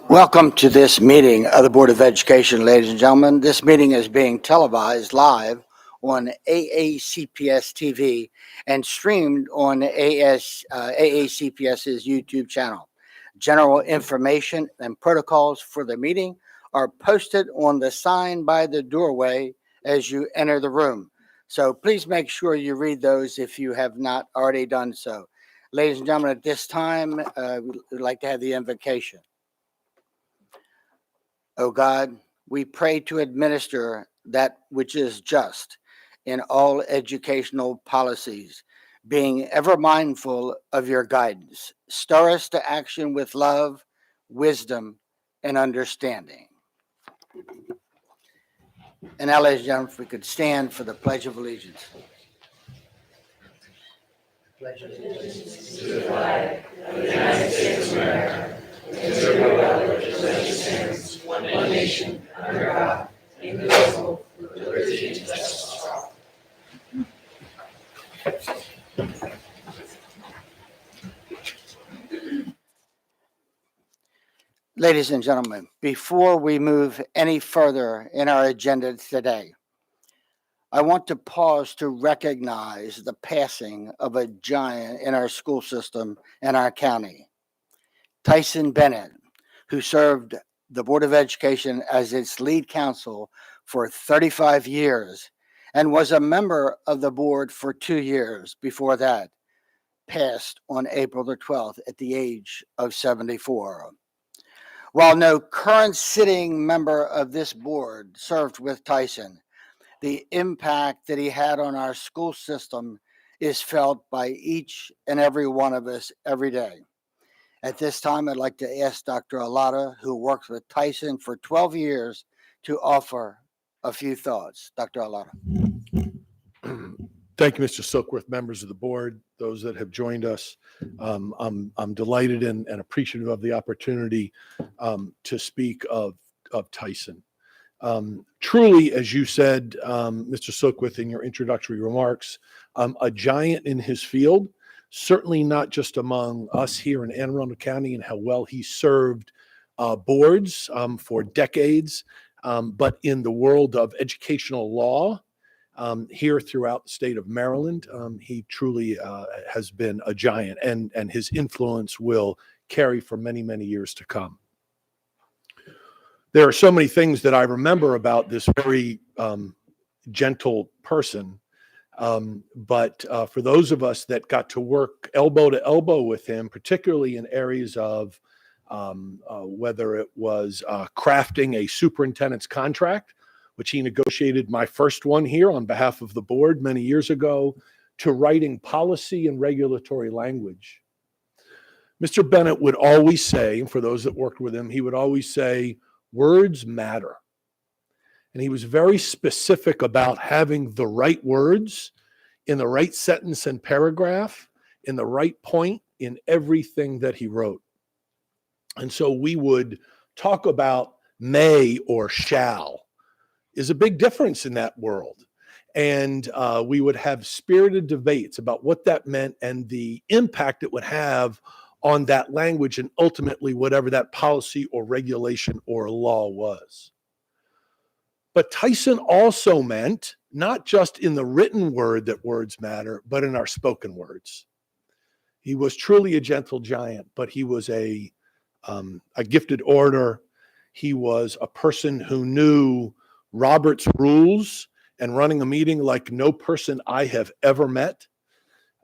Welcome to this meeting of the Board of Education, ladies and gentlemen. This meeting is being televised live on AACPS TV and streamed on AACPS's YouTube channel. General information and protocols for the meeting are posted on the sign by the doorway as you enter the room. So please make sure you read those if you have not already done so. Ladies and gentlemen, at this time, we'd like to have the invocation. O God, we pray to administer that which is just in all educational policies, being ever mindful of your guidance. Stir us to action with love, wisdom, and understanding. And now, ladies and gentlemen, if we could stand for the Pledge of Allegiance. Pledge of allegiance to the flag of the United States of America, and to the republic which stands one nation under God, indivisible, with liberty and justice for all. Ladies and gentlemen, before we move any further in our agenda today, I want to pause to recognize the passing of a giant in our school system and our county. Tyson Bennett, who served the Board of Education as its lead counsel for 35 years and was a member of the board for 2 years before that, passed on April the 12th at the age of 74. While no current sitting member of this board served with Tyson, the impact that he had on our school system is felt by each and every one of us every day. At this time, I'd like to ask Dr. Alata, who worked with Tyson for 12 years, to offer a few thoughts. Dr. Alata. Thank you, Mr. Silkworth, members of the board, those that have joined us. I'm delighted and appreciative of the opportunity to speak of Tyson. Truly, as you said, Mr. Silkworth, in your introductory remarks, a giant in his field. Certainly not just among us here in Anne Arundel County and how well he served boards for decades, but in the world of educational law here throughout the state of Maryland. He truly has been a giant, and his influence will carry for many, many years to come. There are so many things that I remember about this very gentle person. But for those of us that got to work elbow to elbow with him, particularly in areas of whether it was crafting a superintendent's contract, which he negotiated my first one here on behalf of the board many years ago, to writing policy and regulatory language. Mr. Bennett would always say, and for those that worked with him, he would always say, words matter. And he was very specific about having the right words in the right sentence and paragraph, in the right point, in everything that he wrote. And so we would talk about may or shall is a big difference in that world. And we would have spirited debates about what that meant and the impact it would have on that language and ultimately whatever that policy or regulation or law was. But Tyson also meant not just in the written word that words matter, but in our spoken words. He was truly a gentle giant, but he was a gifted orator. He was a person who knew Robert's rules and running a meeting like no person I have ever met.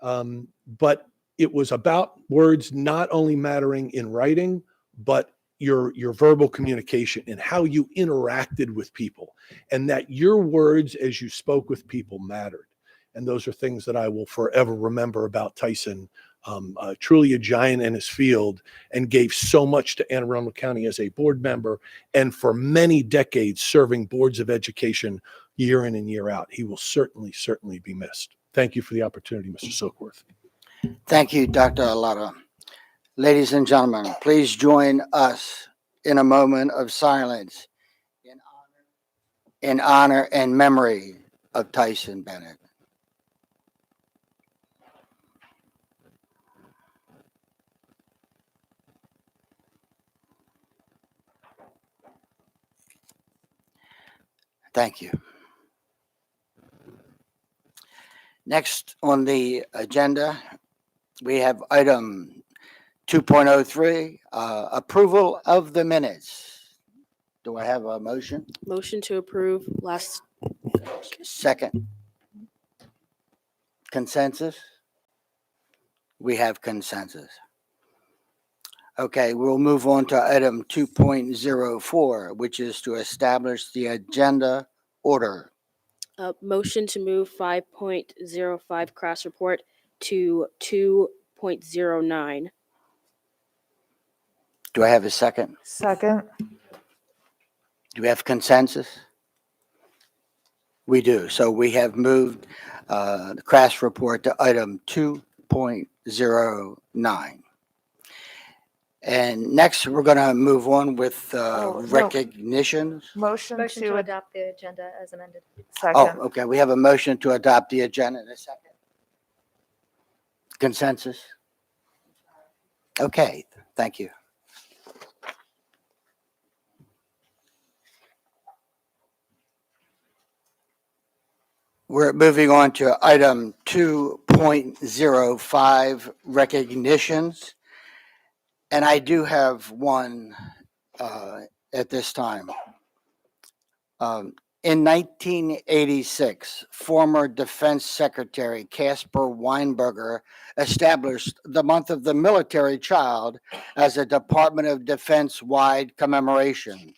But it was about words not only mattering in writing, but your verbal communication and how you interacted with people, and that your words as you spoke with people mattered. And those are things that I will forever remember about Tyson. Truly a giant in his field, and gave so much to Anne Arundel County as a board member, and for many decades serving boards of education year in and year out. He will certainly be missed. Thank you for the opportunity, Mr. Silkworth. Thank you, Dr. Alata. Ladies and gentlemen, please join us in a moment of silence in honor and memory of Tyson Bennett. Thank you. Next on the agenda, we have item 2.03, approval of the minutes. Do I have a motion? Motion to approve last. Second. Consensus? We have consensus. Okay, we'll move on to item 2.04, which is to establish the agenda order. Motion to move 5.05 class report to 2.09. Do I have a second? Second. Do we have consensus? We do. So we have moved the crash report to item 2.09. And next, we're going to move on with no. recognitions. Motion Motion to to adopt the agenda as amended. Oh, second. okay. We have a motion to adopt the agenda in a second. Consensus? Okay, thank you. We're moving on to item 2.05, recognitions. And I do have one at this time. In 1986, former Defense Secretary Caspar Weinberger established the month of the military child as a Department of Defense-wide commemoration.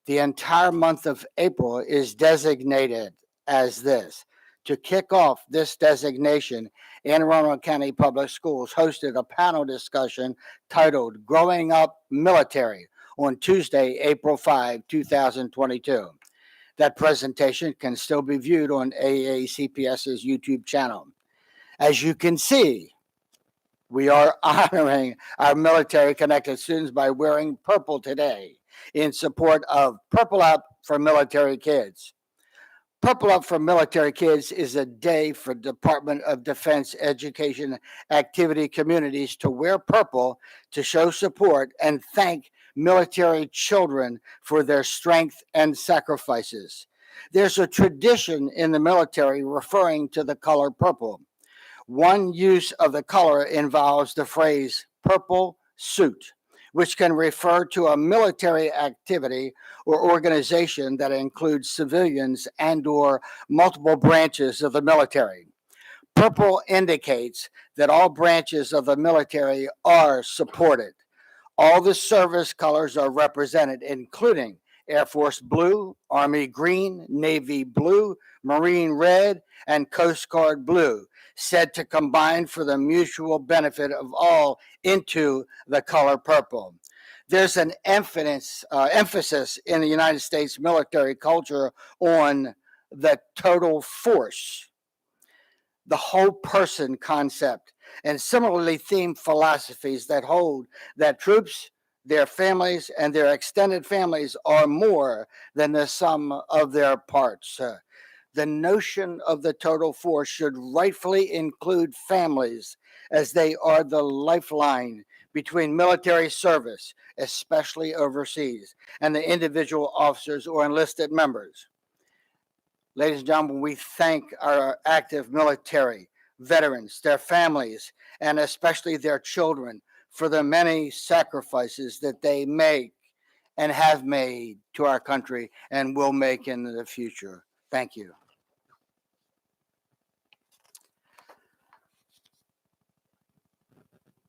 The entire month of April is designated as this. To kick off this designation, Anne Arundel County Public Schools hosted a panel discussion titled Growing Up Military on Tuesday, April 5, 2022. That presentation can still be viewed on AACPS's YouTube channel. As you can see, we are honoring our military-connected students by wearing purple today in support of Purple Up for Military Kids. Purple Up for Military Kids is a day for Department of Defense education activity communities to wear purple to show support and thank military children for their strength and sacrifices. There's a tradition in the military referring to the color purple. One use of the color involves the phrase purple suit, which can refer to a military activity or organization that includes civilians and/or multiple branches of the military. Purple indicates that all branches of the military are supported. All the service colors are represented, including Air Force blue, Army green, Navy blue, Marine red, and Coast Guard blue, said to combine for the mutual benefit of all into the color purple. There's an emphasis in the United States military culture on the total force, the whole person concept and similarly themed philosophies that hold that troops, their families, and their extended families are more than the sum of their parts. The notion of the total force should rightfully include families, as they are the lifeline between military service, especially overseas, and the individual officers or enlisted members. Ladies and gentlemen, we thank our active military, veterans, their families, and especially their children for the many sacrifices that they make and have made to our country and will make in the future. Thank you.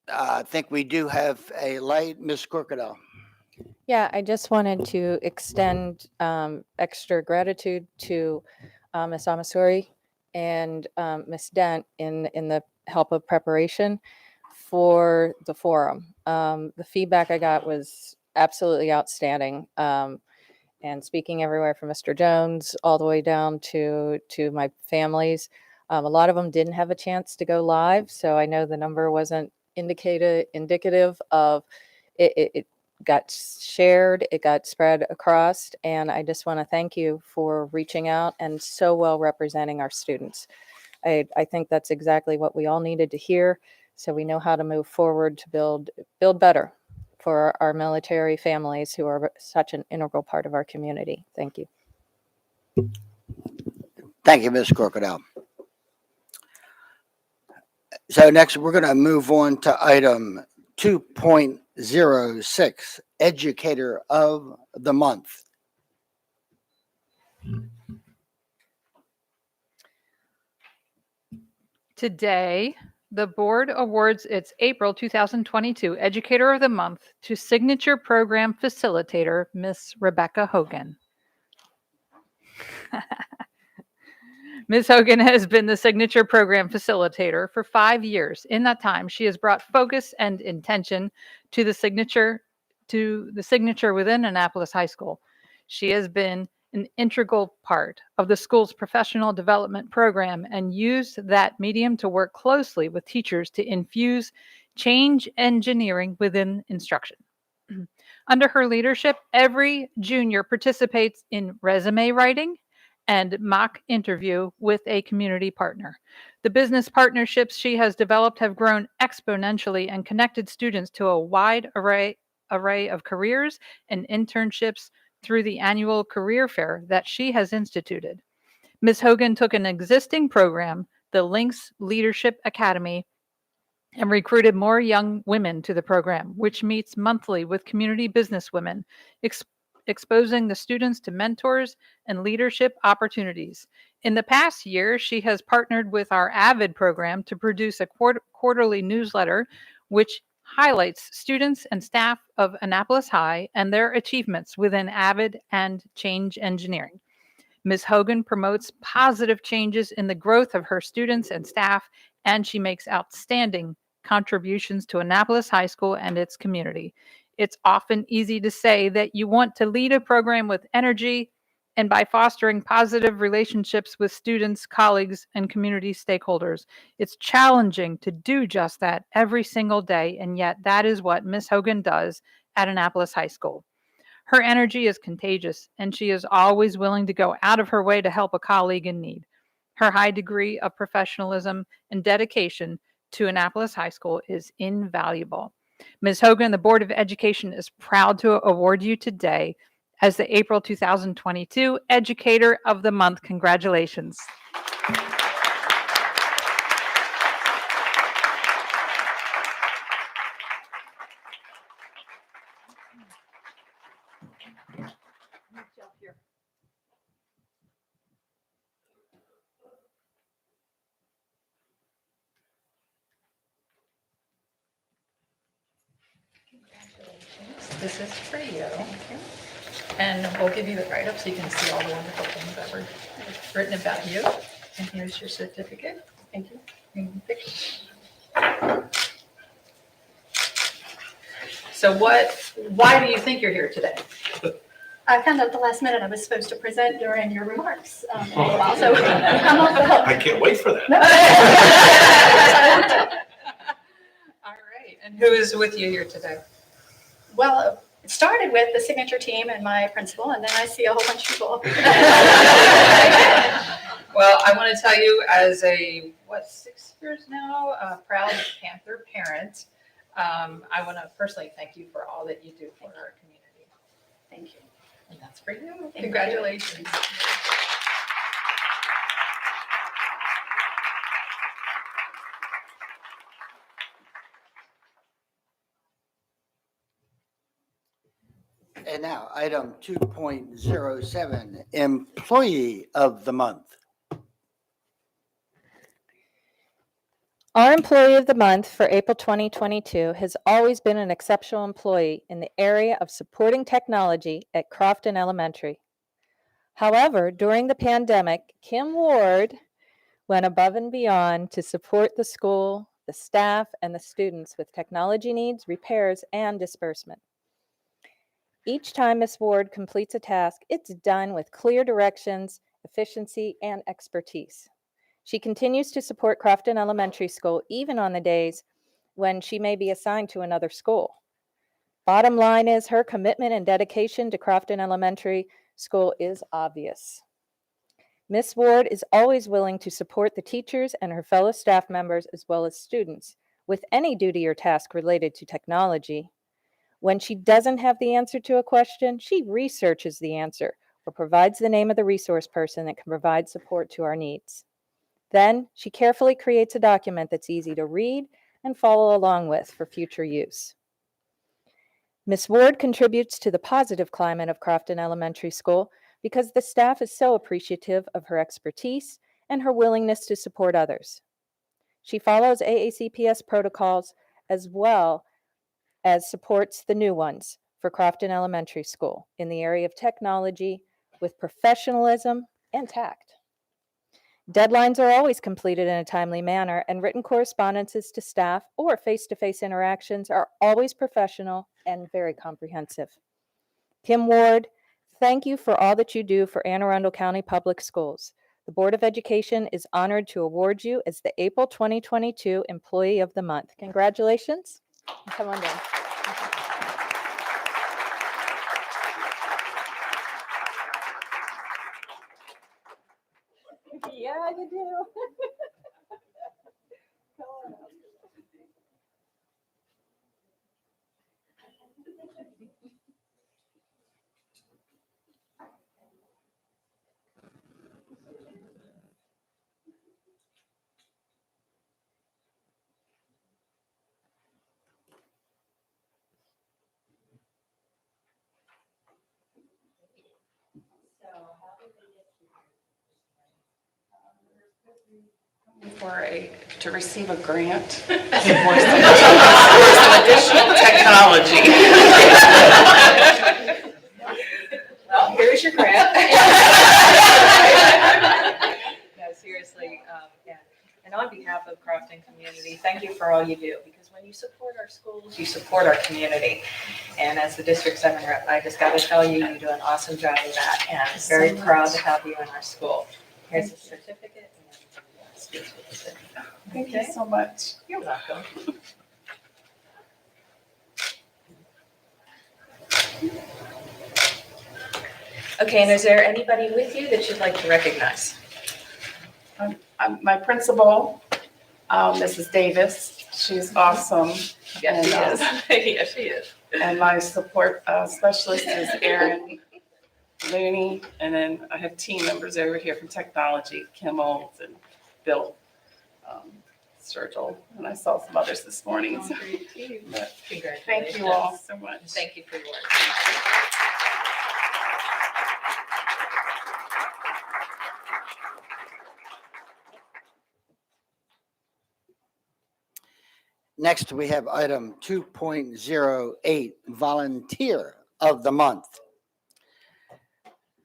I think we do have a light. Ms. Crocodile. Yeah, I just wanted to extend extra gratitude to Ms. Amasori and Ms. Dent in the help of preparation for the forum. The feedback I got was absolutely outstanding. And speaking everywhere from Mr. Jones all the way down to my families, a lot of them didn't have a chance to go live, so I know the number wasn't indicative of it got shared, it got spread across, and I just want to thank you for reaching out and so well representing our students. I think that's exactly what we all needed to hear, so we know how to move forward to build better for our military families who are such an integral part of our community. Thank you. Thank you, Ms. Crocodile. So next, we're going to move on to item 2.06, Educator of the Month. Today, the board awards its April 2022 Educator of the Month to Signature Program Facilitator, Miss Rebecca Hogan. Ms. Hogan has been the Signature Program Facilitator for 5 years. In that time, she has brought focus and intention to the signature within Annapolis High School. She has been an integral part of the school's professional development program and used that medium to work closely with teachers to infuse change engineering within instruction. Under her leadership, every junior participates in resume writing and mock interview with a community partner. The business partnerships she has developed have grown exponentially and connected students to a wide array of careers and internships through the annual career fair that she has instituted. Ms. Hogan took an existing program, the Lynx Leadership Academy, and recruited more young women to the program, which meets monthly with community businesswomen, exposing the students to mentors and leadership opportunities. In the past year, she has partnered with our AVID program to produce a quarterly newsletter, which highlights students and staff of Annapolis High and their achievements within AVID and change engineering. Ms. Hogan promotes positive changes in the growth of her students and staff, and she makes outstanding contributions to Annapolis High School and its community. It's often easy to say that you want to lead a program with energy, and by fostering positive relationships with students, colleagues, and community stakeholders. It's challenging to do just that every single day, and yet that is what Ms. Hogan does at Annapolis High School. Her energy is contagious, and she is always willing to go out of her way to help a colleague in need. Her high degree of professionalism and dedication to Annapolis High School is invaluable. Ms. Hogan, the Board of Education is proud to award you today as the April 2022 Educator of the Month. Congratulations. This is for you. And we'll give you the write-up so you can see all the wonderful things that were written about you. And here's your certificate. Thank you. So why do you think you're here today? I found out at the last minute I was supposed to present during your remarks in a little while, so I'm off the hook. I can't wait for that. Who is with you here today? Well, it started with the signature team and my principal, and then I see a whole bunch of people. Well, I want to tell you, as a 6 years now, proud Panther parent, I want to personally thank you for all that you do for our community. Thank you. And that's for you. you. Congratulations. And now, item 2.07, Employee of the Month. Our Employee of the Month for April 2022 has always been an exceptional employee in the area of supporting technology at Crofton Elementary. However, during the pandemic, Kim Ward went above and beyond to support the school, the staff, and the students with technology needs, repairs, and disbursement. Each time Ms. Ward completes a task, it's done with clear directions, efficiency, and expertise. She continues to support Crofton Elementary School even on the days when she may be assigned to another school. Bottom line is her commitment and dedication to Crofton Elementary School is obvious. Ms. Ward is always willing to support the teachers and her fellow staff members as well as students with any duty or task related to technology. When she doesn't have the answer to a question, she researches the answer or provides the name of the resource person that can provide support to our needs. Then she carefully creates a document that's easy to read and follow along with for future use. Ms. Ward contributes to the positive climate of Crofton Elementary School because the staff is so appreciative of her expertise and her willingness to support others. She follows AACPS protocols as well as supports the new ones for Crofton Elementary School in the area of technology with professionalism and tact. Deadlines are always completed in a timely manner, and written correspondences to staff or face-to-face interactions are always professional and very comprehensive. Kim Ward, thank you for all that you do for Anne Arundel County Public Schools. The Board of Education is honored to award you as the April 2022 Employee of the Month. Congratulations. Come on down. Yeah, you do. To receive a grant for some additional technology. Well, here's your grant. No, seriously, and on behalf of Crofton community, thank you for all you do, because when you support our schools, you support our community. And as the District 7 rep, I just got to tell you, you do an awesome job of that, and I'm very proud to have you in our school. Here's a certificate. And speaks with the city. Thank you so much. You're welcome. Okay, and is there anybody with you that you'd like to recognize? My principal, Mrs. Davis, she's awesome. Yes, she And, is. Yes, she is. And my support specialist is Erin Looney. And then I have team members over here from technology, Kim Olds and Bill Sturgill. And I saw some others this morning. So, but Congratulations. thank you all so much. Thank you for your work. Next, we have item 2.08, Volunteer of the Month.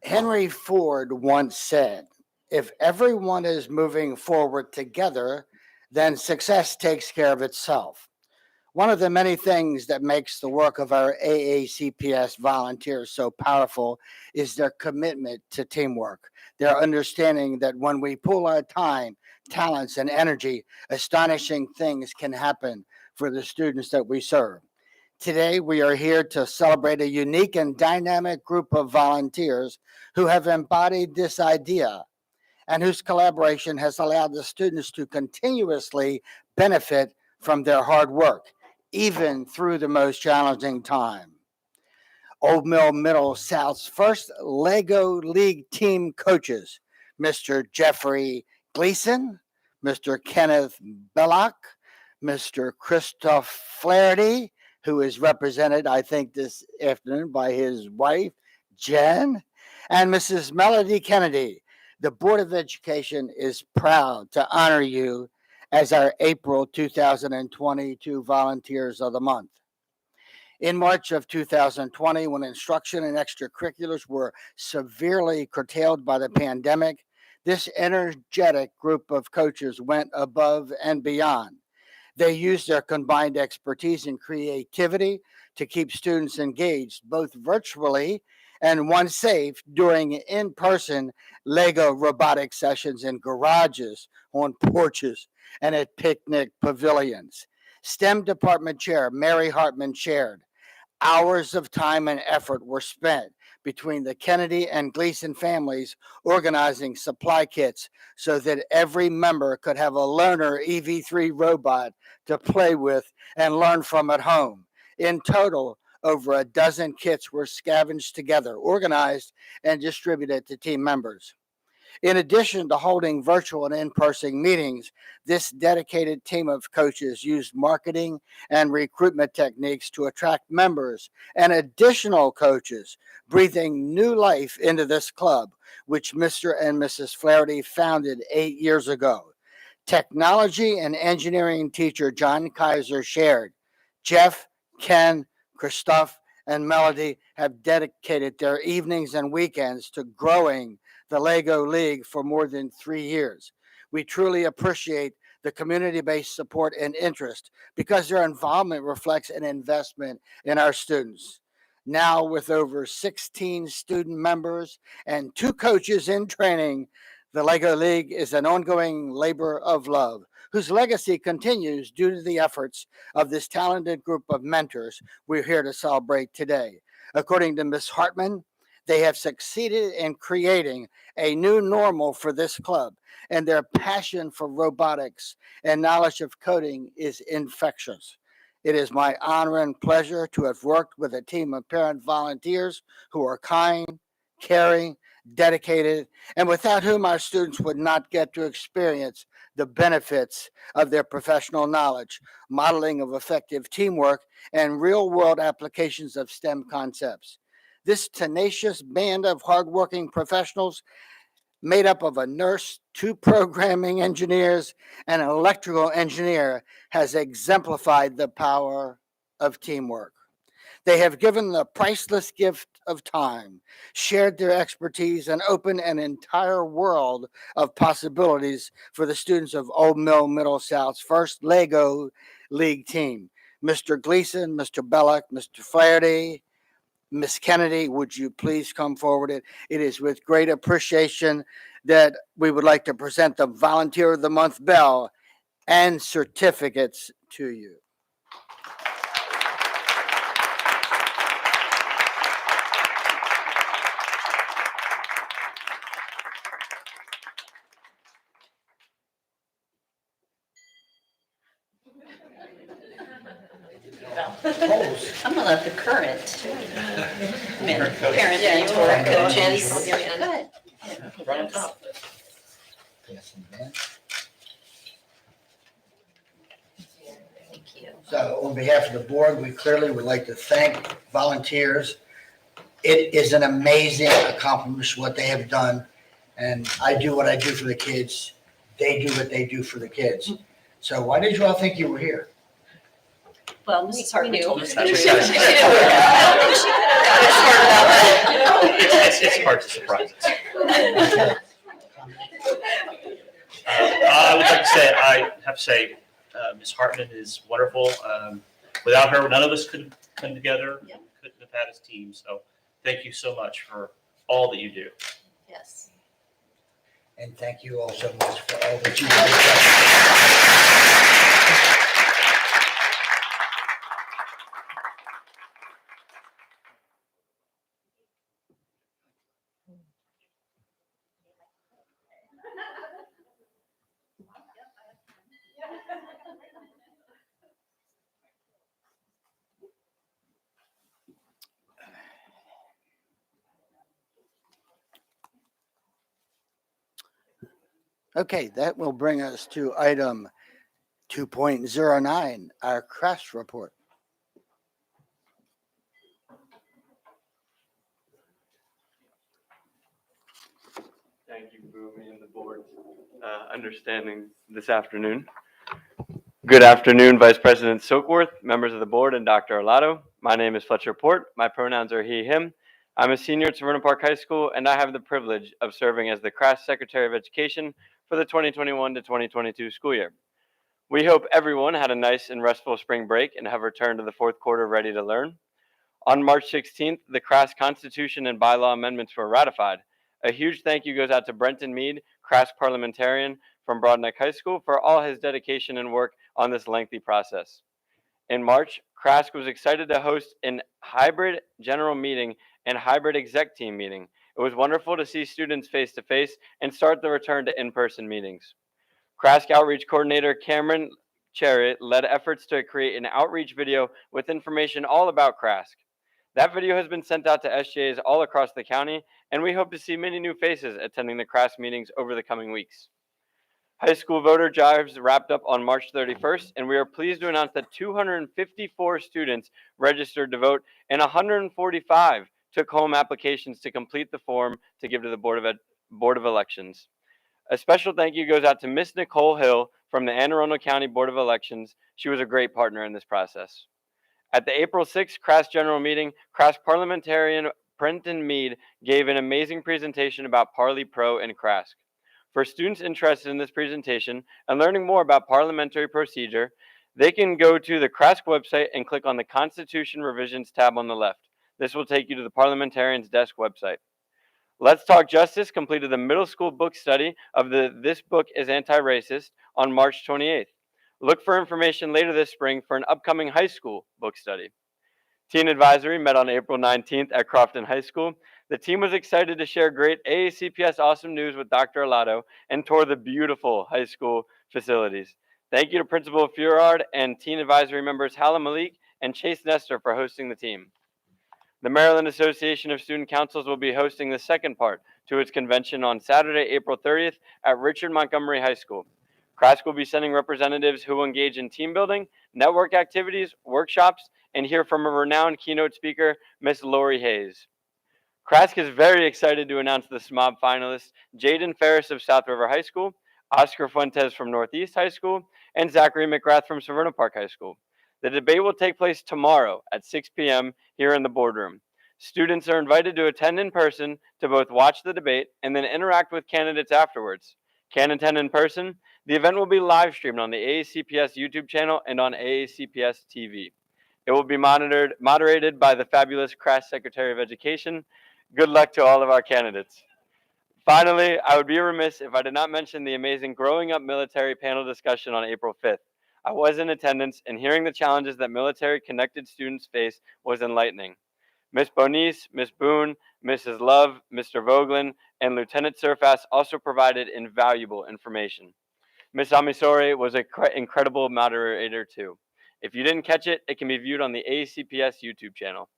Henry Ford once said, "If everyone is moving forward together, then success takes care of itself." One of the many things that makes the work of our AACPS volunteers so powerful is their commitment to teamwork, their understanding that when we pool our time, talents, and energy, astonishing things can happen for the students that we serve. Today, we are here to celebrate a unique and dynamic group of volunteers who have embodied this idea and whose collaboration has allowed the students to continuously benefit from their hard work, even through the most challenging time. Old Mill Middle South's first Lego League team coaches, Mr. Jeffrey Gleason, Mr. Kenneth Belloc, Mr. Christoph Flaherty, who is represented, I think, this afternoon by his wife, Jen, and Mrs. Melody Kennedy. The Board of Education is proud to honor you as our April 2022 Volunteers of the Month. In March of 2020, when instruction and extracurriculars were severely curtailed by the pandemic, this energetic group of coaches went above and beyond. They used their combined expertise and creativity to keep students engaged, both virtually and when safe, during in-person Lego robotic sessions in garages, on porches, and at picnic pavilions. STEM Department Chair Mary Hartman shared, hours of time and effort were spent between the Kennedy and Gleason families organizing supply kits so that every member could have a learner EV3 robot to play with and learn from at home. In total, over a dozen kits were scavenged together, organized, and distributed to team members. In addition to holding virtual and in-person meetings, this dedicated team of coaches used marketing and recruitment techniques to attract members and additional coaches, breathing new life into this club, which Mr. and Mrs. Flaherty founded 8 years ago. Technology and engineering teacher John Kaiser shared, Jeff, Ken, Christoph, and Melody have dedicated their evenings and weekends to growing the Lego League for more than 3 years. We truly appreciate the community-based support and interest because their involvement reflects an investment in our students. Now, with over 16 student members and 2 coaches in training, the Lego League is an ongoing labor of love whose legacy continues due to the efforts of this talented group of mentors we're here to celebrate today. According to Ms. Hartman, they have succeeded in creating a new normal for this club, and their passion for robotics and knowledge of coding is infectious. It is my honor and pleasure to have worked with a team of parent volunteers who are kind, caring, dedicated, and without whom our students would not get to experience the benefits of their professional knowledge, modeling of effective teamwork, and real-world applications of STEM concepts. This tenacious band of hardworking professionals, made up of a nurse, 2 programming engineers, and an electrical engineer, has exemplified the power of teamwork. They have given the priceless gift of time, shared their expertise, and opened an entire world of possibilities for the students of Old Mill Middle South's first Lego League team. Mr. Gleason, Mr. Belloc, Mr. Flaherty, Ms. Kennedy, would you please come forward? It is with great appreciation that we would like to present the Volunteer of the Month bell and certificates to you. I'm gonna let the current parent mentor coaches. Good. Right on top. Yes, ma'am. Thank you. So on behalf of the board, we clearly would like to thank volunteers. It is an amazing accomplishment what they have done. And I do what I do for the kids. They do what they do for the kids. So why did you all think you were here? Well, Mrs. Hartman told us. It's hard to surprise us. I have to say, Ms. Hartman is wonderful. Without her, none of us could come together. Yeah. Couldn't have had this team. So thank you so much for all that you do. Yes. And thank you all so much for all that you have Okay, that will bring us to item 2.09, our crash report. Thank you for me and the board's understanding this afternoon. Good afternoon, Vice President Soakworth, members of the board, and Dr. Arlato. My name is Fletcher Port. My pronouns are he, him. I'm a senior at Severna Park High School, and I have the privilege of serving as the CRAS Secretary of Education for the 2021 to 2022 school year. We hope everyone had a nice and restful spring break and have returned to the fourth quarter ready to learn. On March 16th, the CRAS Constitution and bylaw amendments were ratified. A huge thank you goes out to Brenton Mead, CRAS parliamentarian from Broadneck High School, for all his dedication and work on this lengthy process. In March, CRAS was excited to host a hybrid general meeting and hybrid exec team meeting. It was wonderful to see students face to face and start the return to in-person meetings. CRAS Outreach Coordinator Cameron Chariot led efforts to create an outreach video with information all about CRAS. That video has been sent out to SJAs all across the county, and we hope to see many new faces attending the CRAS meetings over the coming weeks. High school voter drives wrapped up on March 31st, and we are pleased to announce that 254 students registered to vote and 145 took home applications to complete the form to give to the Board of Elections. A special thank you goes out to Miss Nicole Hill from the Anne Arundel County Board of Elections. She was a great partner in this process. At the April 6th CRAS General Meeting, CRAS parliamentarian Brenton Mead gave an amazing presentation about Parley Pro and CRAS. For students interested in this presentation and learning more about parliamentary procedure, they can go to the CRAS website and click on the Constitution Revisions tab on the left. This will take you to the Parliamentarian's Desk website. Let's Talk Justice completed the middle school book study of This Book is Anti-Racist on March 28th. Look for information later this spring for an upcoming high school book study. Teen Advisory met on April 19th at Crofton High School. The team was excited to share great AACPS awesome news with Dr. Arlato and tour the beautiful high school facilities. Thank you to Principal Furard and Teen Advisory members Hala Malik and Chase Nestor for hosting the team. The Maryland Association of Student Councils will be hosting the second part to its convention on Saturday, April 30th at Richard Montgomery High School. CRAS will be sending representatives who will engage in team building, network activities, workshops, and hear from a renowned keynote speaker, Miss Lori Hayes. CRAS is very excited to announce the SMOB finalists, Jaden Ferris of South River High School, Oscar Fuentes from Northeast High School, and Zachary McGrath from Severna Park High School. The debate will take place tomorrow at 6 p.m. here in the boardroom. Students are invited to attend in person to both watch the debate and then interact with candidates afterwards. Can't attend in person? The event will be live streamed on the AACPS YouTube channel and on AACPS TV. It will be moderated by the fabulous CRAS Secretary of Education. Good luck to all of our candidates. Finally, I would be remiss if I did not mention the amazing Growing Up Military panel discussion on April 5th. I was in attendance, and hearing the challenges that military-connected students face was enlightening. Ms. Bonice, Ms. Boone, Mrs. Love, Mr. Vogelin, and Lieutenant Surfass also provided invaluable information. Ms. Amisori was an incredible moderator too. If you didn't catch it, it can be viewed on the AACPS YouTube channel.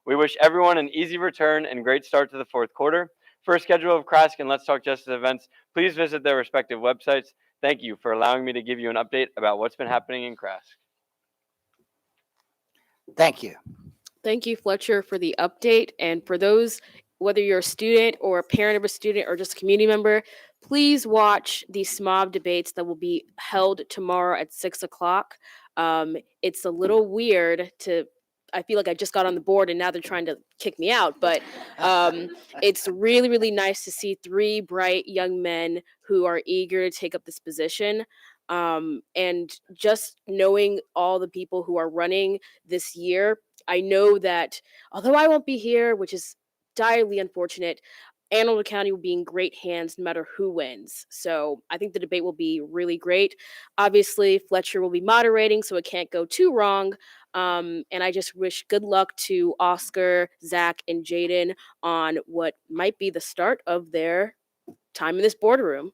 We wish everyone an easy return and great start to the fourth quarter. For a schedule of CRAS and Let's Talk Justice events, please visit their respective websites. Thank you for allowing me to give you an update about what's been happening in CRAS. Thank you. Thank you, Fletcher, for the update. And for those, whether you're a student or a parent of a student or just a community member, please watch the SMOB debates that will be held tomorrow at 6 o'clock. It's a little weird I feel like I just got on the board and now they're trying to kick me out, but it's really, really nice to see three bright young men who are eager to take up this position. And just knowing all the people who are running this year, I know that although I won't be here, which is direly unfortunate, Anne Arundel County will be in great hands no matter who wins. So I think the debate will be really great. Obviously, Fletcher will be moderating, so it can't go too wrong. And I just wish good luck to Oscar, Zach, and Jaden on what might be the start of their time in this boardroom.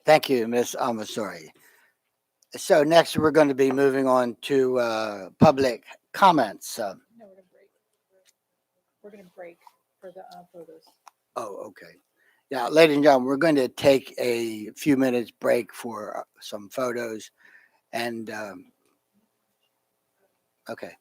Thank you, Ms. Amasori. So next, we're going to be moving on to public comments. No, we're going to break for the photos. Oh, okay. Yeah, ladies and gentlemen, we're going to take a few minutes break for some photos and, okay.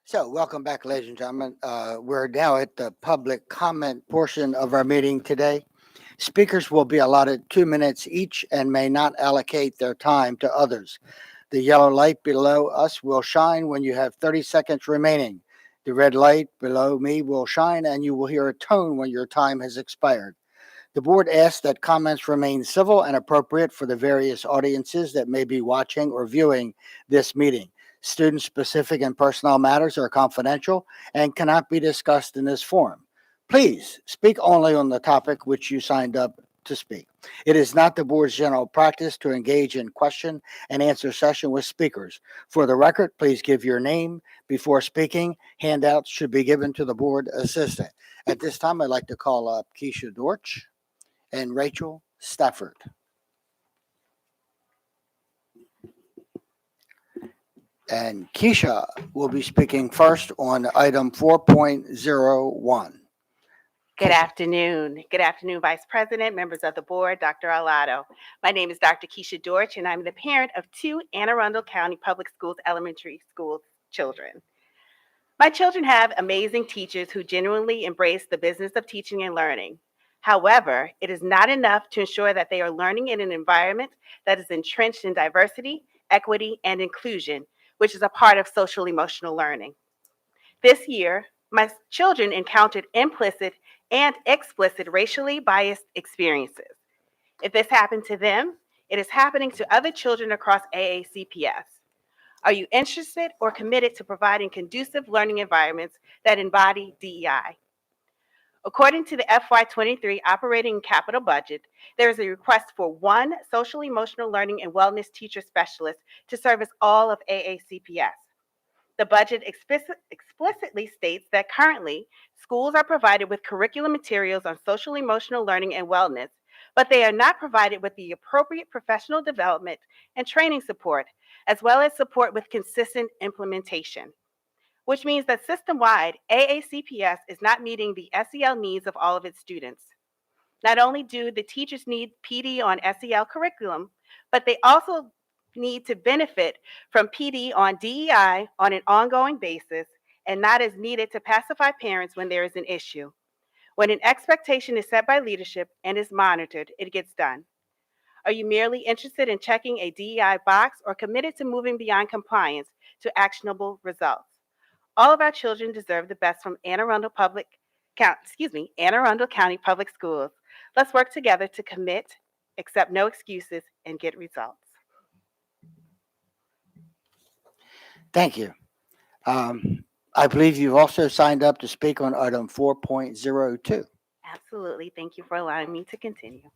So welcome back, ladies and gentlemen. We're now at the public comment portion of our meeting today. Speakers will be allotted 2 minutes each and may not allocate their time to others. The yellow light below us will shine when you have 30 seconds remaining. The red light below me will shine and you will hear a tone when your time has expired. The board asks that comments remain civil and appropriate for the various audiences that may be watching or viewing this meeting. Student-specific and personnel matters are confidential and cannot be discussed in this forum. Please speak only on the topic which you signed up to speak. It is not the board's general practice to engage in question and answer session with speakers. For the record, please give your name before speaking. Handouts should be given to the board assistant. At this time, I'd like to call up Keisha Dortch and Rachel Stafford. And Keisha will be speaking first on item 4.01. Good afternoon. Good afternoon, Vice President, members of the board, Dr. Alato. My name is Dr. Keisha Dortch, and I'm the parent of 2 Anne Arundel County Public Schools elementary school children. My children have amazing teachers who genuinely embrace the business of teaching and learning. However, it is not enough to ensure that they are learning in an environment that is entrenched in diversity, equity, and inclusion, which is a part of social emotional learning. This year, my children encountered implicit and explicit racially biased experiences. If this happened to them, it is happening to other children across AACPS. Are you interested or committed to providing conducive learning environments that embody DEI? According to the FY23 operating capital budget, there is a request for 1 social emotional learning and wellness teacher specialist to service all of AACPS. The budget explicitly states that currently, schools are provided with curriculum materials on social emotional learning and wellness, but they are not provided with the appropriate professional development and training support, as well as support with consistent implementation, which means that system-wide, AACPS is not meeting the SEL needs of all of its students. Not only do the teachers need PD on SEL curriculum, but they also need to benefit from PD on DEI on an ongoing basis and not as needed to pacify parents when there is an issue. When an expectation is set by leadership and is monitored, it gets done. Are you merely interested in checking a DEI box or committed to moving beyond compliance to actionable results? All of our children deserve the best from Anne Arundel County Public Schools. Let's work together to commit, accept no excuses, and get results. Thank you. I believe you've also signed up to speak on item 4.02. Absolutely. Thank you for allowing me to continue.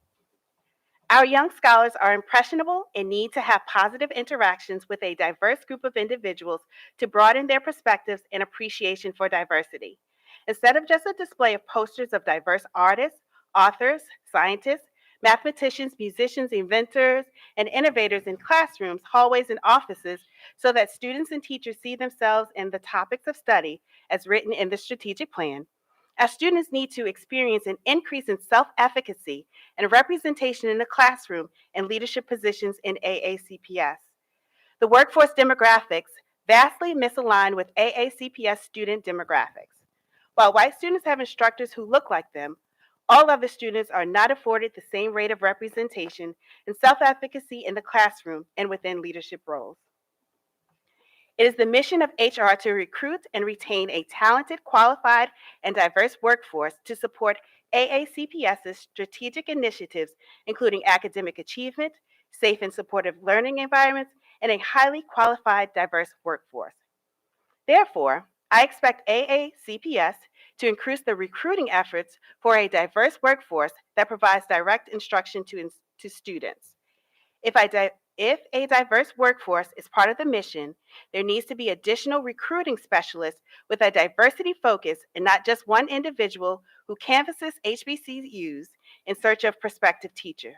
Our young scholars are impressionable and need to have positive interactions with a diverse group of individuals to broaden their perspectives and appreciation for diversity. Instead of just a display of posters of diverse artists, authors, scientists, mathematicians, musicians, inventors, and innovators in classrooms, hallways, and offices, so that students and teachers see themselves in the topics of study as written in the strategic plan, our students need to experience an increase in self-efficacy and representation in the classroom and leadership positions in AACPS. The workforce demographics vastly misalign with AACPS student demographics. While white students have instructors who look like them, all other students are not afforded the same rate of representation and self-efficacy in the classroom and within leadership roles. It is the mission of HR to recruit and retain a talented, qualified, and diverse workforce to support AACPS's strategic initiatives, including academic achievement, safe and supportive learning environments, and a highly qualified, diverse workforce. Therefore, I expect AACPS to increase the recruiting efforts for a diverse workforce that provides direct instruction to students. If a diverse workforce is part of the mission, there needs to be additional recruiting specialists with a diversity focus and not just one individual who canvasses HBCUs in search of prospective teachers.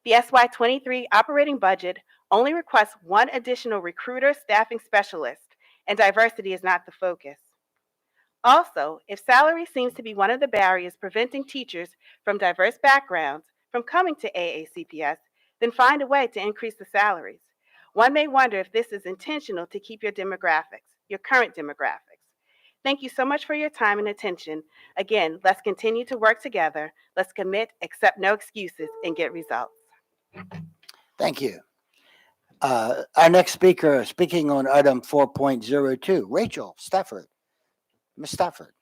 The SY23 operating budget only requests one additional recruiter staffing specialist, and diversity is not the focus. Also, if salary seems to be one of the barriers preventing teachers from diverse backgrounds from coming to AACPS, then find a way to increase the salaries. One may wonder if this is intentional to keep your current demographics. Thank you so much for your time and attention. Again, let's continue to work together. Let's commit, accept no excuses, and get results. Thank you. Our next speaker, speaking on item 4.02, Rachel Stafford. Ms. Stafford.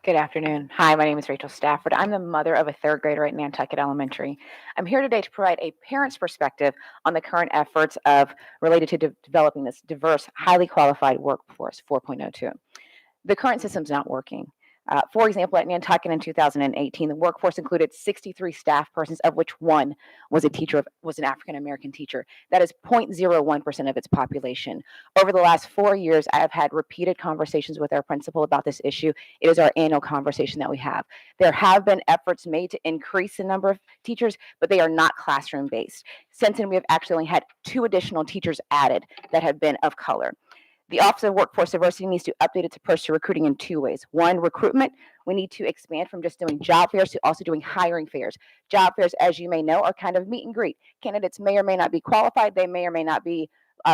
Good afternoon. Hi, my name is Rachel Stafford. I'm the mother of a third grader at Nantucket Elementary. I'm here today to provide a parent's perspective on the current efforts related to developing this diverse, highly qualified workforce, 4.02. The current system's not working. For example, at Nantucket in 2018, the workforce included 63 staff persons, of which one was an African-American teacher. That is 0.01% of its population. Over the last 4 years, I have had repeated conversations with our principal about this issue. It is our annual conversation that we have. There have been efforts made to increase the number of teachers, but they are not classroom-based. Since then, we have actually only had 2 additional teachers added that have been of color. The Office of Workforce Diversity needs to update its approach to recruiting in 2 ways. One, recruitment. We need to expand from just doing job fairs to also doing hiring fairs. Job fairs, as you may know, are kind of meet and greet. Candidates may or may not be qualified. They may or may not be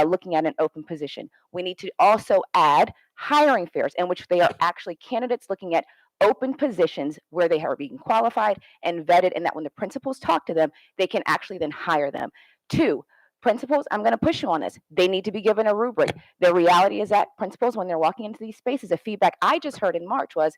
looking at an open position. We need to also add hiring fairs in which they are actually candidates looking at open positions where they are being qualified and vetted, and that when the principals talk to them, they can actually then hire them. 2, principals, I'm going to push you on this. They need to be given a rubric. The reality is that principals, when they're walking into these spaces, the feedback I just heard in March was,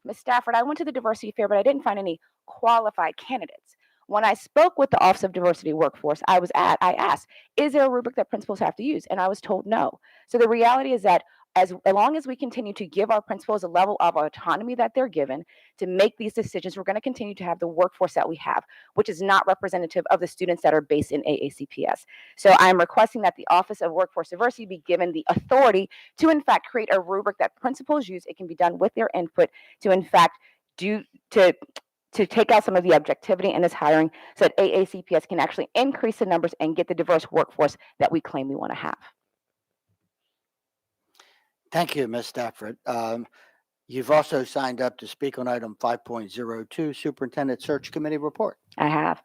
Ms. Stafford, I went to the diversity fair, but I didn't find any qualified candidates. When I spoke with the Office of Diversity Workforce, I asked, is there a rubric that principals have to use? And I was told no. So the reality is that as long as we continue to give our principals a level of autonomy that they're given to make these decisions, we're going to continue to have the workforce that we have, which is not representative of the students that are based in AACPS. So I'm requesting that the Office of Workforce Diversity be given the authority to, in fact, create a rubric that principals use. It can be done with their input to, in fact, to take out some of the objectivity in this hiring so that AACPS can actually increase the numbers and get the diverse workforce that we claim we want to have. Thank you, Ms. Stafford. You've also signed up to speak on item 5.02, Superintendent Search Committee report. I have.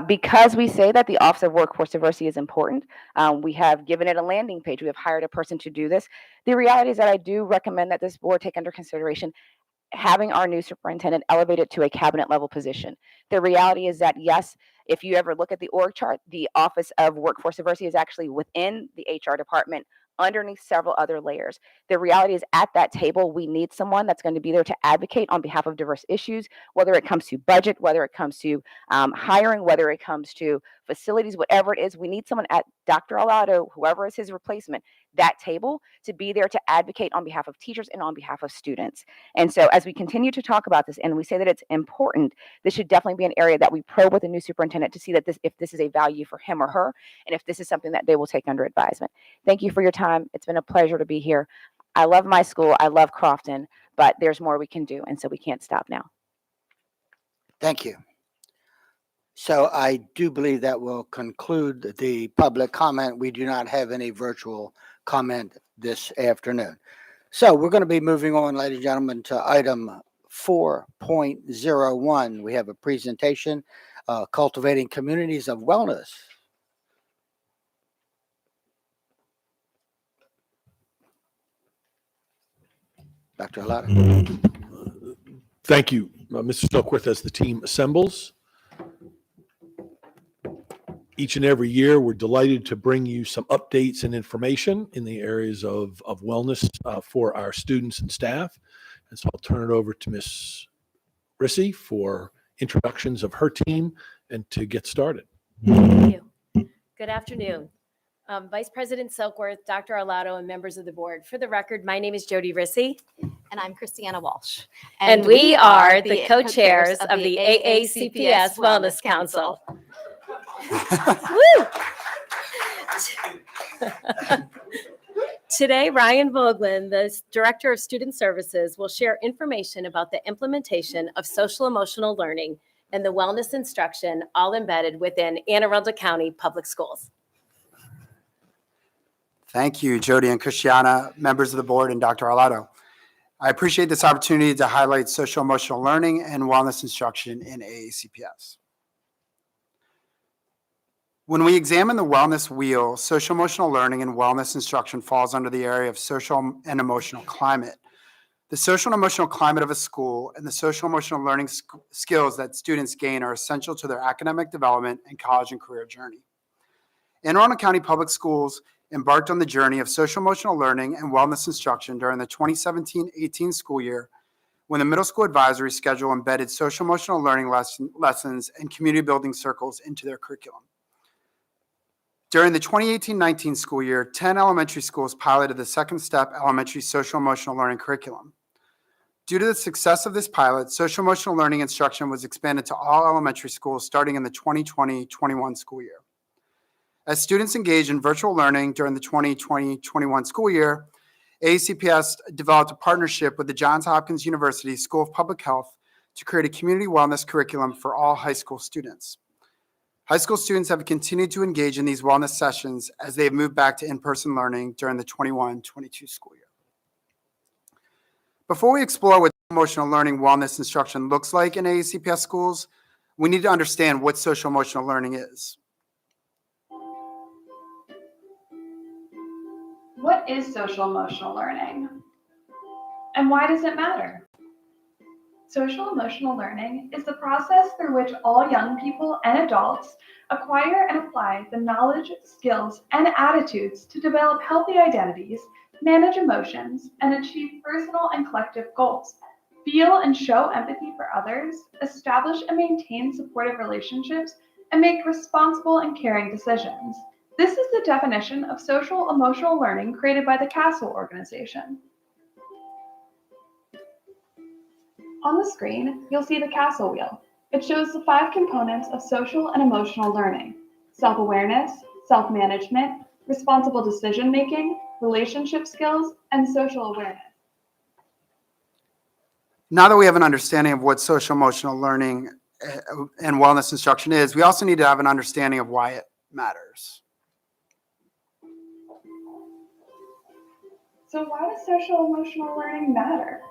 Because we say that the Office of Workforce Diversity is important, we have given it a landing page. We have hired a person to do this. The reality is that I do recommend that this board take under consideration having our new superintendent elevated to a cabinet level position. The reality is that, yes, if you ever look at the org chart, the Office of Workforce Diversity is actually within the HR department underneath several other layers. The reality is at that table, we need someone that's going to be there to advocate on behalf of diverse issues, whether it comes to budget, whether it comes to hiring, whether it comes to facilities, whatever it is. We need someone at Dr. Alato, whoever is his replacement, that table to be there to advocate on behalf of teachers and on behalf of students. And so as we continue to talk about this and we say that it's important, this should definitely be an area that we probe with the new superintendent to see that if this is a value for him or her, and if this is something that they will take under advisement. Thank you for your time. It's been a pleasure to be here. I love my school. I love Crofton, but there's more we can do. And so we can't stop now. Thank you. So I do believe that will conclude the public comment. We do not have any virtual comment this afternoon. So we're going to be moving on, ladies and gentlemen, to item 4.01. We have a presentation, Cultivating Communities of Wellness. Dr. Alato. Thank you, Mr. Stokeworth. As the team assembles, each and every year, we're delighted to bring you some updates and information in the areas of wellness for our students and staff. And so I'll turn it over to Ms. Rissy for introductions of her team and to get started. Thank you. Good afternoon. Vice President Silkworth, Dr. Arlato, and members of the board. For the record, my name is Jody Rissy. And I'm Christiana Walsh. And we are the co-chairs of the AACPS Wellness Council. Woo! Today, Ryan Vogelin, the Director of Student Services, will share information about the implementation of social emotional learning and the wellness instruction, all embedded within Anne Arundel County Public Schools. Thank you, Jody and Christiana, members of the board, and Dr. Arlato. I appreciate this opportunity to highlight social emotional learning and wellness instruction in AACPS. When we examine the wellness wheel, social emotional learning and wellness instruction falls under the area of social and emotional climate. The social and emotional climate of a school and the social and emotional learning skills that students gain are essential to their academic development and college and career journey. Anne Arundel County Public Schools embarked on the journey of social emotional learning and wellness instruction during the 2017-18 school year when the middle school advisory schedule embedded social emotional learning lessons and community building circles into their curriculum. During the 2018-19 school year, 10 elementary schools piloted the Second Step Elementary Social Emotional Learning curriculum. Due to the success of this pilot, social emotional learning instruction was expanded to all elementary schools starting in the 2020-21 school year. As students engaged in virtual learning during the 2020-21 school year, AACPS developed a partnership with the Johns Hopkins University School of Public Health to create a community wellness curriculum for all high school students. High school students have continued to engage in these wellness sessions as they have moved back to in-person learning during the 21-22 school year. Before we explore what emotional learning wellness instruction looks like in AACPS schools, we need to understand what social emotional learning is. What is social emotional learning? And why does it matter? Social emotional learning is the process through which all young people and adults acquire and apply the knowledge, skills, and attitudes to develop healthy identities, manage emotions, and achieve personal and collective goals, feel and show empathy for others, establish and maintain supportive relationships, and make responsible and caring decisions. This is the definition of social emotional learning created by the CASEL organization. On the screen, you'll see the CASEL wheel. It shows the 5 components of social and emotional learning: self-awareness, self-management, responsible decision-making, relationship skills, and social awareness. Now that we have an understanding of what social emotional learning and wellness instruction is, we also need to have an understanding of why it matters. So why does social emotional learning matter?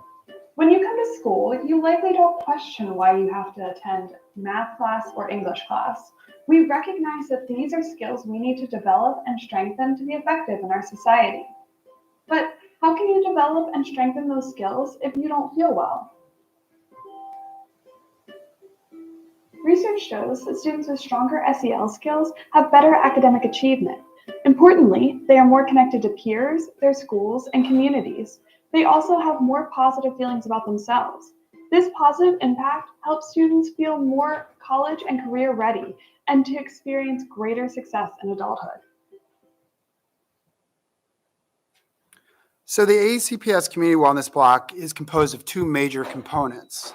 When you come to school, you likely don't question why you have to attend math class or English class. We recognize that these are skills we need to develop and strengthen to be effective in our society. But how can you develop and strengthen those skills if you don't feel well? Research shows that students with stronger SEL skills have better academic achievement. Importantly, they are more connected to peers, their schools, and communities. They also have more positive feelings about themselves. This positive impact helps students feel more college and career ready and to experience greater success in adulthood. So the AACPS Community Wellness Block is composed of 2 major components.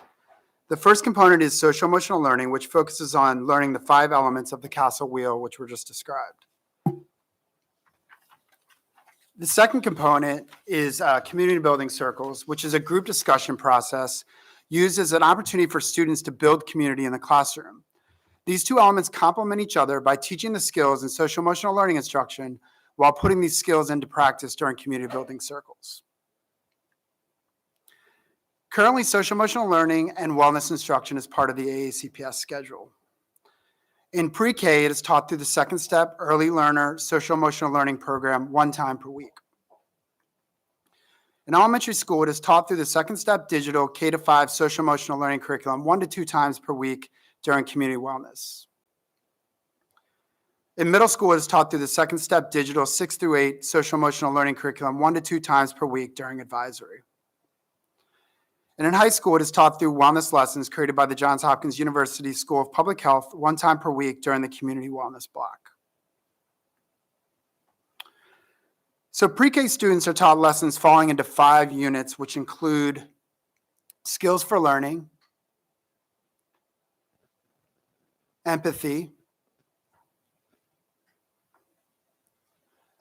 The first component is social emotional learning, which focuses on learning the 5 elements of the CASEL wheel, which were just described. The second component is community building circles, which is a group discussion process used as an opportunity for students to build community in the classroom. These 2 elements complement each other by teaching the skills in social emotional learning instruction while putting these skills into practice during community building circles. Currently, social emotional learning and wellness instruction is part of the AACPS schedule. In pre-K, it is taught through the Second Step Early Learner Social Emotional Learning Program 1 time per week. In elementary school, it is taught through the Second Step Digital K-5 Social Emotional Learning Curriculum 1 to 2 times per week during community wellness. In middle school, it is taught through the Second Step Digital 6 through 8 Social Emotional Learning Curriculum 1 to 2 times per week during advisory. And in high school, it is taught through wellness lessons created by the Johns Hopkins University School of Public Health one time per week during the community wellness block. So pre-K students are taught lessons falling into 5 units, which include skills for learning, empathy,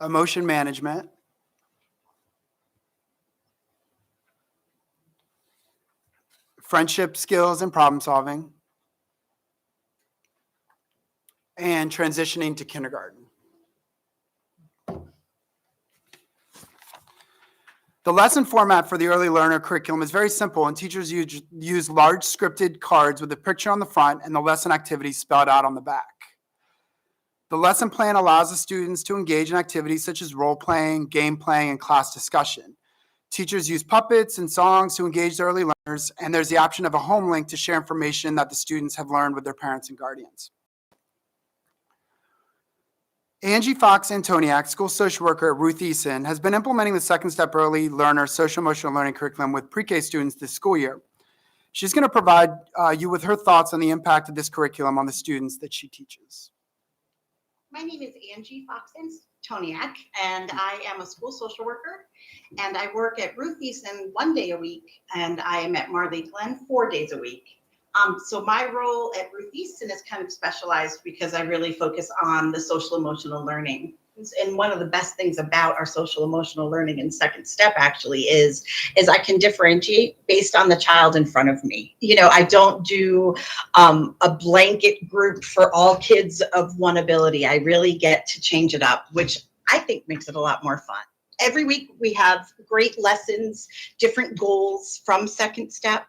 emotion management, friendship skills and problem solving, and transitioning to kindergarten. The lesson format for the early learner curriculum is very simple, and teachers use large scripted cards with a picture on the front and the lesson activities spelled out on the back. The lesson plan allows the students to engage in activities such as role playing, game playing, and class discussion. Teachers use puppets and songs to engage the early learners, and there's the option of a home link to share information that the students have learned with their parents and guardians. Angie Fox Antoniak, school social worker at Ruth Eason, has been implementing the Second Step Early Learner Social Emotional Learning curriculum with pre-K students this school year. She's going to provide you with her thoughts on the impact of this curriculum on the students that she teaches. My name is Angie Fox Antoniak, and I am a school social worker, and I work at Ruth Eason 1 day a week, and I am at Marley Glen 4 days a week. So my role at Ruth Eason is kind of specialized because I really focus on the social emotional learning. And one of the best things about our social emotional learning in Second Step actually is I can differentiate based on the child in front of me. You know, I don't do a blanket group for all kids of one ability. I really get to change it up, which I think makes it a lot more fun. Every week we have great lessons, different goals from Second Step.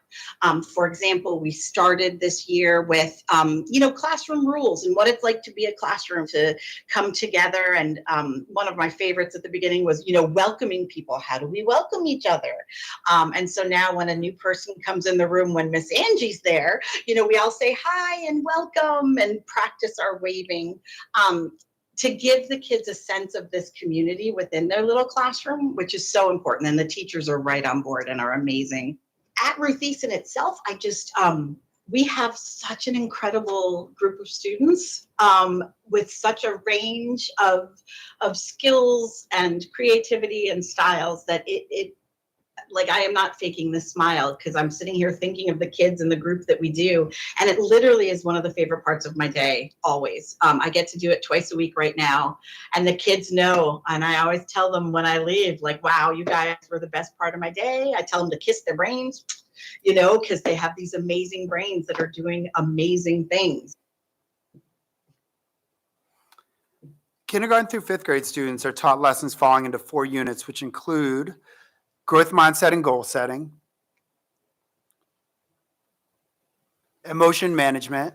For example, we started this year with, classroom rules and what it's like to be a classroom, to come together. And one of my favorites at the beginning was, welcoming people. How do we welcome each other? And so now when a new person comes in the room, when Miss Angie's there, we all say hi and welcome and practice our waving. To give the kids a sense of this community within their little classroom, which is so important. And the teachers are right on board and are amazing. At Ruth Eason itself, we have such an incredible group of students with such a range of skills and creativity and styles that I am not faking this smile because I'm sitting here thinking of the kids and the group that we do. And it literally is one of the favorite parts of my day, always. I get to do it twice a week right now. And the kids know, and I always tell them when I leave, wow, you guys were the best part of my day. I tell them to kiss their brains, because they have these amazing brains that are doing amazing things. Kindergarten through 5th grade students are taught lessons falling into 4 units, which include growth mindset and goal setting, emotion management,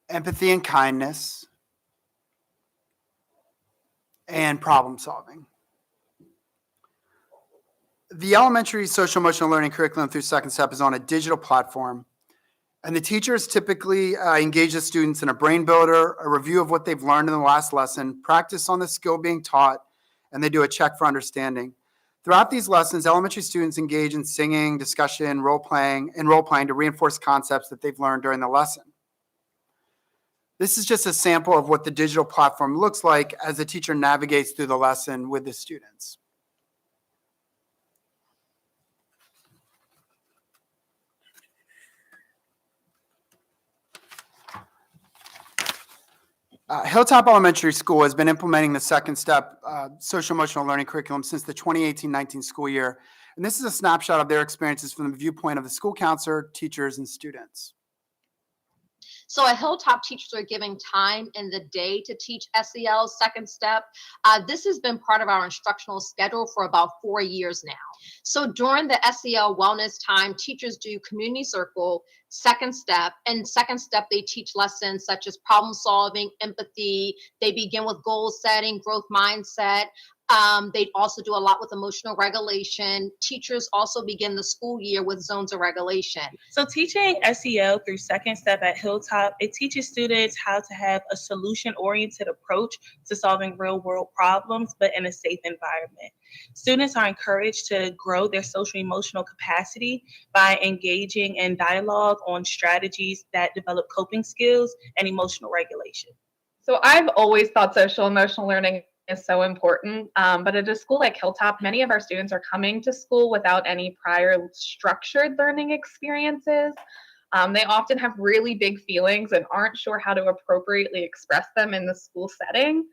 empathy and kindness, and problem solving. The elementary social emotional learning curriculum through Second Step is on a digital platform, and the teachers typically engage the students in a brain builder, a review of what they've learned in the last lesson, practice on the skill being taught, and they do a check for understanding. Throughout these lessons, elementary students engage in singing, discussion, role-playing to reinforce concepts that they've learned during the lesson. This is just a sample of what the digital platform looks like as the teacher navigates through the lesson with the students. Hilltop Elementary School has been implementing the Second Step social emotional learning curriculum since the 2018-19 school year. And this is a snapshot of their experiences from the viewpoint of the school counselor, teachers, and students. So at Hilltop, teachers are giving time in the day to teach SEL Second Step. This has been part of our instructional schedule for about 4 years now. So during the SEL wellness time, teachers do community circle, Second Step, and Second Step, they teach lessons such as problem solving, empathy. They begin with goal setting, growth mindset. They also do a lot with emotional regulation. Teachers also begin the school year with zones of regulation. So teaching SEL through Second Step at Hilltop, it teaches students how to have a solution-oriented approach to solving real-world problems, but in a safe environment. Students are encouraged to grow their social-emotional capacity by engaging in dialogue on strategies that develop coping skills and emotional regulation. So I've always thought social emotional learning is so important, but at a school like Hilltop, many of our students are coming to school without any prior structured learning experiences. They often have really big feelings and aren't sure how to appropriately express them in the school setting.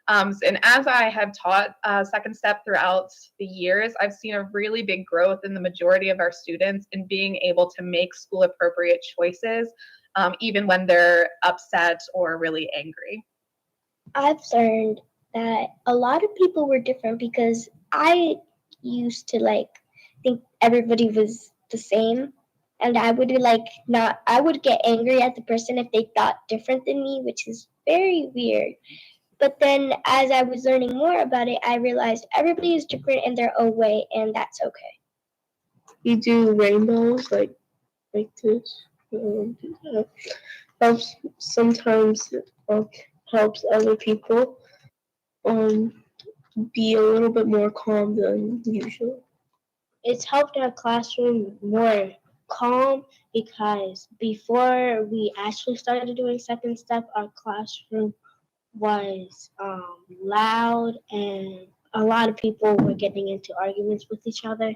And as I have taught Second Step throughout the years, I've seen a really big growth in the majority of our students in being able to make school appropriate choices, even when they're upset or really angry. I've learned that a lot of people were different because I used to think everybody was the same, and I would I would get angry at the person if they thought different than me, which is very weird. But then as I was learning more about it, I realized everybody is different in their own way, and that's okay. You do rainbows like this. Helps sometimes helps other people be a little bit more calm than usual. It's helped our classroom more calm because before we actually started doing Second Step, our classroom was loud and a lot of people were getting into arguments with each other.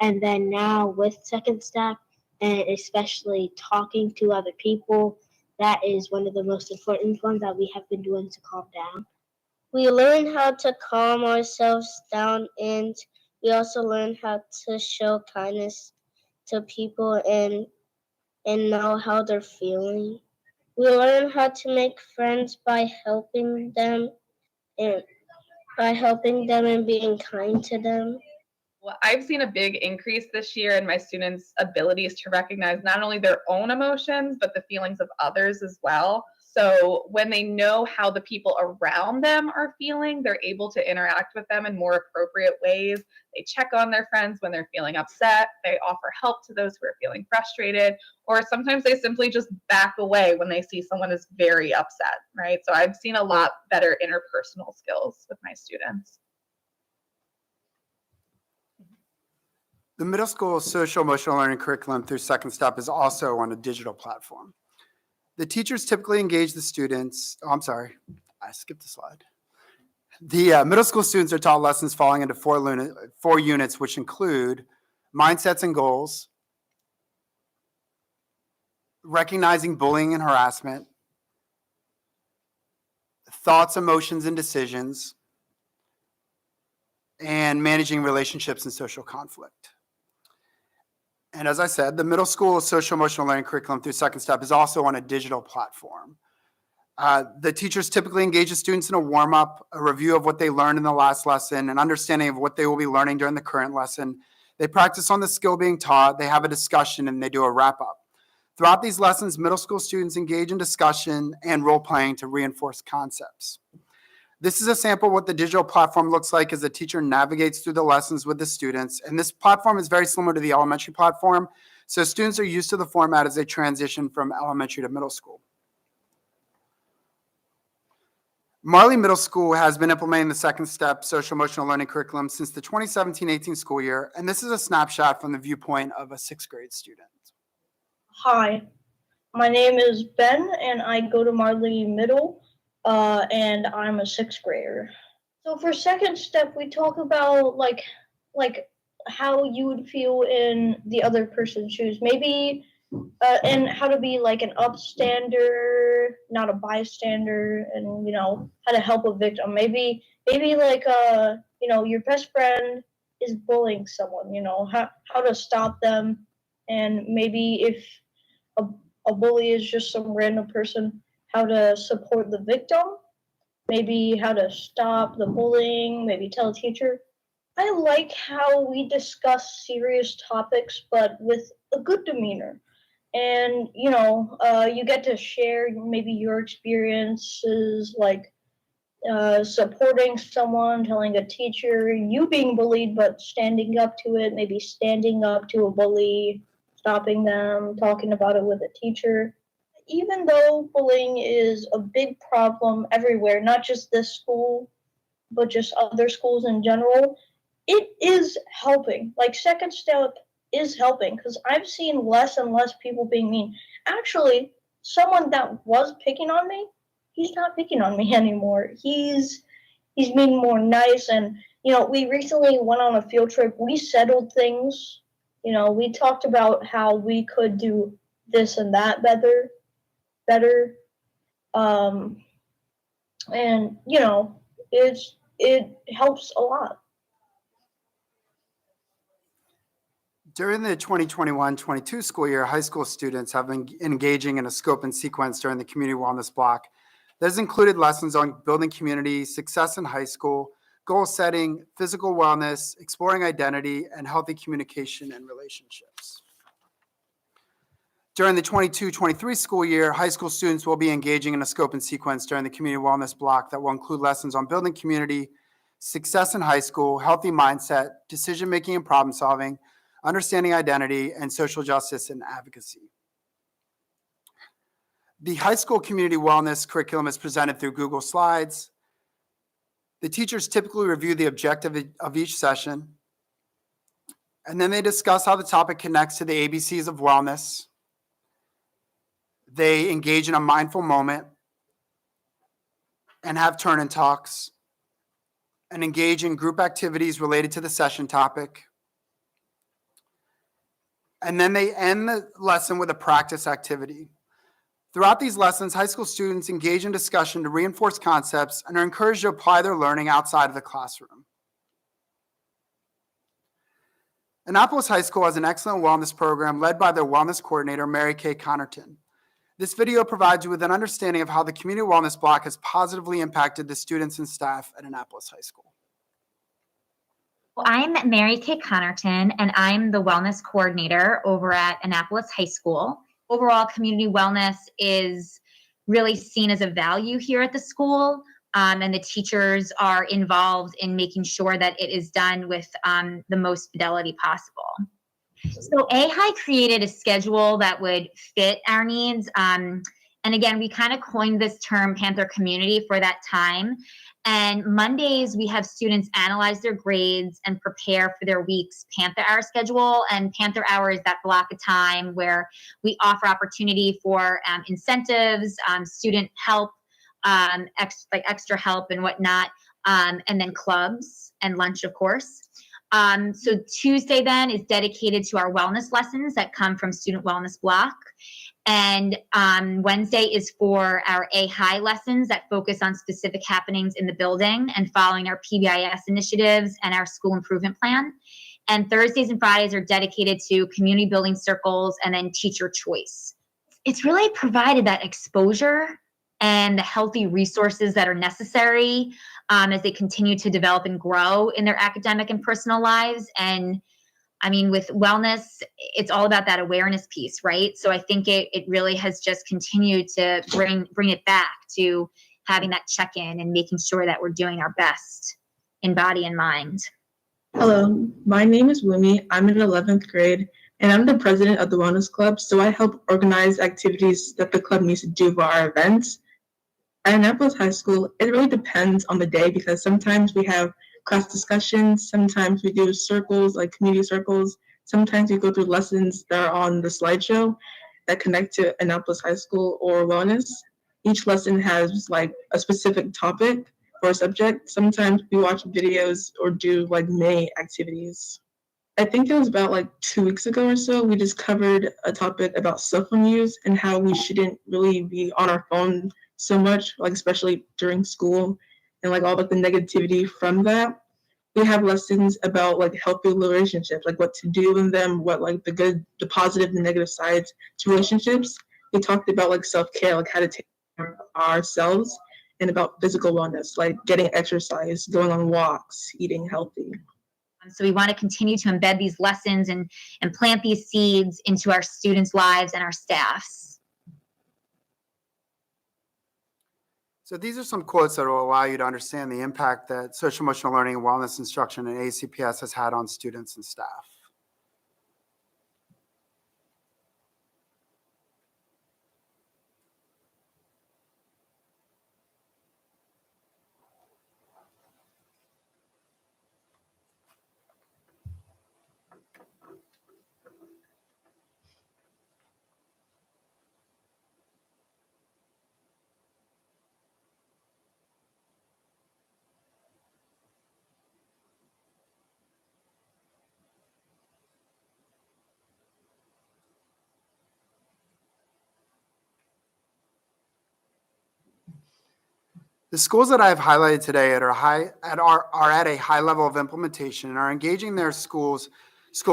And then now with Second Step, and especially talking to other people, that is one of the most important ones that we have been doing to calm down. We learn how to calm ourselves down, and we also learn how to show kindness to people and know how they're feeling. We learn how to make friends by helping them and being kind to them. Well, I've seen a big increase this year in my students' abilities to recognize not only their own emotions, but the feelings of others as well. So when they know how the people around them are feeling, they're able to interact with them in more appropriate ways. They check on their friends when they're feeling upset. They offer help to those who are feeling frustrated, or sometimes they simply just back away when they see someone is very upset, right? So I've seen a lot better interpersonal skills with my students. The middle school social emotional learning curriculum through Second Step is also on a digital platform. The teachers typically engage the students. Oh, I'm sorry, I skipped a slide. The middle school students are taught lessons falling into four units, which include mindsets and goals, recognizing bullying and harassment, thoughts, emotions, and decisions, and managing relationships and social conflict. And as I said, the middle school social emotional learning curriculum through Second Step is also on a digital platform. The teachers typically engage the students in a warm-up, a review of what they learned in the last lesson, an understanding of what they will be learning during the current lesson. They practice on the skill being taught, they have a discussion, and they do a wrap-up. Throughout these lessons, middle school students engage in discussion and role-playing to reinforce concepts. This is a sample of what the digital platform looks like as the teacher navigates through the lessons with the students. And this platform is very similar to the elementary platform. So students are used to the format as they transition from elementary to middle school. Marley Middle School has been implementing the Second Step social emotional learning curriculum since the 2017-18 school year. And this is a snapshot from the viewpoint of a 6th grade student. Hi, my name is Ben and I go to Marley Middle. And I'm a 6th grader. So for Second Step, we talk about like how you would feel in the other person's shoes, maybe, and how to be like an upstander, not a bystander, and how to help a victim. Maybe like your best friend is bullying someone. How to stop them, and maybe if a bully is just some random person, how to support the victim, maybe how to stop the bullying, maybe tell a teacher. I like how we discuss serious topics, but with a good demeanor. And, you get to share maybe your experiences, like supporting someone, telling a teacher, you being bullied, but standing up to it, maybe standing up to a bully, stopping them, talking about it with a teacher. Even though bullying is a big problem everywhere, not just this school, but just other schools in general, it is helping. Like Second Step is helping because I've seen less and less people being mean. Actually, someone that was picking on me, he's not picking on me anymore. He's being more nice. And we recently went on a field trip. We settled things. We talked about how we could do this and that better. And it helps a lot. During the 2021-22 school year, high school students have been engaging in a scope and sequence during the community wellness block. That has included lessons on building community, success in high school, goal setting, physical wellness, exploring identity, and healthy communication and relationships. During the 22-23 school year, high school students will be engaging in a scope and sequence during the community wellness block that will include lessons on building community, success in high school, healthy mindset, decision-making and problem solving, understanding identity, and social justice and advocacy. The high school community wellness curriculum is presented through Google Slides. The teachers typically review the objective of each session, and then they discuss how the topic connects to the ABCs of wellness. They engage in a mindful moment and have turn and talks and engage in group activities related to the session topic. And then they end the lesson with a practice activity. Throughout these lessons, high school students engage in discussion to reinforce concepts and are encouraged to apply their learning outside of the classroom. Annapolis High School has an excellent wellness program led by their wellness coordinator, Mary Kay Connerton. This video provides you with an understanding of how the community wellness block has positively impacted the students and staff at Annapolis High School. I'm Mary Kay Connerton, and I'm the wellness coordinator over at Annapolis High School. Overall, community wellness is really seen as a value here at the school, and the teachers are involved in making sure that it is done with the most fidelity possible. So AHI created a schedule that would fit our needs. And again, we kind of coined this term Panther Community for that time. And Mondays, we have students analyze their grades and prepare for their week's Panther Hour schedule. And Panther Hour is that block of time where we offer opportunity for incentives, student help, extra help and whatnot, and then clubs and lunch, of course. So Tuesday then is dedicated to our wellness lessons that come from Student Wellness Block. And Wednesday is for our A-High lessons that focus on specific happenings in the building and following our PBIS initiatives and our school improvement plan. And Thursdays and Fridays are dedicated to community building circles and then teacher choice. It's really provided that exposure and the healthy resources that are necessary as they continue to develop and grow in their academic and personal lives. And I mean, with wellness, it's all about that awareness piece, right? So I think it really has just continued to bring it back to having that check-in and making sure that we're doing our best in body and mind. Hello, my name is Wumi. I'm in 11th grade, and I'm the president of the Wellness Club, so I help organize activities that the club needs to do for our events. At Annapolis High School, it really depends on the day because sometimes we have class discussions, sometimes we do circles, like community circles, sometimes we go through lessons that are on the slideshow that connect to Annapolis High School or wellness. Each lesson has like a specific topic or subject. Sometimes we watch videos or do like mini activities. I think it was about like 2 weeks ago or so, we just covered a topic about cell phone use and how we shouldn't really be on our phone so much, like especially during school and like all like the negativity from that. We have lessons about like healthy relationships, like what to do in them, what like the good, the positive and negative sides to relationships. We talked about like self-care, like how to take care of ourselves, and about physical wellness, like getting exercise, going on walks, eating healthy. So we want to continue to embed these lessons and plant these seeds into our students' lives and our staffs. So these are some quotes that will allow you to understand the impact that social emotional learning and wellness instruction in ACPS has had on students and staff. The schools that I've highlighted today are at a high level of implementation and are engaging their school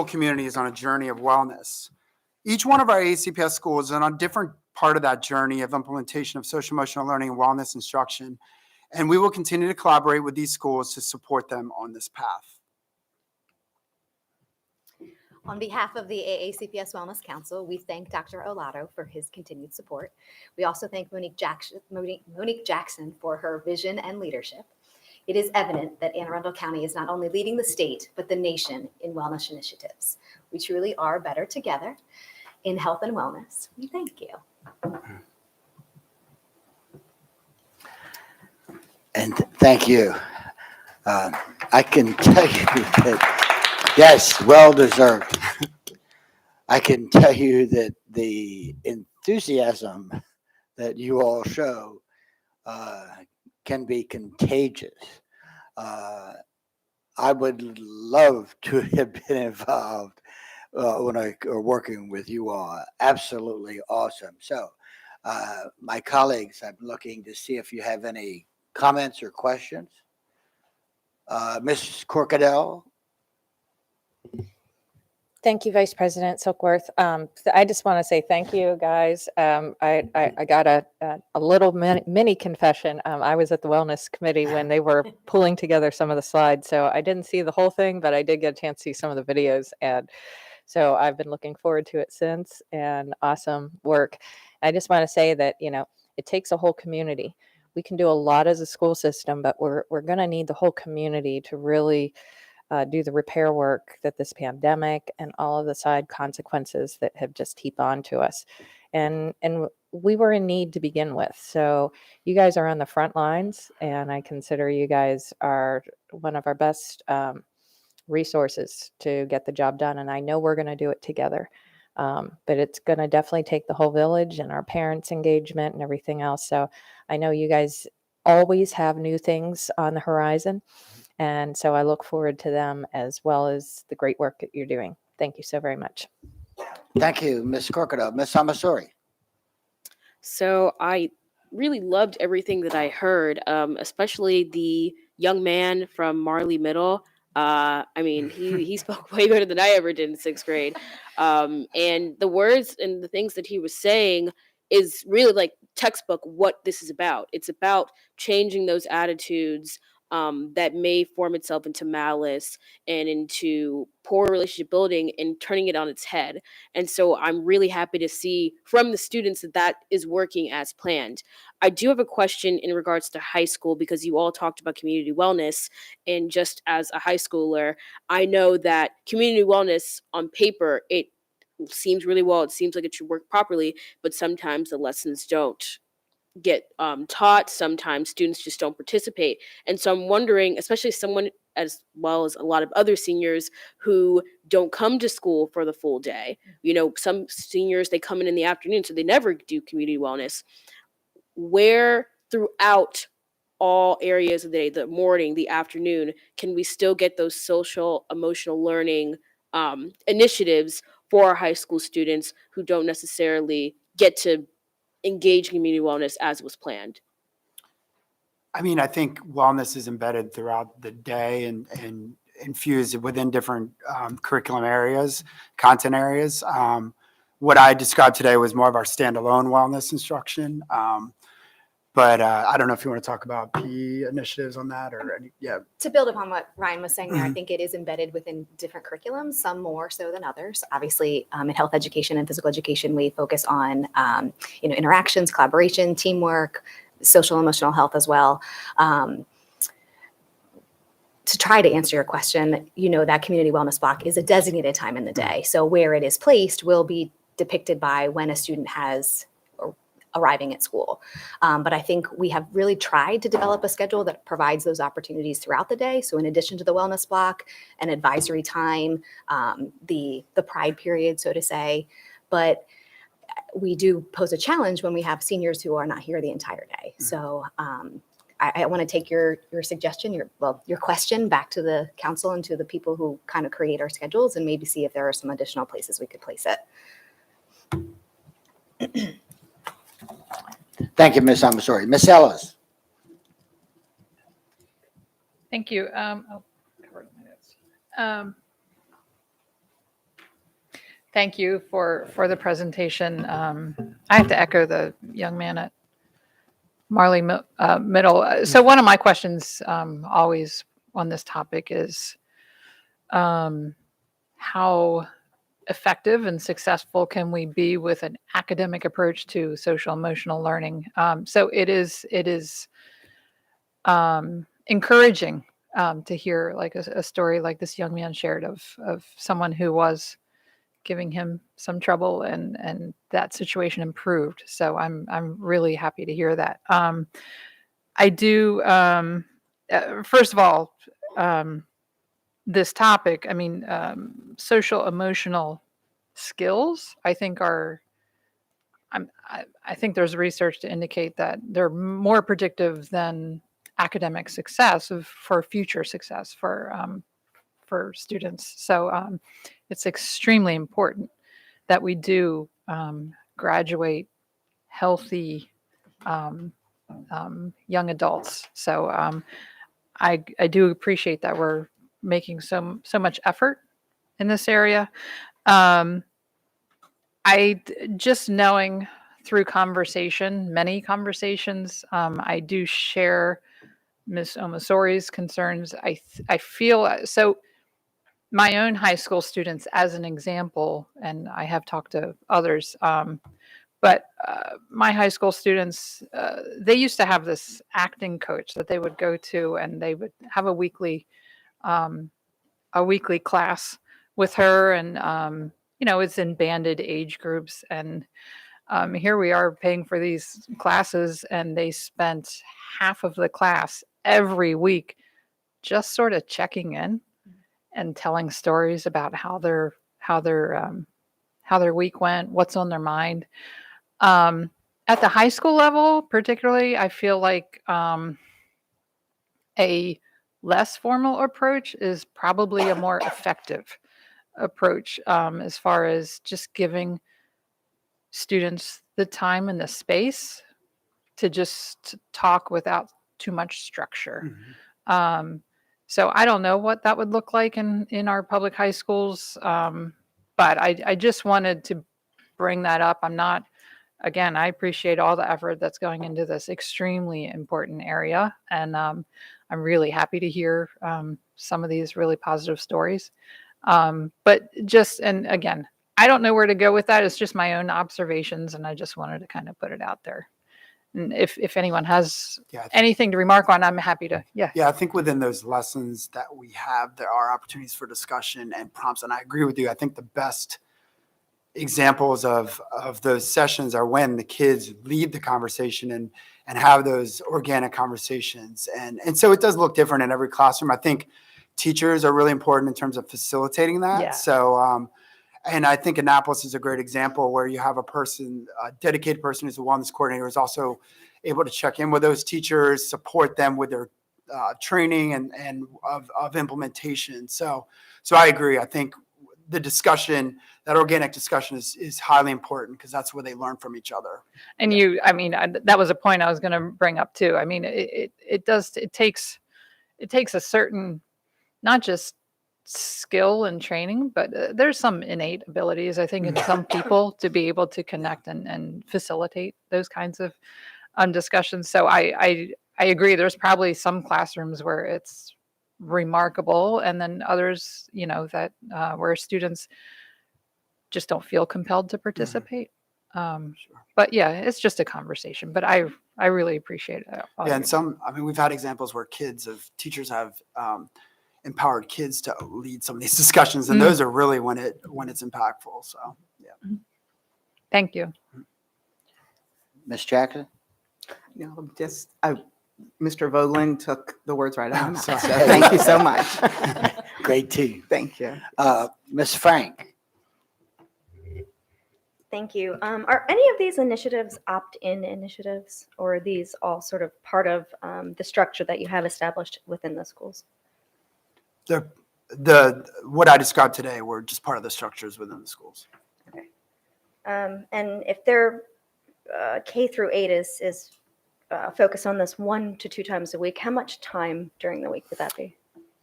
communities on a journey of wellness. Each one of our ACPS schools is on a different part of that journey of implementation of social emotional learning and wellness instruction, and we will continue to collaborate with these schools to support them on this path. On behalf of the AACPS Wellness Council, we thank Dr. Olato for his continued support. We also thank Monique Jackson for her vision and leadership. It is evident that Anne Arundel County is not only leading the state, but the nation in wellness initiatives. We truly are better together in health and wellness. We thank you. And thank you. I can tell you that, yes, well deserved. I can tell you that the enthusiasm that you all show can be contagious. I would love to have been involved or working with you all. Absolutely awesome. So, my colleagues, I'm looking to see if you have any comments or questions. Mrs. Corkadell? Thank you, Vice President Silkworth. I just want to say thank you, guys. I got a little mini confession. I was at the Wellness Committee when they were pulling together some of the slides, so I didn't see the whole thing, but I did get a chance to see some of the videos, and so I've been looking forward to it since, and awesome work. I just want to say that, it takes a whole community. We can do a lot as a school system, but we're going to need the whole community to really do the repair work that this pandemic and all of the side consequences that have just heaped on to us. And we were in need to begin with. So you guys are on the front lines, and I consider you guys are one of our best resources to get the job done. And I know we're going to do it together. But it's going to definitely take the whole village and our parents' engagement and everything else. So I know you guys always have new things on the horizon. And so I look forward to them, as well as the great work that you're doing. Thank you so very much. Thank you, Ms. Corkadell. Ms. Amasori? So I really loved everything that I heard, especially the young man from Marley Middle. He spoke way better than I ever did in 6th grade. And the words and the things that he was saying is really like textbook what this is about. It's about changing those attitudes that may form itself into malice and into poor relationship building and turning it on its head. And so I'm really happy to see from the students that is working as planned. I do have a question in regards to high school, because you all talked about community wellness. And just as a high schooler, I know that community wellness on paper, it seems really well. It seems like it should work properly, but sometimes the lessons don't get taught. Sometimes students just don't participate. And so I'm wondering, especially someone as well as a lot of other seniors who don't come to school for the full day. Some seniors, they come in the afternoon, so they never do community wellness. Where throughout all areas of the day, the morning, the afternoon, can we still get those social emotional learning initiatives for our high school students who don't necessarily get to engage community wellness as was planned? I think wellness is embedded throughout the day and infused within different curriculum areas, content areas. What I described today was more of our standalone wellness instruction. But I don't know if you want to talk about PE initiatives on that yeah. To build upon what Ryan was saying there, I think it is embedded within different curriculums, some more so than others. Obviously, in health education and physical education, we focus on interactions, collaboration, teamwork, social emotional health as well. To try to answer your question, that community wellness block is a designated time in the day. So where it is placed will be depicted by when a student has arriving at school. But I think we have really tried to develop a schedule that provides those opportunities throughout the day. So in addition to the wellness block, an advisory time, the pride period, so to say. But we do pose a challenge when we have seniors who are not here the entire day. So I want to take your suggestion, your question back to the council and to the people who kind of create our schedules and maybe see if there are some additional places we could place it. Thank you, Ms. Amasori. Ms. Ellis. Thank you. Thank you for the presentation. I have to echo the young man at Marley Middle. So one of my questions always on this topic is how effective and successful can we be with an academic approach to social emotional learning? So it is encouraging to hear like a story like this young man shared of someone who was giving him some trouble and that situation improved. So I'm really happy to hear that. I do, first of all, this topic, I mean, social emotional skills, I think I think there's research to indicate that they're more predictive than academic success for future success for students. So it's extremely important that we do graduate healthy young adults. So I do appreciate that we're making so much effort in this area. Just knowing through many conversations, I do share Ms. Omasori's concerns. I feel so. My own high school students, as an example, and I have talked to others, but my high school students, they used to have this acting coach that they would go to, and they would have a weekly class with her, and it's in banded age groups, and here we are paying for these classes, and they spent half of the class every week just sort of checking in and telling stories about how their week went, what's on their mind. At the high school level, particularly, I feel like a less formal approach is probably a more effective approach as far as just giving students the time and the space to just talk without too much structure. So I don't know what that would look like in our public high schools, but I just wanted to bring that up. Again, I appreciate all the effort that's going into this extremely important area, and I'm really happy to hear some of these really positive stories. But and again, I don't know where to go with that. It's just my own observations, and I just wanted to kind of put it out there. And if anyone has anything to remark on, I'm happy to. Yeah, I think within those lessons that we have, there are opportunities for discussion and prompts. And I agree with you. I think the best examples of those sessions are when the kids lead the conversation and have those organic conversations. And so it does look different in every classroom. I think teachers are really important in terms of facilitating that. Yeah. So, and I think Annapolis is a great example where you have a dedicated person who's a wellness coordinator who's also able to check in with those teachers, support them with their training and of implementation. So I agree. I think the discussion, that organic discussion is highly important because that's where they learn from each other. And that was a point I was going to bring up too. I mean, it takes a certain, not just skill and training, but there's some innate abilities, I think, in some people to be able to connect and facilitate those kinds of discussions. So I agree. There's probably some classrooms where it's remarkable, and then others, that where students just don't feel compelled to participate. But yeah, it's just a conversation. But I really appreciate it. all Yeah, of and you. we've had examples where teachers have empowered kids to lead some of these discussions, and those are really when it's impactful. So, yeah. Thank you. Ms. Jackson? No, just Mr. Vogelin took the words right out of my Sorry. mouth. So thank you so much. Great team. Thank you. Ms. Frank? Thank you. Are any of these initiatives opt-in initiatives, or are these all sort of part of the structure that you have established within the schools? What I described today were just part of the structures within the schools. And if they're K through 8 is focused on this 1 to 2 times a week, how much time during the week would that be?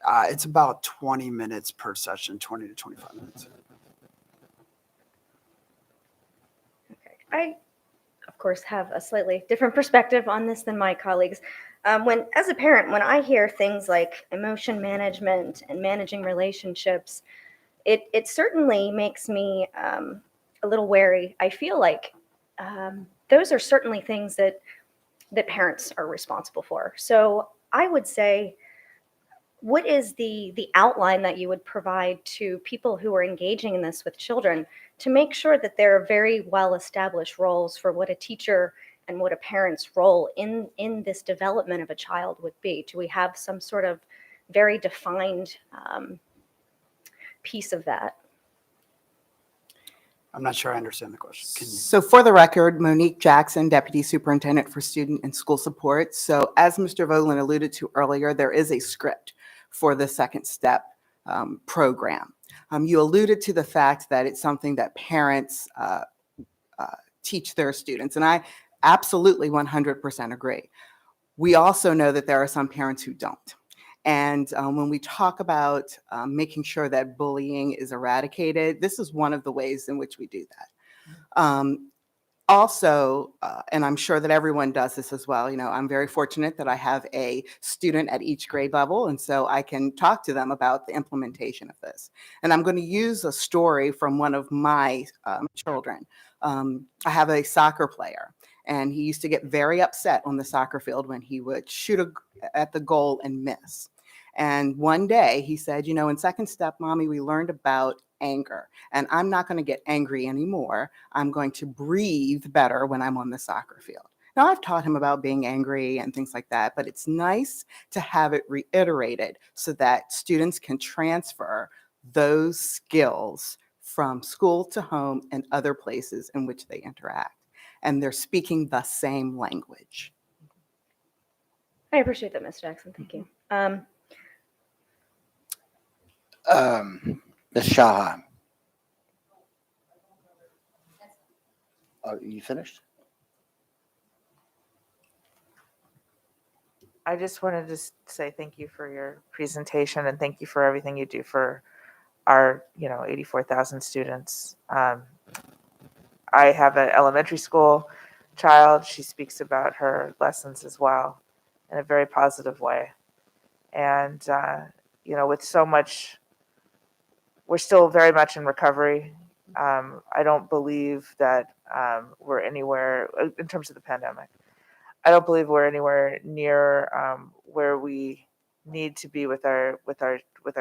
It's about 20 minutes per session, 20 to 25 minutes. I, of course, have a slightly different perspective on this than my colleagues. As a parent, when I hear things like emotion management and managing relationships, it certainly makes me a little wary. I feel like those are certainly things that parents are responsible for. So I would say, what is the outline that you would provide to people who are engaging in this with children to make sure that there are very well-established roles for what a teacher and what a parent's role in this development of a child would be? Do we have some sort of very defined piece of that? I'm not sure I understand the question. Can you? So for the record, Monique Jackson, Deputy Superintendent for Student and School Support. So as Mr. Vogelin alluded to earlier, there is a script for the second step program. You alluded to the fact that it's something that parents teach their students, and I absolutely 100% agree. We also know that there are some parents who don't. And when we talk about making sure that bullying is eradicated, this is one of the ways in which we do that. Also, and I'm sure that everyone does this as well, I'm very fortunate that I have a student at each grade level, and so I can talk to them about the implementation of this. And I'm going to use a story from one of my children. I have a soccer player, and he used to get very upset on the soccer field when he would shoot at the goal and miss. And one day he said, in second step, Mommy, we learned about anger, and I'm not going to get angry anymore. I'm going to breathe better when I'm on the soccer field. Now, I've taught him about being angry and things like that, but it's nice to have it reiterated so that students can transfer those skills from school to home and other places in which they interact. And they're speaking the same language. I appreciate that, Ms. Jackson. Thank you. Ms. Shaha? Oh, you finished? I just wanted to say thank you for your presentation and thank you for everything you do for our, 84,000 students. I have an elementary school child. She speaks about her lessons as well in a very positive way. And, with so much, we're still very much in recovery. I don't believe that we're anywhere in terms of the pandemic. I don't believe we're anywhere near where we need to be with our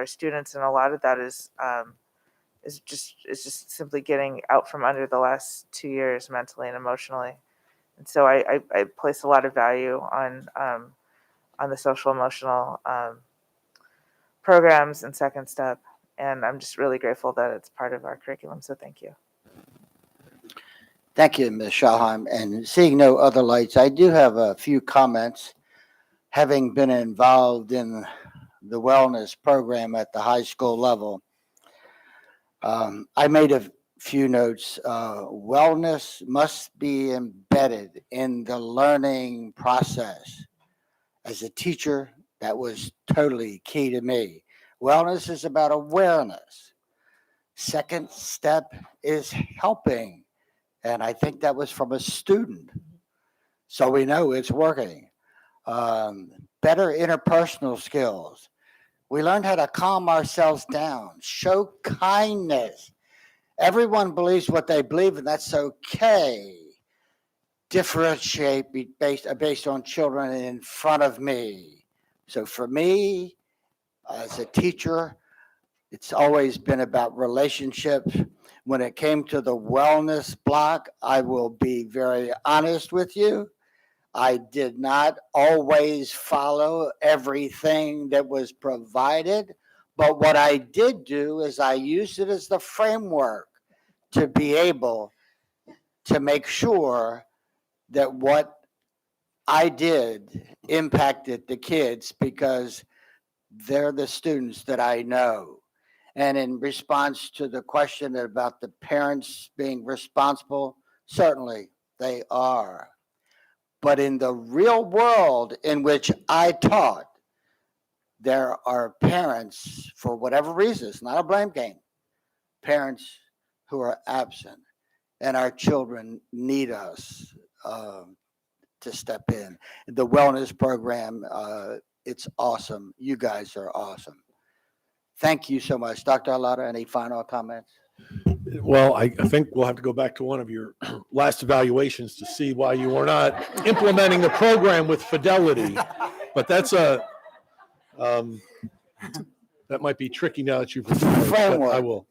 students, and a lot of that is just simply getting out from under the last 2 years mentally and emotionally. And so I place a lot of value on the social emotional programs and second step, and I'm just really grateful that it's part of our curriculum. So thank you. Thank you, Ms. Shalheim. And seeing no other lights, I do have a few comments. Having been involved in the wellness program at the high school level, I made a few notes. Wellness must be embedded in the learning process. As a teacher, that was totally key to me. Wellness is about awareness. Second step is helping. And I think that was from a student. So we know it's working. Better interpersonal skills. We learned how to calm ourselves down, show kindness. Everyone believes what they believe, and that's okay. Differentiate based on children in front of me. So for me, as a teacher, it's always been about relationships. When it came to the wellness block, I will be very honest with you. I did not always follow everything that was provided, but what I did do is I used it as the framework to be able to make sure that what I did impacted the kids because they're the students that I know. And in response to the question about the parents being responsible, certainly they are. But in the real world in which I taught, there are parents, for whatever reason, it's not a blame game, parents who are absent, and our children need us to step in. The wellness program, it's awesome. You guys are awesome. Thank you so much. Dr. Alada, any final comments? Well, I think we'll have to go back to one of your last evaluations to see why you were not implementing the program with fidelity. But that's that might be tricky now that you've Framework. I will.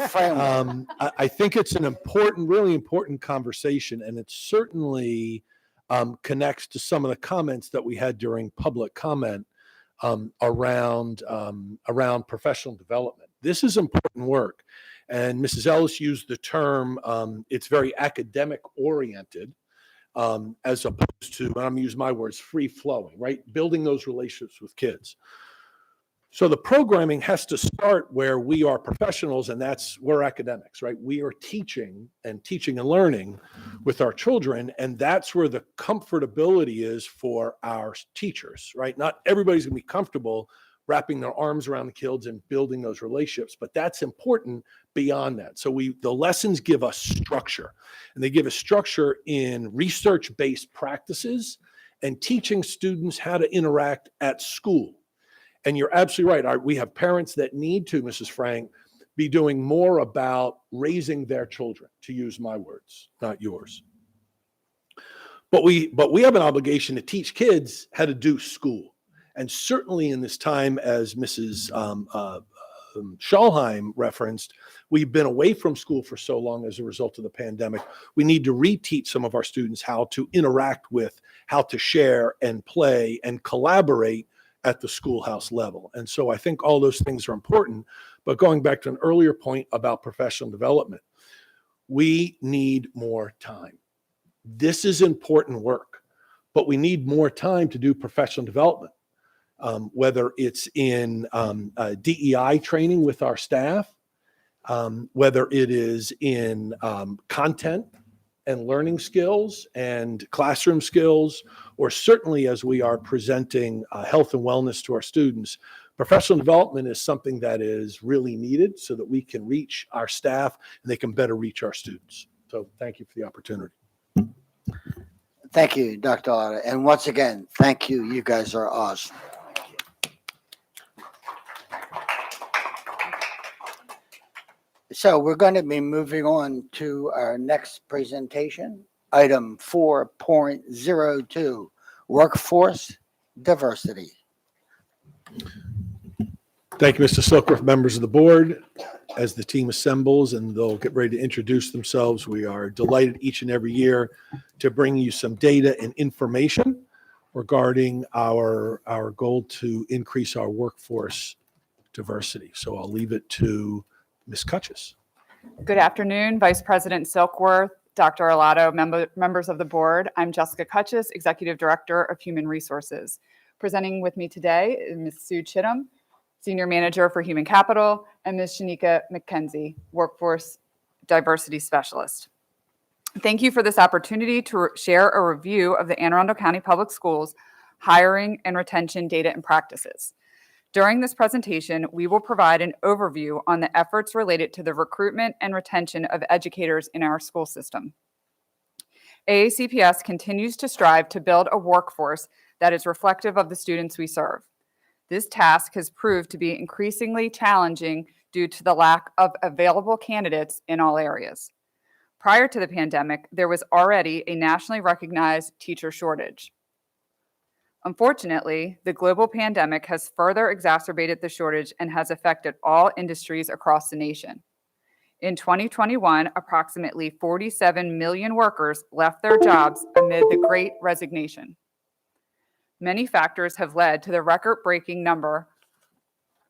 Framework. I think it's an important, really important conversation, and it certainly connects to some of the comments that we had during public comment around professional development. This is important work. And Mrs. Ellis used the term, it's very academic oriented, as opposed to, and I'm going to use my words, free flowing, right? Building those relationships with kids. So the programming has to start where we are professionals, and we're academics, right? We are teaching and learning with our children, and that's where the comfortability is for our teachers, right? Not everybody's going to be comfortable wrapping their arms around the kids and building those relationships, but that's important beyond that. So the lessons give us structure, and they give us structure in research-based practices and teaching students how to interact at school. And you're absolutely right. We have parents that need to, Mrs. Frank, be doing more about raising their children, to use my words, not yours. But we have an obligation to teach kids how to do school. And certainly in this time, as Mrs. Schalheim referenced, we've been away from school for so long as a result of the pandemic. We need to reteach some of our students how to interact with, how to share and play and collaborate at the schoolhouse level. And so I think all those things are important. But going back to an earlier point about professional development, we need more time. This is important work, but we need more time to do professional development, whether it's in DEI training with our staff, whether it is in content and learning skills and classroom skills, or certainly as we are presenting health and wellness to our students. Professional development is something that is really needed so that we can reach our staff and they can better reach our students. So thank you for the opportunity. Thank you, Dr. Alada. And once again, thank you. You guys are awesome. So we're going to be moving on to our next presentation, item 4.02, workforce diversity. Thank you, Mr. Silkworth, members of the board. As the team assembles and they'll get ready to introduce themselves, we are delighted each and every year to bring you some data and information regarding our goal to increase our workforce diversity. So I'll leave it to Ms. Cutchess. Good afternoon, Vice President Silkworth, Dr. Arlato, members of the board. I'm Jessica Cutchess, Executive Director of Human Resources. Presenting with me today is Ms. Sue Chittum, Senior Manager for Human Capital, and Ms. Shanika McKenzie, Workforce Diversity Specialist. Thank you for this opportunity to share a review of the Anne Arundel County Public Schools hiring and retention data and practices. During this presentation, we will provide an overview on the efforts related to the recruitment and retention of educators in our school system. AACPS continues to strive to build a workforce that is reflective of the students we serve. This task has proved to be increasingly challenging due to the lack of available candidates in all areas. Prior to the pandemic, there was already a nationally recognized teacher shortage. Unfortunately, the global pandemic has further exacerbated the shortage and has affected all industries across the nation. In 2021, approximately 47 million workers left their jobs amid the Great Resignation. Many factors have led to the record-breaking number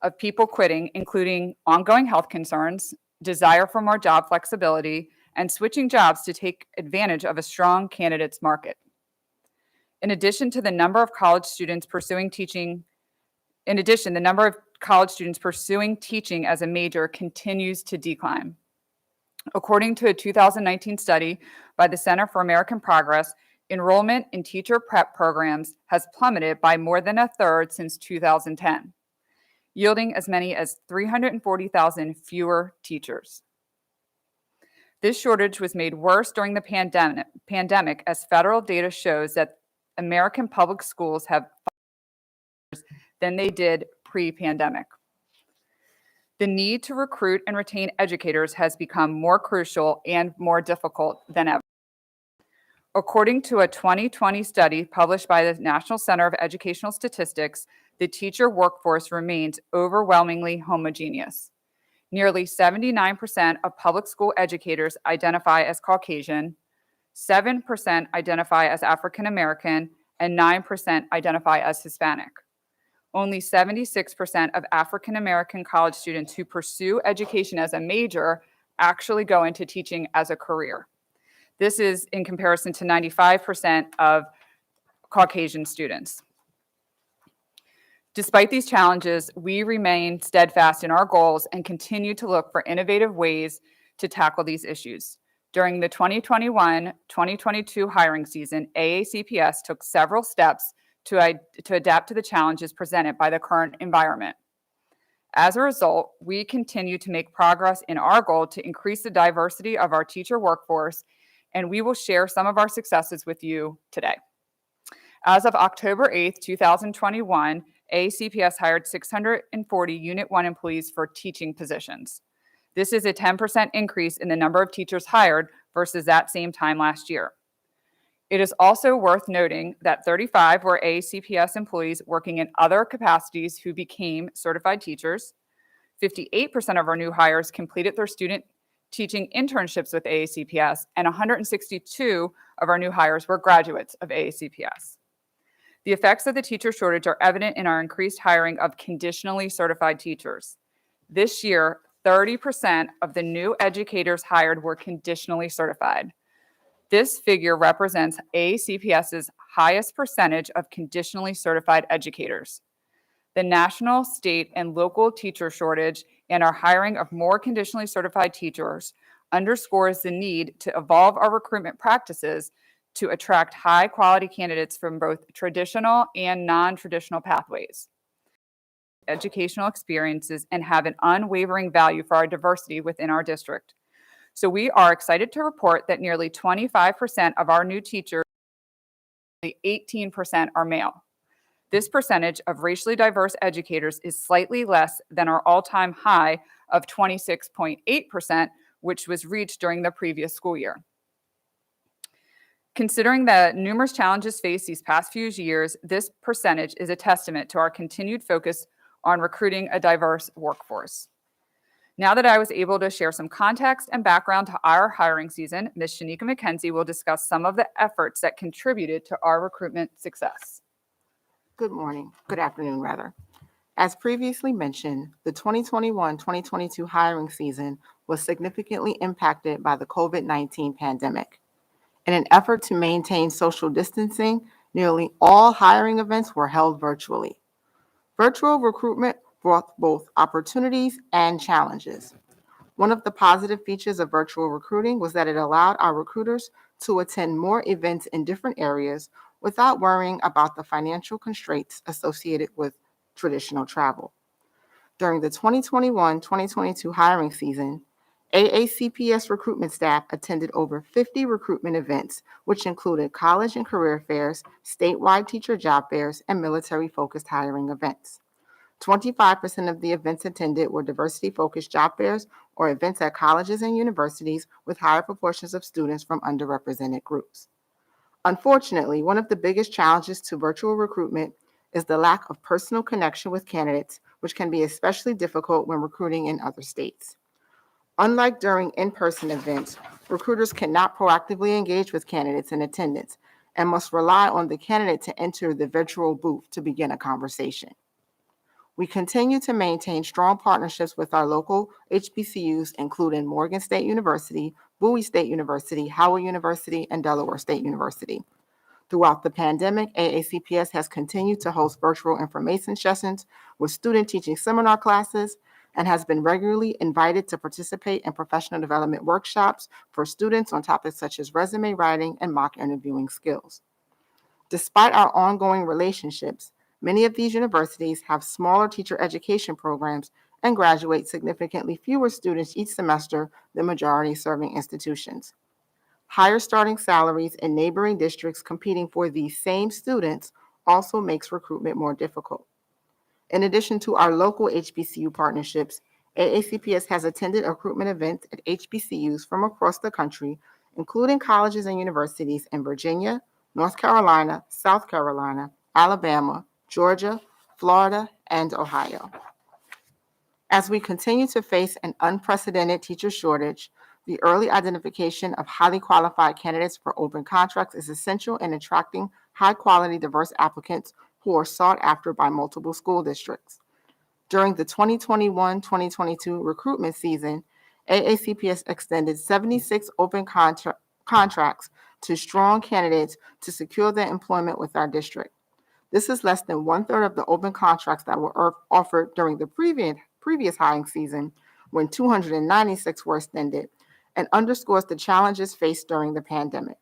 of people quitting, including ongoing health concerns, desire for more job flexibility, and switching jobs to take advantage of a strong candidates market. In addition, the number of college students pursuing teaching as a major continues to decline. According to a 2019 study by the Center for American Progress, enrollment in teacher prep programs has plummeted by more than a third since 2010, yielding as many as 340,000 fewer teachers. This shortage was made worse during the pandemic as federal data shows that American public schools have than they did pre-pandemic. The need to recruit and retain educators has become more crucial and more difficult than ever. According to a 2020 study published by the National Center of Educational Statistics, the teacher workforce remains overwhelmingly homogeneous. Nearly 79% of public school educators identify as Caucasian, 7% identify as African American, and 9% identify as Hispanic. Only 76% of African American college students who pursue education as a major actually go into teaching as a career. This is in comparison to 95% of Caucasian students. Despite these challenges, we remain steadfast in our goals and continue to look for innovative ways to tackle these issues. During the 2021-2022 hiring season, AACPS took several steps to adapt to the challenges presented by the current environment. As a result, we continue to make progress in our goal to increase the diversity of our teacher workforce, and we will share some of our successes with you today. As of October 8th, 2021, AACPS hired 640 Unit 1 employees for teaching positions. This is a 10% increase in the number of teachers hired versus that same time last year. It is also worth noting that 35 were AACPS employees working in other capacities who became certified teachers. 58% of our new hires completed their student teaching internships with AACPS, and 162 of our new hires were graduates of AACPS. The effects of the teacher shortage are evident in our increased hiring of conditionally certified teachers. This year, 30% of the new educators hired were conditionally certified. This figure represents AACPS's highest percentage of conditionally certified educators. The national, state, and local teacher shortage and our hiring of more conditionally certified teachers underscores the need to evolve our recruitment practices to attract high-quality candidates from both traditional and non-traditional pathways, educational experiences, and have an unwavering value for our diversity within our district. So we are excited to report that nearly 25% of our new teachers, 18% are male. This percentage of racially diverse educators is slightly less than our all-time high of 26.8%, which was reached during the previous school year. Considering the numerous challenges faced these past few years, this percentage is a testament to our continued focus on recruiting a diverse workforce. Now that I was able to share some context and background to our hiring season, Ms. Shanika McKenzie will discuss some of the efforts that contributed to our recruitment success. Good morning, good afternoon rather. As previously mentioned, the 2021-2022 hiring season was significantly impacted by the COVID-19 pandemic. In an effort to maintain social distancing, nearly all hiring events were held virtually. Virtual recruitment brought both opportunities and challenges. One of the positive features of virtual recruiting was that it allowed our recruiters to attend more events in different areas without worrying about the financial constraints associated with traditional travel. During the 2021-2022 hiring season, AACPS recruitment staff attended over 50 recruitment events, which included college and career fairs, statewide teacher job fairs, and military-focused hiring events. 25% of the events attended were diversity-focused job fairs or events at colleges and universities with higher proportions of students from underrepresented groups. Unfortunately, one of the biggest challenges to virtual recruitment is the lack of personal connection with candidates, which can be especially difficult when recruiting in other states. Unlike during in-person events, recruiters cannot proactively engage with candidates in attendance and must rely on the candidate to enter the virtual booth to begin a conversation. We continue to maintain strong partnerships with our local HBCUs, including Morgan State University, Bowie State University, Howard University, and Delaware State University. Throughout the pandemic, AACPS has continued to host virtual information sessions with student teaching seminar classes and has been regularly invited to participate in professional development workshops for students on topics such as resume writing and mock interviewing skills. Despite our ongoing relationships, many of these universities have smaller teacher education programs and graduate significantly fewer students each semester than majority serving institutions. Higher starting salaries in neighboring districts competing for these same students also makes recruitment more difficult. In addition to our local HBCU partnerships, AACPS has attended recruitment events at HBCUs from across the country, including colleges and universities in Virginia, North Carolina, South Carolina, Alabama, Georgia, Florida, and Ohio. As we continue to face an unprecedented teacher shortage, the early identification of highly qualified candidates for open contracts is essential in attracting high-quality, diverse applicants who are sought after by multiple school districts. During the 2021-2022 recruitment season, AACPS extended 76 open contracts to strong candidates to secure their employment with our district. This is less than 1/3 of the open contracts that were offered during the previous hiring season, when 296 were extended, and underscores the challenges faced during the pandemic.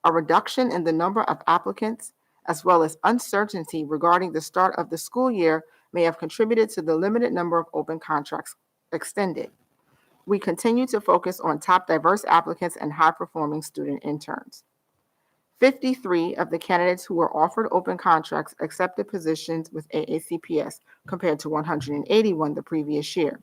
A reduction in the number of applicants, as well as uncertainty regarding the start of the school year, may have contributed to the limited number of open contracts extended. We continue to focus on top diverse applicants and high-performing student interns. 53 of the candidates who were offered open contracts accepted positions with AACPS, compared to 181 the previous year.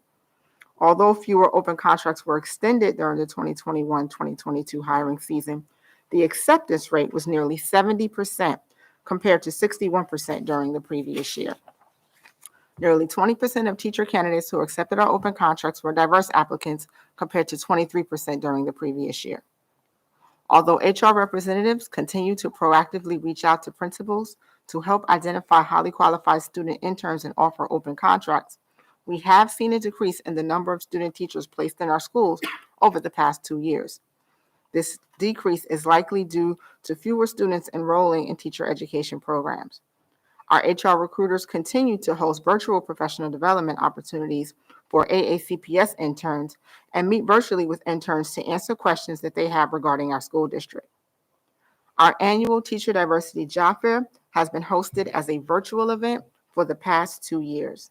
Although fewer open contracts were extended during the 2021-2022 hiring season, the acceptance rate was nearly 70%, compared to 61% during the previous year. Nearly 20% of teacher candidates who accepted our open contracts were diverse applicants, compared to 23% during the previous year. Although HR representatives continue to proactively reach out to principals to help identify highly qualified student interns and offer open contracts, we have seen a decrease in the number of student teachers placed in our schools over the past 2 years. This decrease is likely due to fewer students enrolling in teacher education programs. Our HR recruiters continue to host virtual professional development opportunities for AACPS interns and meet virtually with interns to answer questions that they have regarding our school district. Our annual Teacher Diversity Job Fair has been hosted as a virtual event for the past 2 years.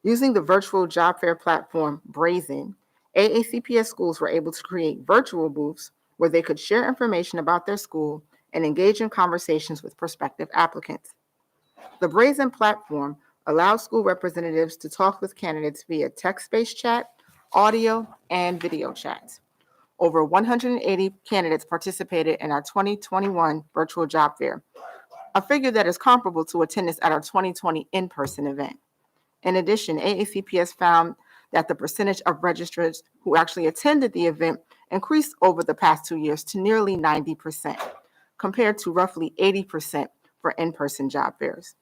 Using the virtual job fair platform Brazen, AACPS schools were able to create virtual booths where they could share information about their school and engage in conversations with prospective applicants. The Brazen platform allows school representatives to talk with candidates via text-based chat, audio, and video chats. Over 180 candidates participated in our 2021 virtual job fair, a figure that is comparable to attendance at our 2020 in-person event. In addition, AACPS found that the percentage of registrants who actually attended the event increased over the past 2 years to nearly 90%, compared to roughly 80% for in-person job fairs.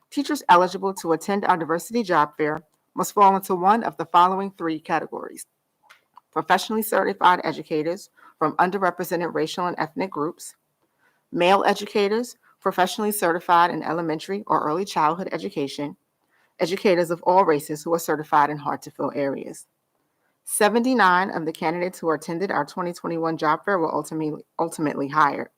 Teachers eligible to attend our diversity job fair must fall into one of the following 3 categories: professionally certified educators from underrepresented racial and ethnic groups, male educators professionally certified in elementary or early childhood education, educators of all races who are certified in hard-to-fill areas. 79 of the candidates who attended our 2021 job fair were ultimately hired.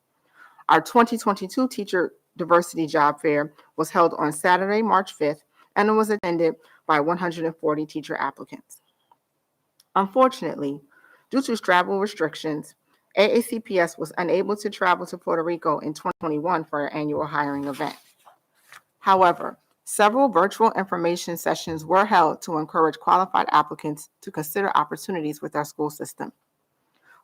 Our 2022 Teacher Diversity Job Fair was held on Saturday, March 5th, and it was attended by 140 teacher applicants. Unfortunately, due to travel restrictions, AACPS was unable to travel to Puerto Rico in 2021 for our annual hiring event. However, Several virtual information sessions were held to encourage qualified applicants to consider opportunities with our school system.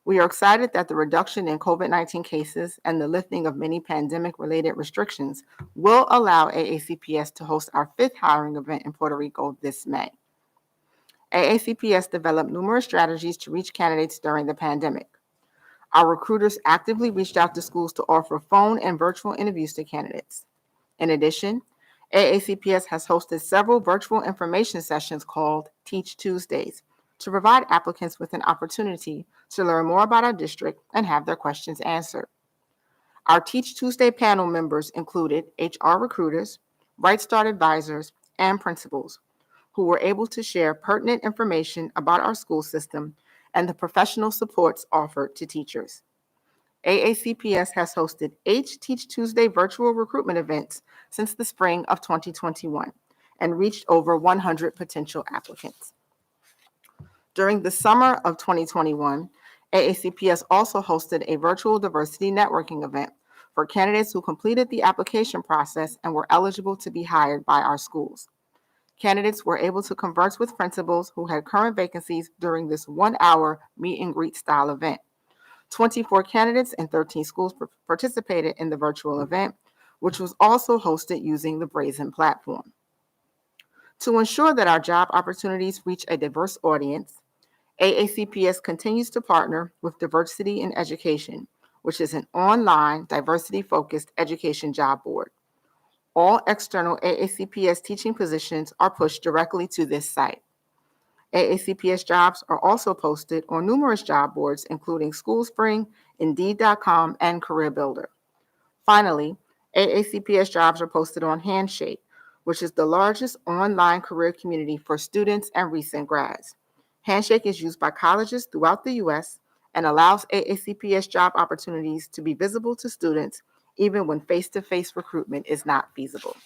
We are excited that the reduction in COVID-19 cases and the lifting of many pandemic-related restrictions will allow AACPS to host our 5th hiring event in Puerto Rico this May. AACPS developed numerous strategies to reach candidates during the pandemic. Our recruiters actively reached out to schools to offer phone and virtual interviews to candidates. In addition, AACPS has hosted several virtual information sessions called Teach Tuesdays to provide applicants with an opportunity to learn more about our district and have their questions answered. Our Teach Tuesday panel members included HR recruiters, Right Start advisors, and principals, who were able to share pertinent information about our school system and the professional supports offered to teachers. AACPS has hosted 8 Teach Tuesday virtual recruitment events since the spring of 2021 and reached over 100 potential applicants. During the summer of 2021, AACPS also hosted a virtual diversity networking event for candidates who completed the application process and were eligible to be hired by our schools. Candidates were able to converse with principals who had current vacancies during this 1-hour meet and greet style event. 24 candidates and 13 schools participated in the virtual event, which was also hosted using the Brazen platform. To ensure that our job opportunities reach a diverse audience, AACPS continues to partner with Diversity in Education, which is an online diversity-focused education job board. All external AACPS teaching positions are pushed directly to this site. AACPS jobs are also posted on numerous job boards, including SchoolSpring, Indeed.com, and Career Builder. Finally, AACPS jobs are posted on Handshake, which is the largest online career community for students and recent grads. Handshake is used by colleges throughout the U.S. and allows AACPS job opportunities to be visible to students even when face-to-face recruitment is not feasible.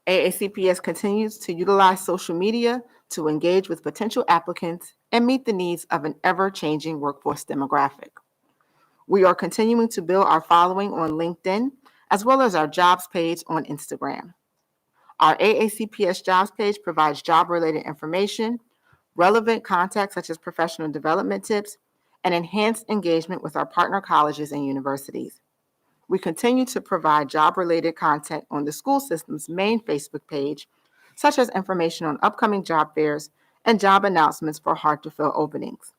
AACPS continues to utilize social media to engage with potential applicants and meet the needs of an ever-changing workforce demographic. We are continuing to build our following on LinkedIn, as well as our jobs page on Instagram. Our AACPS jobs page provides job-related information, relevant content such as professional development tips, and enhanced engagement with our partner colleges and universities. We continue to provide job-related content on the school system's main Facebook page, such as information on upcoming job fairs and job announcements for hard-to-fill openings.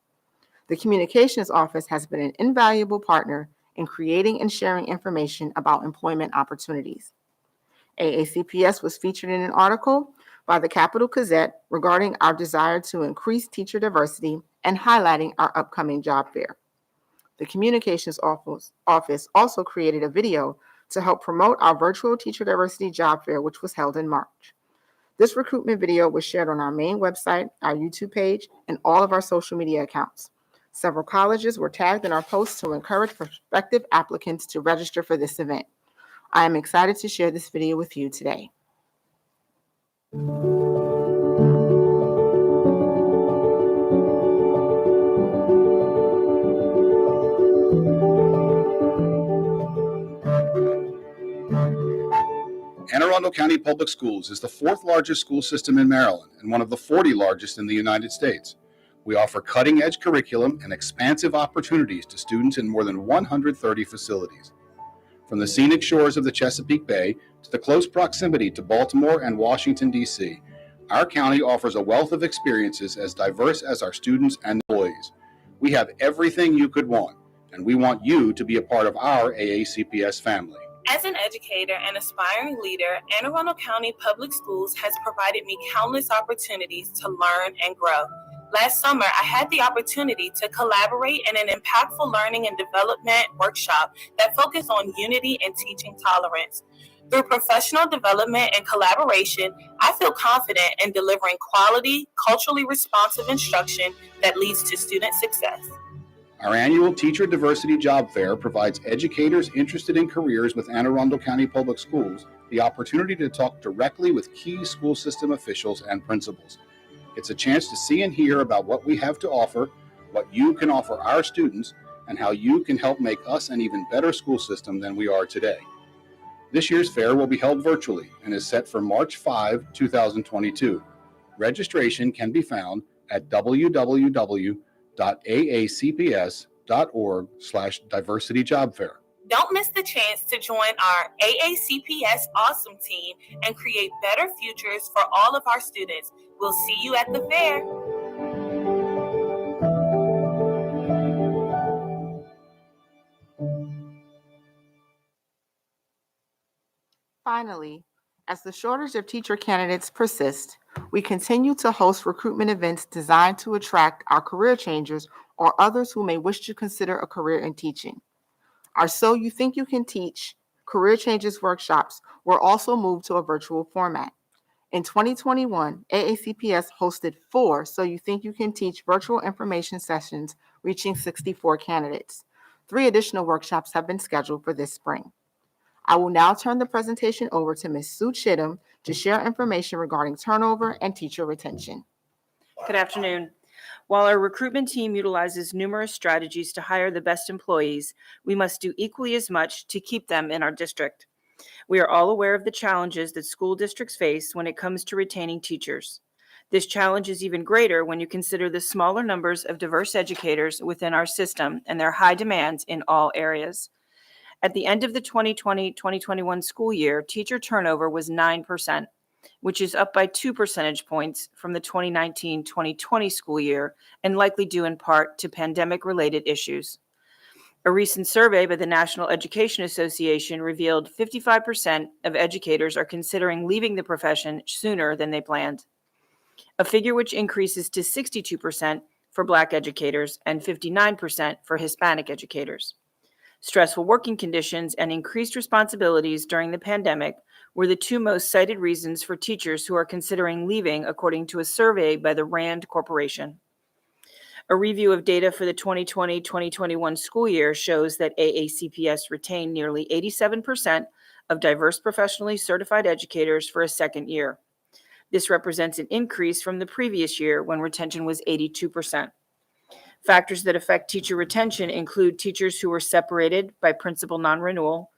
The Communications Office has been an invaluable partner in creating and sharing information about employment opportunities. AACPS was featured in an article by the Capital Gazette regarding our desire to increase teacher diversity and highlighting our upcoming job fair. The Communications Office also created a video to help promote our virtual teacher diversity job fair, which was held in March. This recruitment video was shared on our main website, our YouTube page, and all of our social media accounts. Several colleges were tagged in our posts to encourage prospective applicants to register for this event. I am excited to share this video with you today. Anne Arundel County Public Schools is the 4th largest school system in Maryland and one of the 40 largest in the United States. We offer cutting-edge curriculum and expansive opportunities to students in more than 130 facilities. From the scenic shores of the Chesapeake Bay to the close proximity to Baltimore and Washington, D.C., our county offers a wealth of experiences as diverse as our students and employees. We have everything you could want, and we want you to be a part of our AACPS family. As an educator and aspiring leader, Anne Arundel County Public Schools has provided me countless opportunities to learn and grow. Last summer, I had the opportunity to collaborate in an impactful learning and development workshop that focused on unity and teaching tolerance. Through professional development and collaboration, I feel confident in delivering quality, culturally responsive instruction that leads to student success. Our annual Teacher Diversity Job Fair provides educators interested in careers with Anne Arundel County Public Schools the opportunity to talk directly with key school system officials and principals. It's a chance to see and hear about what we have to offer, what you can offer our students, and how you can help make us an even better school system than we are today. This year's fair will be held virtually and is set for March 5, 2022. Registration can be found at www.aacps.org/diversityjobfair. Don't miss the chance to join our AACPS Awesome Team and create better futures for all of our students. We'll see you at the fair. Finally, as the shortage of teacher candidates persists, we continue to host recruitment events designed to attract our career changers or others who may wish to consider a career in teaching. Our So You Think You Can Teach career changes workshops were also moved to a virtual format. In 2021, AACPS hosted 4 So You Think You Can Teach virtual information sessions, reaching 64 candidates. 3 additional workshops have been scheduled for this spring. I will now turn the presentation over to Ms. Sue Chittum to share information regarding turnover and teacher retention. Good afternoon. While our recruitment team utilizes numerous strategies to hire the best employees, we must do equally as much to keep them in our district. We are all aware of the challenges that school districts face when it comes to retaining teachers. This challenge is even greater when you consider the smaller numbers of diverse educators within our system and their high demands in all areas. At the end of the 2020-2021 school year, teacher turnover was 9%, which is up by 2 percentage points from the 2019-2020 school year and likely due in part to pandemic-related issues. A recent survey by the National Education Association revealed 55% of educators are considering leaving the profession sooner than they planned, a figure which increases to 62% for Black educators and 59% for Hispanic educators. Stressful working conditions and increased responsibilities during the pandemic were the 2 most cited reasons for teachers who are considering leaving, according to a survey by the RAND Corporation. A review of data for the 2020-2021 school year shows that AACPS retained nearly 87% of diverse professionally certified educators for a second year. This represents an increase from the previous year when retention was 82%. Factors that affect teacher retention include teachers who were separated by principal non-renewal,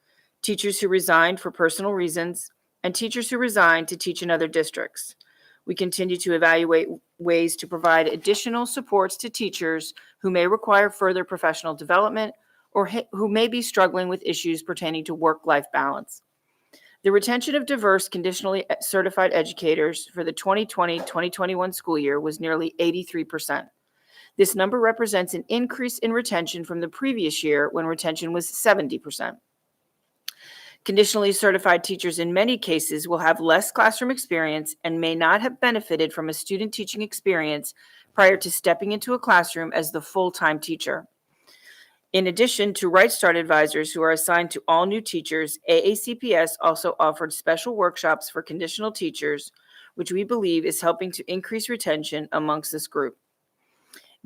teachers who resigned for personal reasons, and teachers who resigned to teach in other districts. We continue to evaluate ways to provide additional supports to teachers who may require further professional development or who may be struggling with issues pertaining to work-life balance. The retention of diverse conditionally certified educators for the 2020-2021 school year was nearly 83%. This number represents an increase in retention from the previous year when retention was 70%. Conditionally certified teachers in many cases will have less classroom experience and may not have benefited from a student teaching experience prior to stepping into a classroom as the full-time teacher. In addition to Right Start advisors who are assigned to all new teachers, AACPS also offered special workshops for conditional teachers, which we believe is helping to increase retention amongst this group.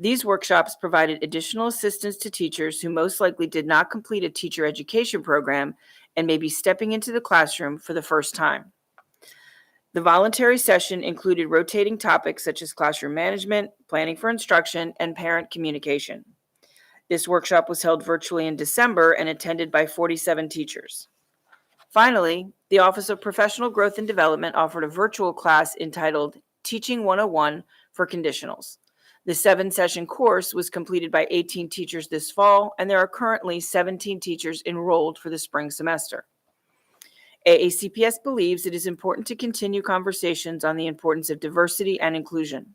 These workshops provided additional assistance to teachers who most likely did not complete a teacher education program and may be stepping into the classroom for the first time. The voluntary session included rotating topics such as classroom management, planning for instruction, and parent communication. This workshop was held virtually in December and attended by 47 teachers. Finally, the Office of Professional Growth and Development offered a virtual class entitled Teaching 101 for Conditionals. The 7-session course was completed by 18 teachers this fall, and there are currently 17 teachers enrolled for the spring semester. AACPS believes it is important to continue conversations on the importance of diversity and inclusion.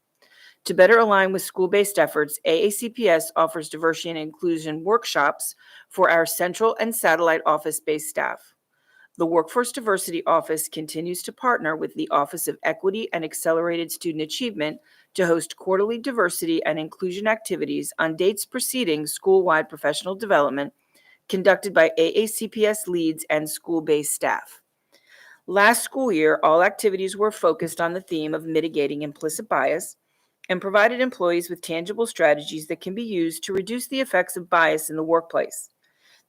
To better align with school-based efforts, AACPS offers diversity and inclusion workshops for our central and satellite office-based staff. The Workforce Diversity Office continues to partner with the Office of Equity and Accelerated Student Achievement to host quarterly diversity and inclusion activities on dates preceding school-wide professional development conducted by AACPS leads and school-based staff. Last school year, all activities were focused on the theme of mitigating implicit bias and provided employees with tangible strategies that can be used to reduce the effects of bias in the workplace.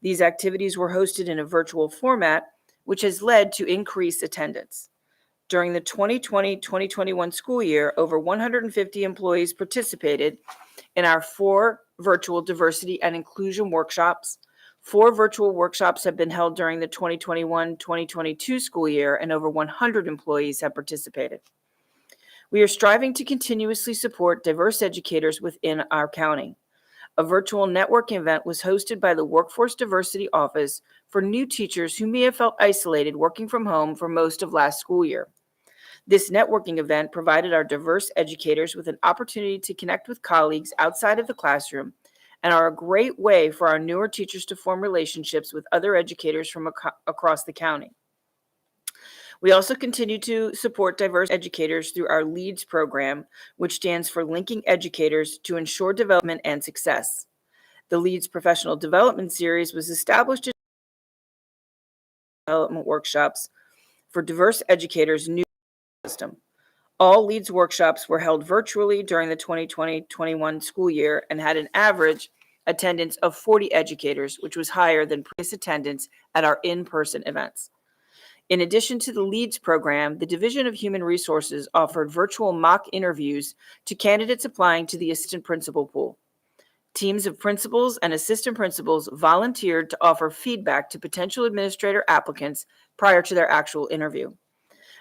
These activities were hosted in a virtual format, which has led to increased attendance. During the 2020-2021 school year, over 150 employees participated in our 4 virtual diversity and inclusion workshops, 4 virtual workshops have been held during the 2021-2022 school year, and over 100 employees have participated. We are striving to continuously support diverse educators within our county. A virtual networking event was hosted by the Workforce Diversity Office for new teachers who may have felt isolated working from home for most of last school year. This networking event provided our diverse educators with an opportunity to connect with colleagues outside of the classroom and are a great way for our newer teachers to form relationships with other educators from across the county. We also continue to support diverse educators through our LEADS program, which stands for Linking Educators to Ensure Development and Success. The LEADS Professional Development Series was established as development workshops for diverse educators new to the system. All LEADS workshops were held virtually during the 2020-21 school year and had an average attendance of 40 educators, which was higher than previous attendance at our in-person events. In addition to the LEADS program, the Division of Human Resources offered virtual mock interviews to candidates applying to the assistant principal pool. Teams of principals and assistant principals volunteered to offer feedback to potential administrator applicants prior to their actual interview.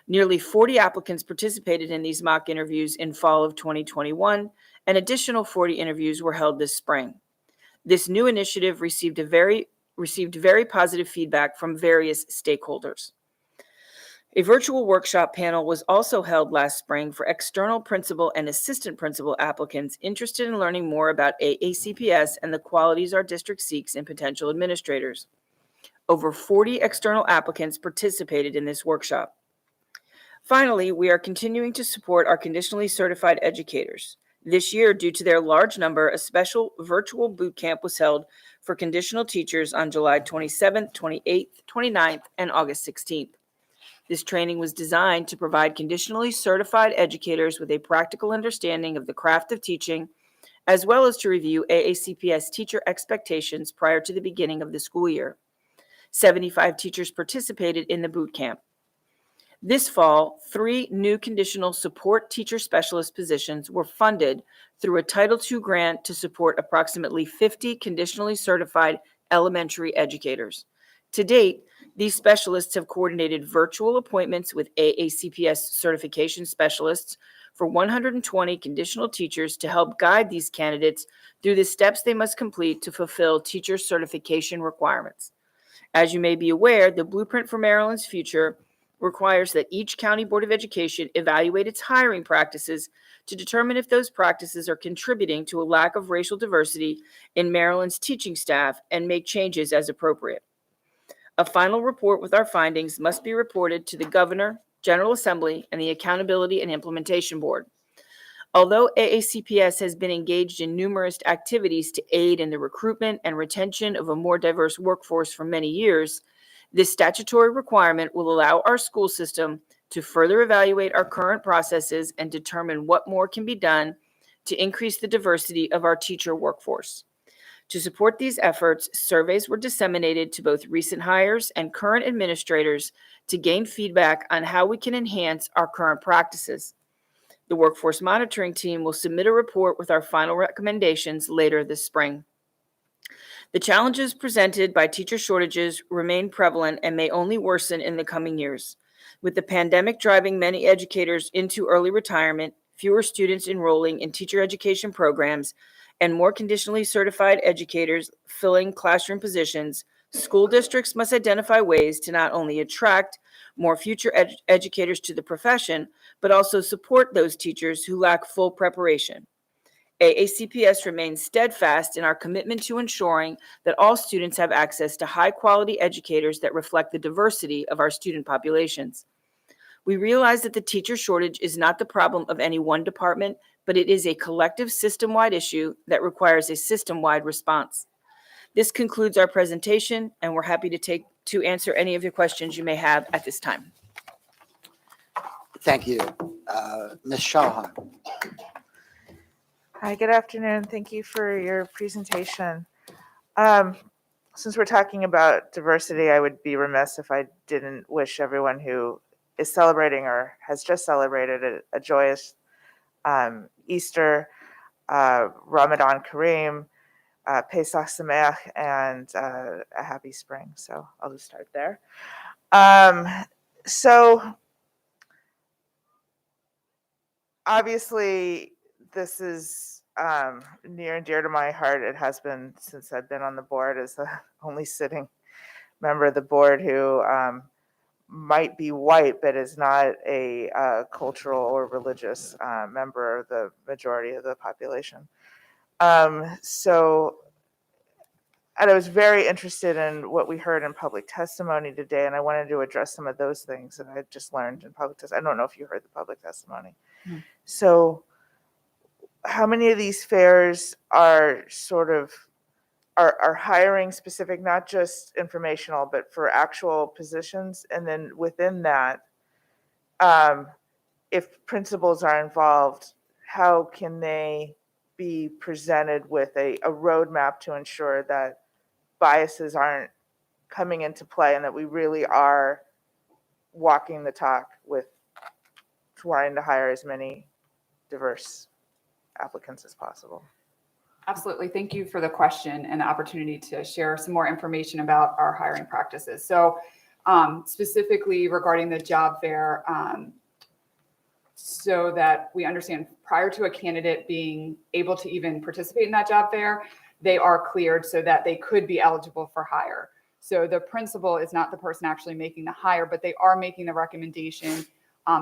Nearly 40 applicants participated in these mock interviews in fall of 2021, and additional 40 interviews were held this spring. This new initiative received very positive feedback from various stakeholders. A virtual workshop panel was also held last spring for external principal and assistant principal applicants interested in learning more about AACPS and the qualities our district seeks in potential administrators. Over 40 external applicants participated in this workshop. Finally, we are continuing to support our conditionally certified educators. This year, due to their large number, a special virtual boot camp was held for conditional teachers on July 27th, 28th, 29th, and August 16th. This training was designed to provide conditionally certified educators with a practical understanding of the craft of teaching, as well as to review AACPS teacher expectations prior to the beginning of the school year. 75 teachers participated in the boot camp. This fall, 3 new conditional support teacher specialist positions were funded through a Title II grant to support approximately 50 conditionally certified elementary educators. To date, these specialists have coordinated virtual appointments with AACPS certification specialists for 120 conditional teachers to help guide these candidates through the steps they must complete to fulfill teacher certification requirements. As you may be aware, the Blueprint for Maryland's Future requires that each county board of education evaluate its hiring practices to determine if those practices are contributing to a lack of racial diversity in Maryland's teaching staff and make changes as appropriate. A final report with our findings must be reported to the Governor, General Assembly, and the Accountability and Implementation Board. Although AACPS has been engaged in numerous activities to aid in the recruitment and retention of a more diverse workforce for many years, this statutory requirement will allow our school system to further evaluate our current processes and determine what more can be done to increase the diversity of our teacher workforce. To support these efforts, surveys were disseminated to both recent hires and current administrators to gain feedback on how we can enhance our current practices. The Workforce Monitoring Team will submit a report with our final recommendations later this spring. The challenges presented by teacher shortages remain prevalent and may only worsen in the coming years. With the pandemic driving many educators into early retirement, fewer students enrolling in teacher education programs, and more conditionally certified educators filling classroom positions, school districts must identify ways to not only attract more future educators to the profession, but also support those teachers who lack full preparation. AACPS remains steadfast in our commitment to ensuring that all students have access to high-quality educators that reflect the diversity of our student populations. We realize that the teacher shortage is not the problem of any one department, but it is a collective system-wide issue that requires a system-wide response. This concludes our presentation, and we're happy to answer any of your questions you may have at this time. Thank you. Ms. Shahan. Hi, good afternoon. Thank you for your presentation. Since we're talking about diversity, I would be remiss if I didn't wish everyone who is celebrating or has just celebrated a joyous Easter, Ramadan Kareem, Pesach Sameach and a happy spring. So I'll just start there. So obviously, this is near and dear to my heart. It has been since I've been on the board as the only sitting member of the board who might be white, but is not a cultural or religious member of the majority of the population. And I was very interested in what we heard in public testimony today, and I wanted to address some of those things that I just learned in public testimony. I don't know if you heard the public testimony. So how many of these fairs are sort of are hiring specific, not just informational, but for actual positions? And then within that, if principals are involved, how can they be presented with a roadmap to ensure that biases aren't coming into play and that we really are walking the talk with trying to hire as many diverse applicants as possible? Absolutely. Thank you for the question and the opportunity to share some more information about our hiring practices. So specifically regarding the job fair, so that we understand prior to a candidate being able to even participate in that job fair, they are cleared so that they could be eligible for hire. So the principal is not the person actually making the hire, but they are making the recommendation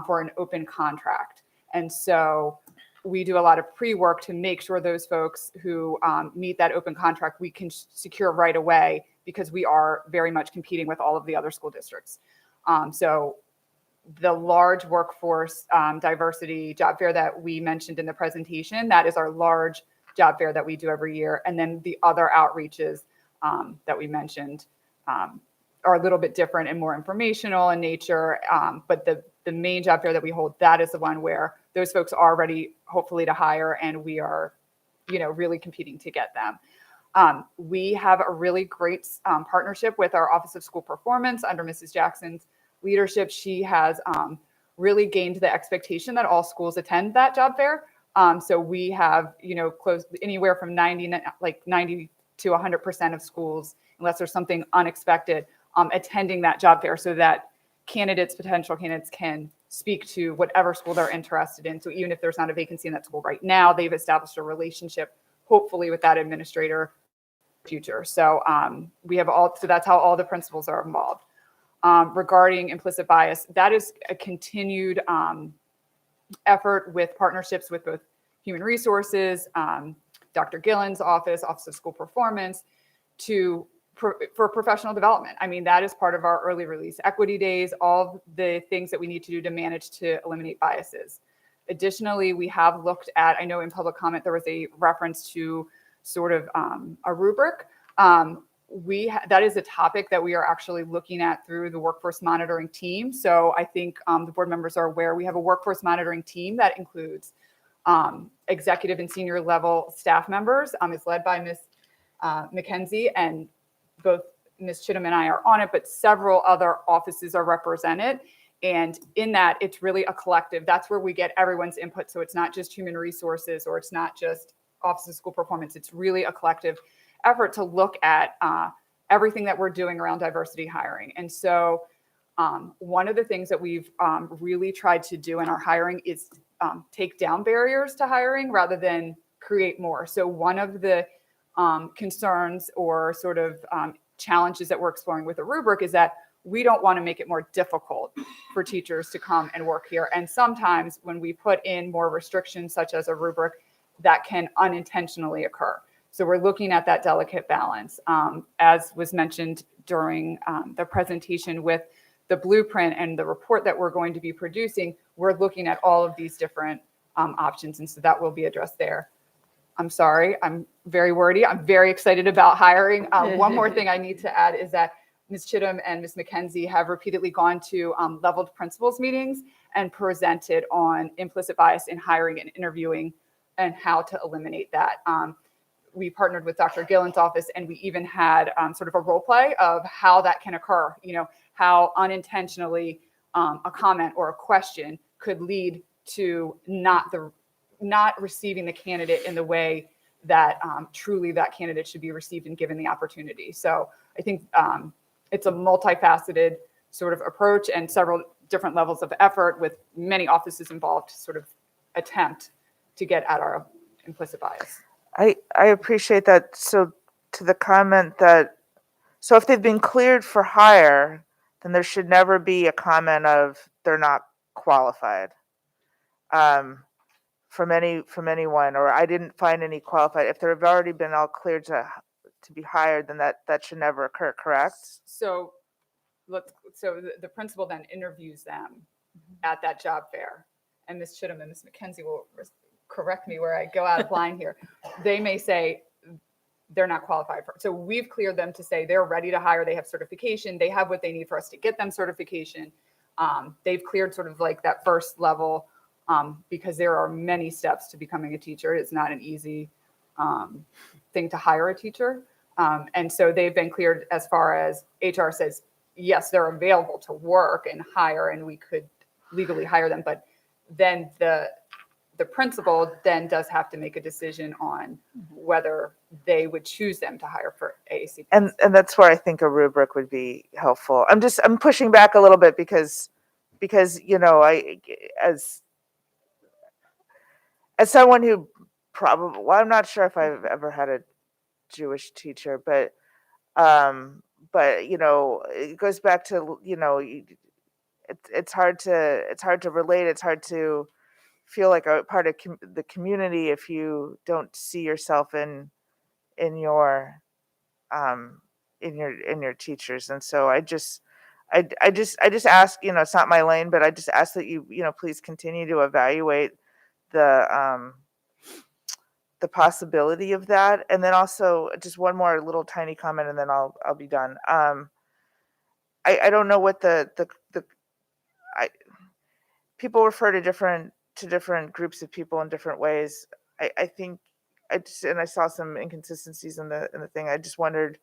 for an open contract. And so we do a lot of pre-work to make sure those folks who meet that open contract, we can secure right away, because we are very much competing with all of the other school districts. So the large workforce diversity job fair that we mentioned in the presentation, that is our large job fair that we do every year. And then the other outreaches that we mentioned are a little bit different and more informational in nature. But the main job fair that we hold, that is the one where those folks are ready, hopefully, to hire, and we are, really competing to get them. We have a really great partnership with our Office of School Performance under Mrs. Jackson's leadership. She has really gained the expectation that all schools attend that job fair. So we have, close anywhere from 90 to 100% of schools, unless there's something unexpected, attending that job fair, so that potential candidates can speak to whatever school they're interested in. So even if there's not a vacancy in that school right now, they've established a relationship, hopefully, with that administrator in the future. So so that's how all the principals are involved. Regarding implicit bias, that is a continued effort with partnerships with both Human Resources, Dr. Gillen's Office of School Performance, for professional development. I mean, that is part of our early release equity days, all the things that we need to do to manage to eliminate biases. Additionally, we have looked at, I know in public comment, there was a reference to sort of a rubric. That is a topic that we are actually looking at through the workforce monitoring team. So I think the board members are aware we have a workforce monitoring team that includes executive and senior level staff members. It's led by Ms. McKenzie, and both Ms. Chittum and I are on it, but several other offices are represented. And in that, it's really a collective. That's where we get everyone's input. So it's not just Human Resources, or it's not just Office of School Performance. It's really a collective effort to look at everything that we're doing around diversity hiring. And so one of the things that we've really tried to do in our hiring is take down barriers to hiring rather than create more. So one of the concerns or sort of challenges that we're exploring with the rubric is that we don't want to make it more difficult for teachers to come and work here. And sometimes when we put in more restrictions, such as a rubric, that can unintentionally occur. So we're looking at that delicate balance. As was mentioned during the presentation with the blueprint and the report that we're going to be producing, we're looking at all of these different options. And so that will be addressed there. I'm sorry, I'm very wordy. I'm very excited about hiring. One more thing I need to add is that Ms. Chittum and Ms. McKenzie have repeatedly gone to leveled principals meetings and presented on implicit bias in hiring and interviewing and how to eliminate that. We partnered with Dr. Gillen's office, and we even had sort of a role play of how that can occur, how unintentionally a comment or a question could lead to not receiving the candidate in the way that truly that candidate should be received and given the opportunity. So I think it's a multifaceted sort of approach and several different levels of effort with many offices involved to sort of attempt to get at our implicit bias. I appreciate that. So to the comment that, so if they've been cleared for hire, then there should never be a comment of they're not qualified from anyone, or I didn't find any qualified. If they've already been all cleared to be hired, then that should never occur, correct? So the principal then interviews them at that job fair, and Ms. Chittum and Ms. McKenzie will correct me where I go out of line here. They may say they're not qualified for it. So we've cleared them to say they're ready to hire, they have certification, they have what they need for us to get them certification. They've cleared sort of like that first level because there are many steps to becoming a teacher. It's not an easy thing to hire a teacher. And so they've been cleared as far as HR says, yes, they're available to work and hire, and we could legally hire them. But then the principal then does have to make a decision on whether they would choose them to hire for AACP. And that's where I think a rubric would be helpful. I'm pushing back a little bit because you know, as someone who probably, well, I'm not sure if I've ever had a Jewish teacher, but you know, it goes back to, you know, it's hard to relate. It's hard to feel like a part of the community if you don't see yourself in your teachers. And so I just ask, you know, it's not my lane, but I just ask that you know, please continue to evaluate the possibility of that. And then also just one more little tiny comment, and then I'll be done. I don't know what people refer to different groups of people in different ways. I think I saw some inconsistencies in the thing. I just wondered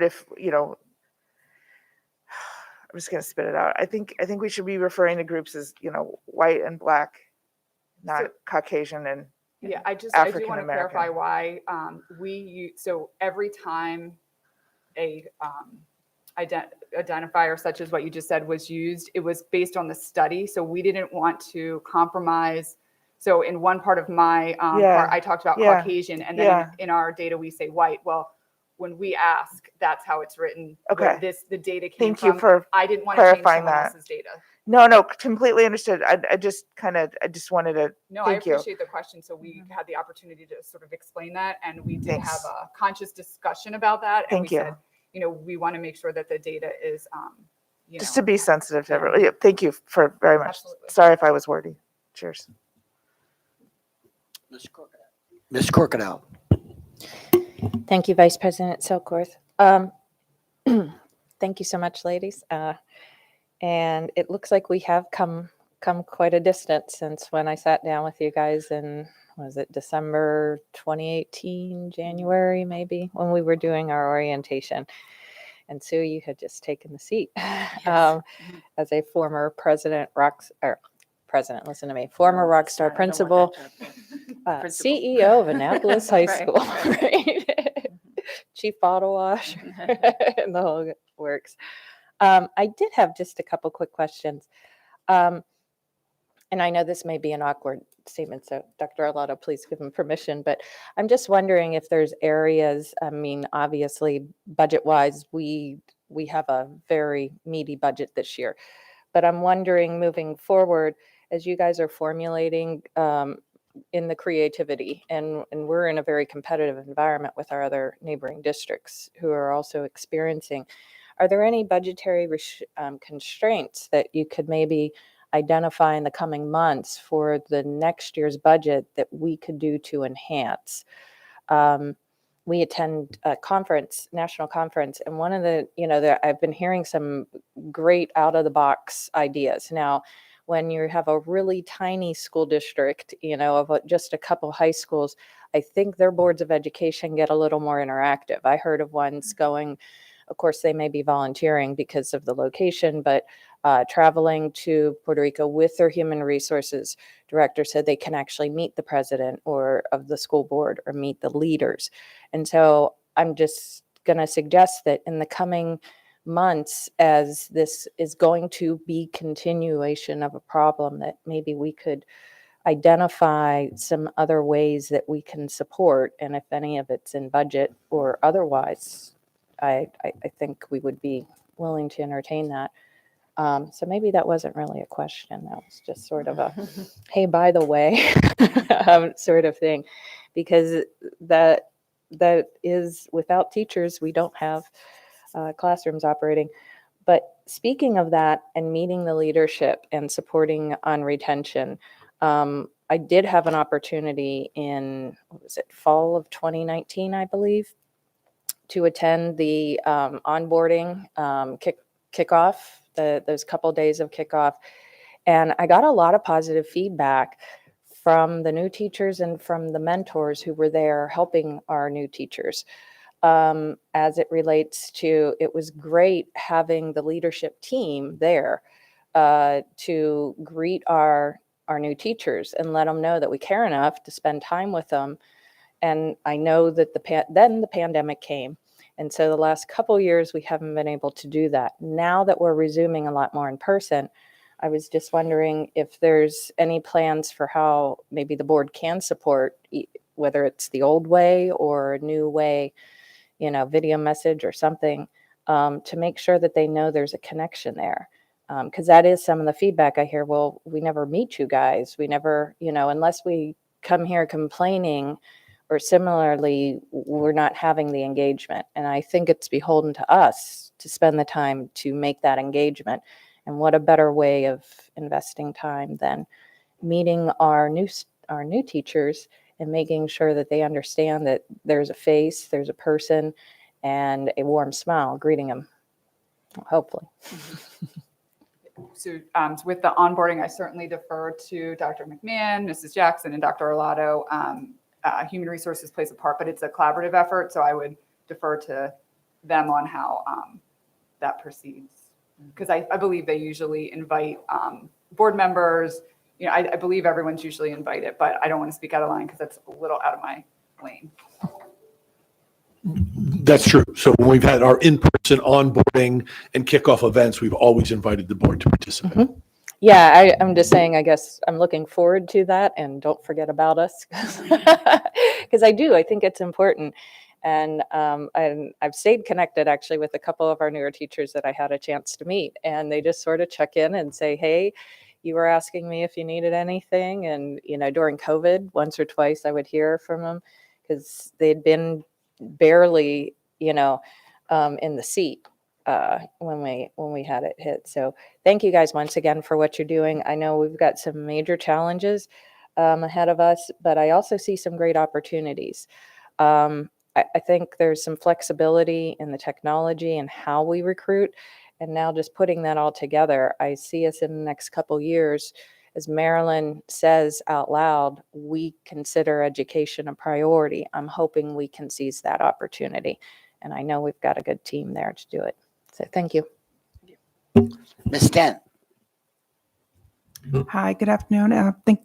if, you know, I'm just gonna spit it out. I think we should be referring to groups as, you know, white and black, not Caucasian and Yeah, I do African want to American. clarify why so every time a identifier such as what you just said was used, it was based on the study. So we didn't want to compromise. So in one part of my part, I talked about Caucasian, and then in our data we say white. Well, when we ask, that's how it's written. Okay. Where the data came Thank from. you for I didn't want to change clarifying someone that. else's data. No, completely understood. I just wanted to. No, thank I appreciate the question. So we had the opportunity to sort of explain that, and we did Thanks. have a conscious discussion about that. And Thank we you. said, you know, we want to make sure that the data is, you Just know, to be sensitive to everyone. Yeah, thank you for very much. Absolutely. Sorry if I was wordy. Cheers. Ms. Crocodile. Thank you, Vice President Silkworth. Thank you so much, ladies. And it looks like we have come quite a distance since when I sat down with you guys in, was it December 2018, January maybe, when we were doing our orientation. And Sue, you had just taken the seat. As a former president, listen to me, former Rockstar principal, CEO of Annapolis High School, right? Chief bottle washer, and the whole works. I did have just a couple quick questions. And I know this may be an awkward statement, so Dr. Arlotto, please give him permission, but I'm just wondering if there's areas, I mean, obviously, budget-wise, we have a very meaty budget this year, but I'm wondering moving forward, as you guys are formulating in the creativity, and we're in a very competitive environment with our other neighboring districts who are also experiencing, are there any budgetary constraints that you could maybe identify in the coming months for the next year's budget that we could do to enhance? We attend a conference, national conference, and one of the, I've been hearing some great out of the box ideas. Now, when you have a really tiny school district, of just a couple high schools, I think their boards of education get a little more interactive. I heard of ones going, of course, they may be volunteering because of the location, but traveling to Puerto Rico with their human resources director so they can actually meet the president or of the school board or meet the leaders. And so I'm just going to suggest that in the coming months, as this is going to be continuation of a problem, that maybe we could identify some other ways that we can support. And if any of it's in budget or otherwise, I think we would be willing to entertain that. So maybe that wasn't really a question. That was just sort of a, hey, by the way, sort of thing, because that is, without teachers, we don't have classrooms operating. But speaking of that and meeting the leadership and supporting on retention, I did have an opportunity in, what was it, fall of 2019, I believe, to attend the onboarding kickoff, those couple days of kickoff. And I got a lot of positive feedback from the new teachers and from the mentors who were there helping our new teachers. As it relates to, it was great having the leadership team there to greet our new teachers and let them know that we care enough to spend time with them. And I know that then the pandemic came. And so the last couple years, we haven't been able to do that. Now that we're resuming a lot more in person, I was just wondering if there's any plans for how maybe the board can support, whether it's the old way or a new way, video message or something, to make sure that they know there's a connection there. Because that is some of the feedback I hear. Well, we never meet you guys. We never, unless we come here complaining, or similarly, we're not having the engagement. And I think it's beholden to us to spend the time to make that engagement. And what a better way of investing time than meeting our new teachers and making sure that they understand that there's a face, there's a person, and a warm smile greeting them, hopefully. So with the onboarding, I certainly defer to Dr. McMahon, Mrs. Jackson, and Dr. Orlado. Human resources plays a part, but it's a collaborative effort. So I would defer to them on how that proceeds. Because I believe they usually invite board members. I believe everyone's usually invited, but I don't want to speak out of line because that's a little out of my lane. That's true. So when we've had our in-person onboarding and kickoff events, we've always invited the board to participate. Mm-hmm. Yeah, I'm just saying, I guess I'm looking forward to that, and don't forget about us, because I think it's important. And I've stayed connected actually with a couple of our newer teachers that I had a chance to meet, and they just sort of check in and say, hey, you were asking me if you needed anything. And, during COVID, once or twice I would hear from them because they'd been barely, in the seat when we had it hit. So thank you guys once again for what you're doing. I know we've got some major challenges ahead of us, but I also see some great opportunities. I think there's some flexibility in the technology and how we recruit. And now just putting that all together, I see us in the next couple years, as Marilyn says out loud, we consider education a priority. I'm hoping we can seize that opportunity. And I know we've got a good team there to do it. So thank you. Ms. Dent. Hi, good afternoon. I thank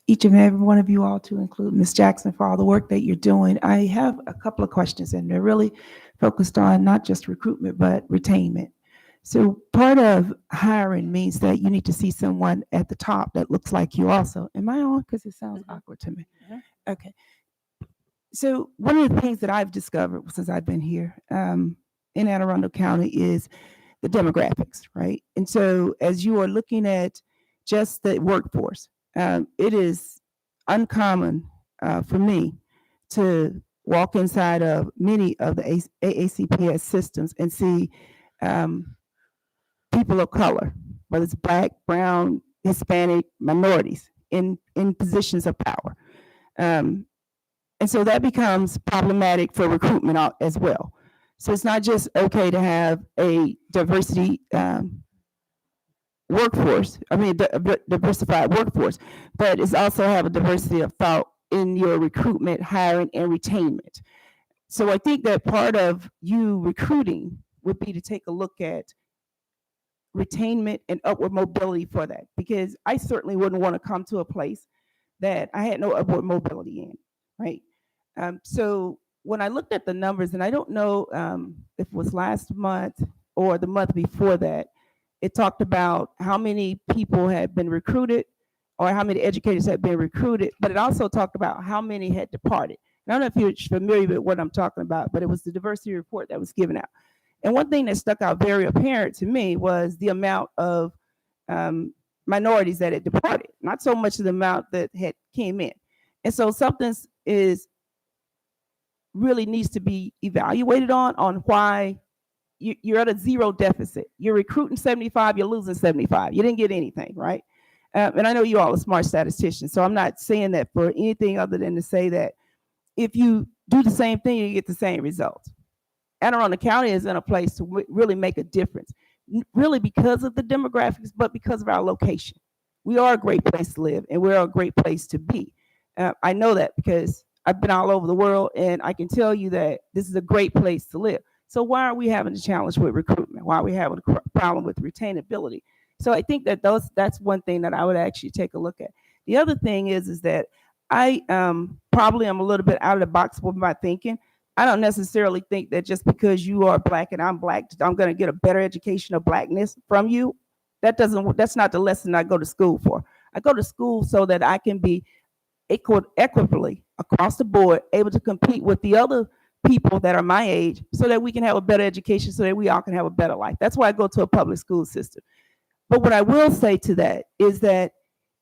each and every one of you all, to include Ms. Jackson, for all the work that you're doing. I have a couple of questions, and they're really focused on not just recruitment, but retainment. So part of hiring means that you need to see someone at the top that looks like you also. Am I on? Because it sounds awkward to me. Okay. So one of the things that I've discovered since I've been here in Anne Arundel County is the demographics, right? And so as you are looking at just the workforce, it is uncommon for me to walk inside of many of the AACPS systems and see people of color, whether it's Black, brown, Hispanic, minorities in positions of power. And so that becomes problematic for recruitment as well. So it's not just okay to have a diversity workforce, diversified workforce, but it's also have a diversity of thought in your recruitment, hiring, and retainment. So I think that part of you recruiting would be to take a look at retainment and upward mobility for that, because I certainly wouldn't want to come to a place that I had no upward mobility in, right? So when I looked at the numbers, and I don't know if it was last month or the month before that, it talked about how many people had been recruited or how many educators had been recruited, but it also talked about how many had departed. And I don't know if you're familiar with what I'm talking about, but it was the diversity report that was given out. And one thing that stuck out very apparent to me was the amount of minorities that had departed, not so much the amount that had came in. And so something is really needs to be evaluated on why you're at a zero deficit. You're recruiting 75, you're losing 75. You didn't get anything, right? And I know you all are smart statisticians, so I'm not saying that for anything other than to say that if you do the same thing, you get the same results. Anne Arundel County is in a place to really make a difference, really because of the demographics, but because of our location. We are a great place to live, and we're a great place to be. I know that because I've been all over the world, and I can tell you that this is a great place to live. So why are we having a challenge with recruitment? Why are we having a problem with retainability? So I think that that's one thing that I would actually take a look at. The other thing is that I probably am a little bit out of the box with my thinking. I don't necessarily think that just because you are Black and I'm Black, I'm going to get a better education of Blackness from you. That's not the lesson I go to school for. I go to school so that I can be equitably across the board able to compete with the other people that are my age so that we can have a better education, so that we all can have a better life. That's why I go to a public school system. But what I will say to that is that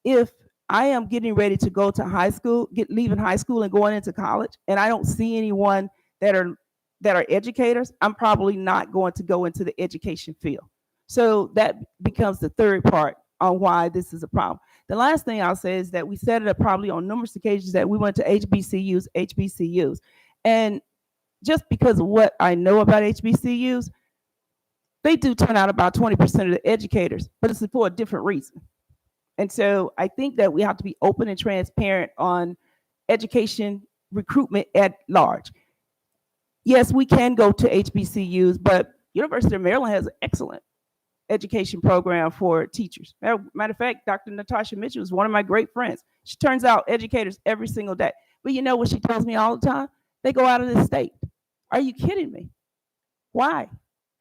if I am getting ready to go to high school, leaving high school and going into college, and I don't see anyone that are educators, I'm probably not going to go into the education field. So that becomes the third part on why this is a problem. The last thing I'll say is that we said it probably on numerous occasions that we went to HBCUs. And just because of what I know about HBCUs, they do turn out about 20% of the educators, but it's for a different reason. And so I think that we have to be open and transparent on education recruitment at large. Yes, we can go to HBCUs, but University of Maryland has an excellent education program for teachers. Matter of fact, Dr. Natasha Mitchell is one of my great friends. She turns out educators every single day. But you know what she tells me all the time? They go out of the state. Are you kidding me? Why?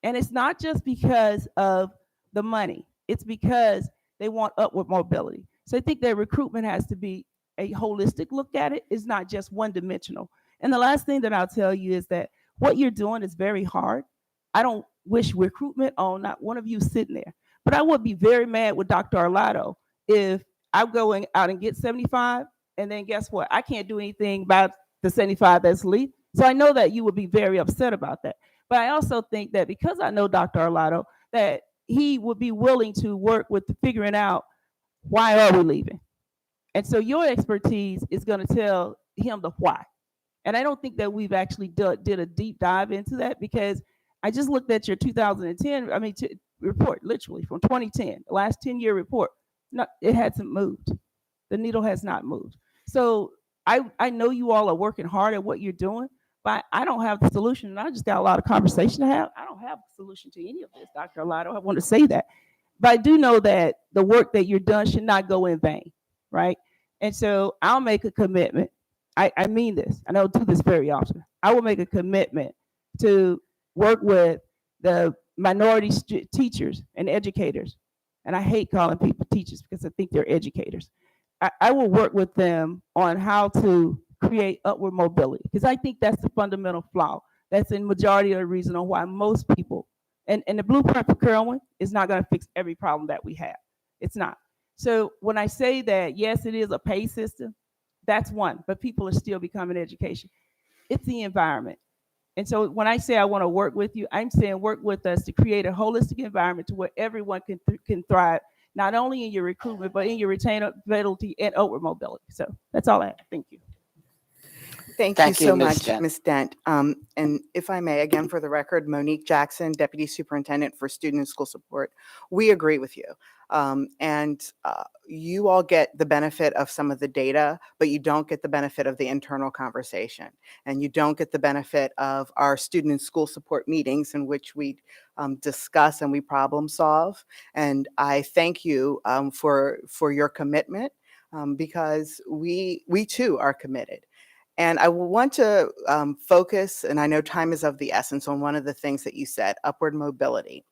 And it's not just because of the money. It's because they want upward mobility. So I think that recruitment has to be a holistic look at it. It's not just one dimensional. And the last thing that I'll tell you is that what you're doing is very hard. I don't wish recruitment on not one of you sitting there, but I would be very mad with Dr. Arlotto if I'm going out and get 75, and then guess what? I can't do anything about the 75 that's left. So I know that you would be very upset about that. But I also think that because I know Dr. Arlotto, that he would be willing to work with figuring out why are we leaving. And so your expertise is going to tell him the why. And I don't think that we've actually did a deep dive into that, because I just looked at your 2010, report, literally from 2010, the last 10-year report. No, it hasn't moved. The needle has not moved. So I know you all are working hard at what you're doing, but I don't have the solution. And I just got a lot of conversation to have. I don't have the solution to any of this, Dr. Arlotto. I want to say that. But I do know that the work that you're done should not go in vain, right? And so I'll make a commitment. I mean this. I don't do this very often. I will make a commitment to work with the minority teachers and educators. And I hate calling people teachers because I think they're educators. I will work with them on how to create upward mobility, because I think that's the fundamental flaw. That's in majority of the reason on why most people, and the blueprint for Kerwin is not going to fix every problem that we have. It's not. So when I say that, yes, it is a pay system, that's one, but people are still becoming education. It's the environment. And so when I say I want to work with you, I'm saying work with us to create a holistic environment to where everyone can thrive, not only in your recruitment, but in your retainability and upward mobility. So that's all I have. Thank you. Thank you so much, Ms. Dent. And if I may, again, for the record, Monique Jackson, Deputy Superintendent for Student and School Support, we agree with you. You all get the benefit of some of the data, but you don't get the benefit of the internal conversation. And you don't get the benefit of our student and school support meetings in which we discuss and we problem solve. And I thank you for your commitment because we too are committed. And I want to focus, and I know time is of the essence, on one of the things that you said, upward mobility.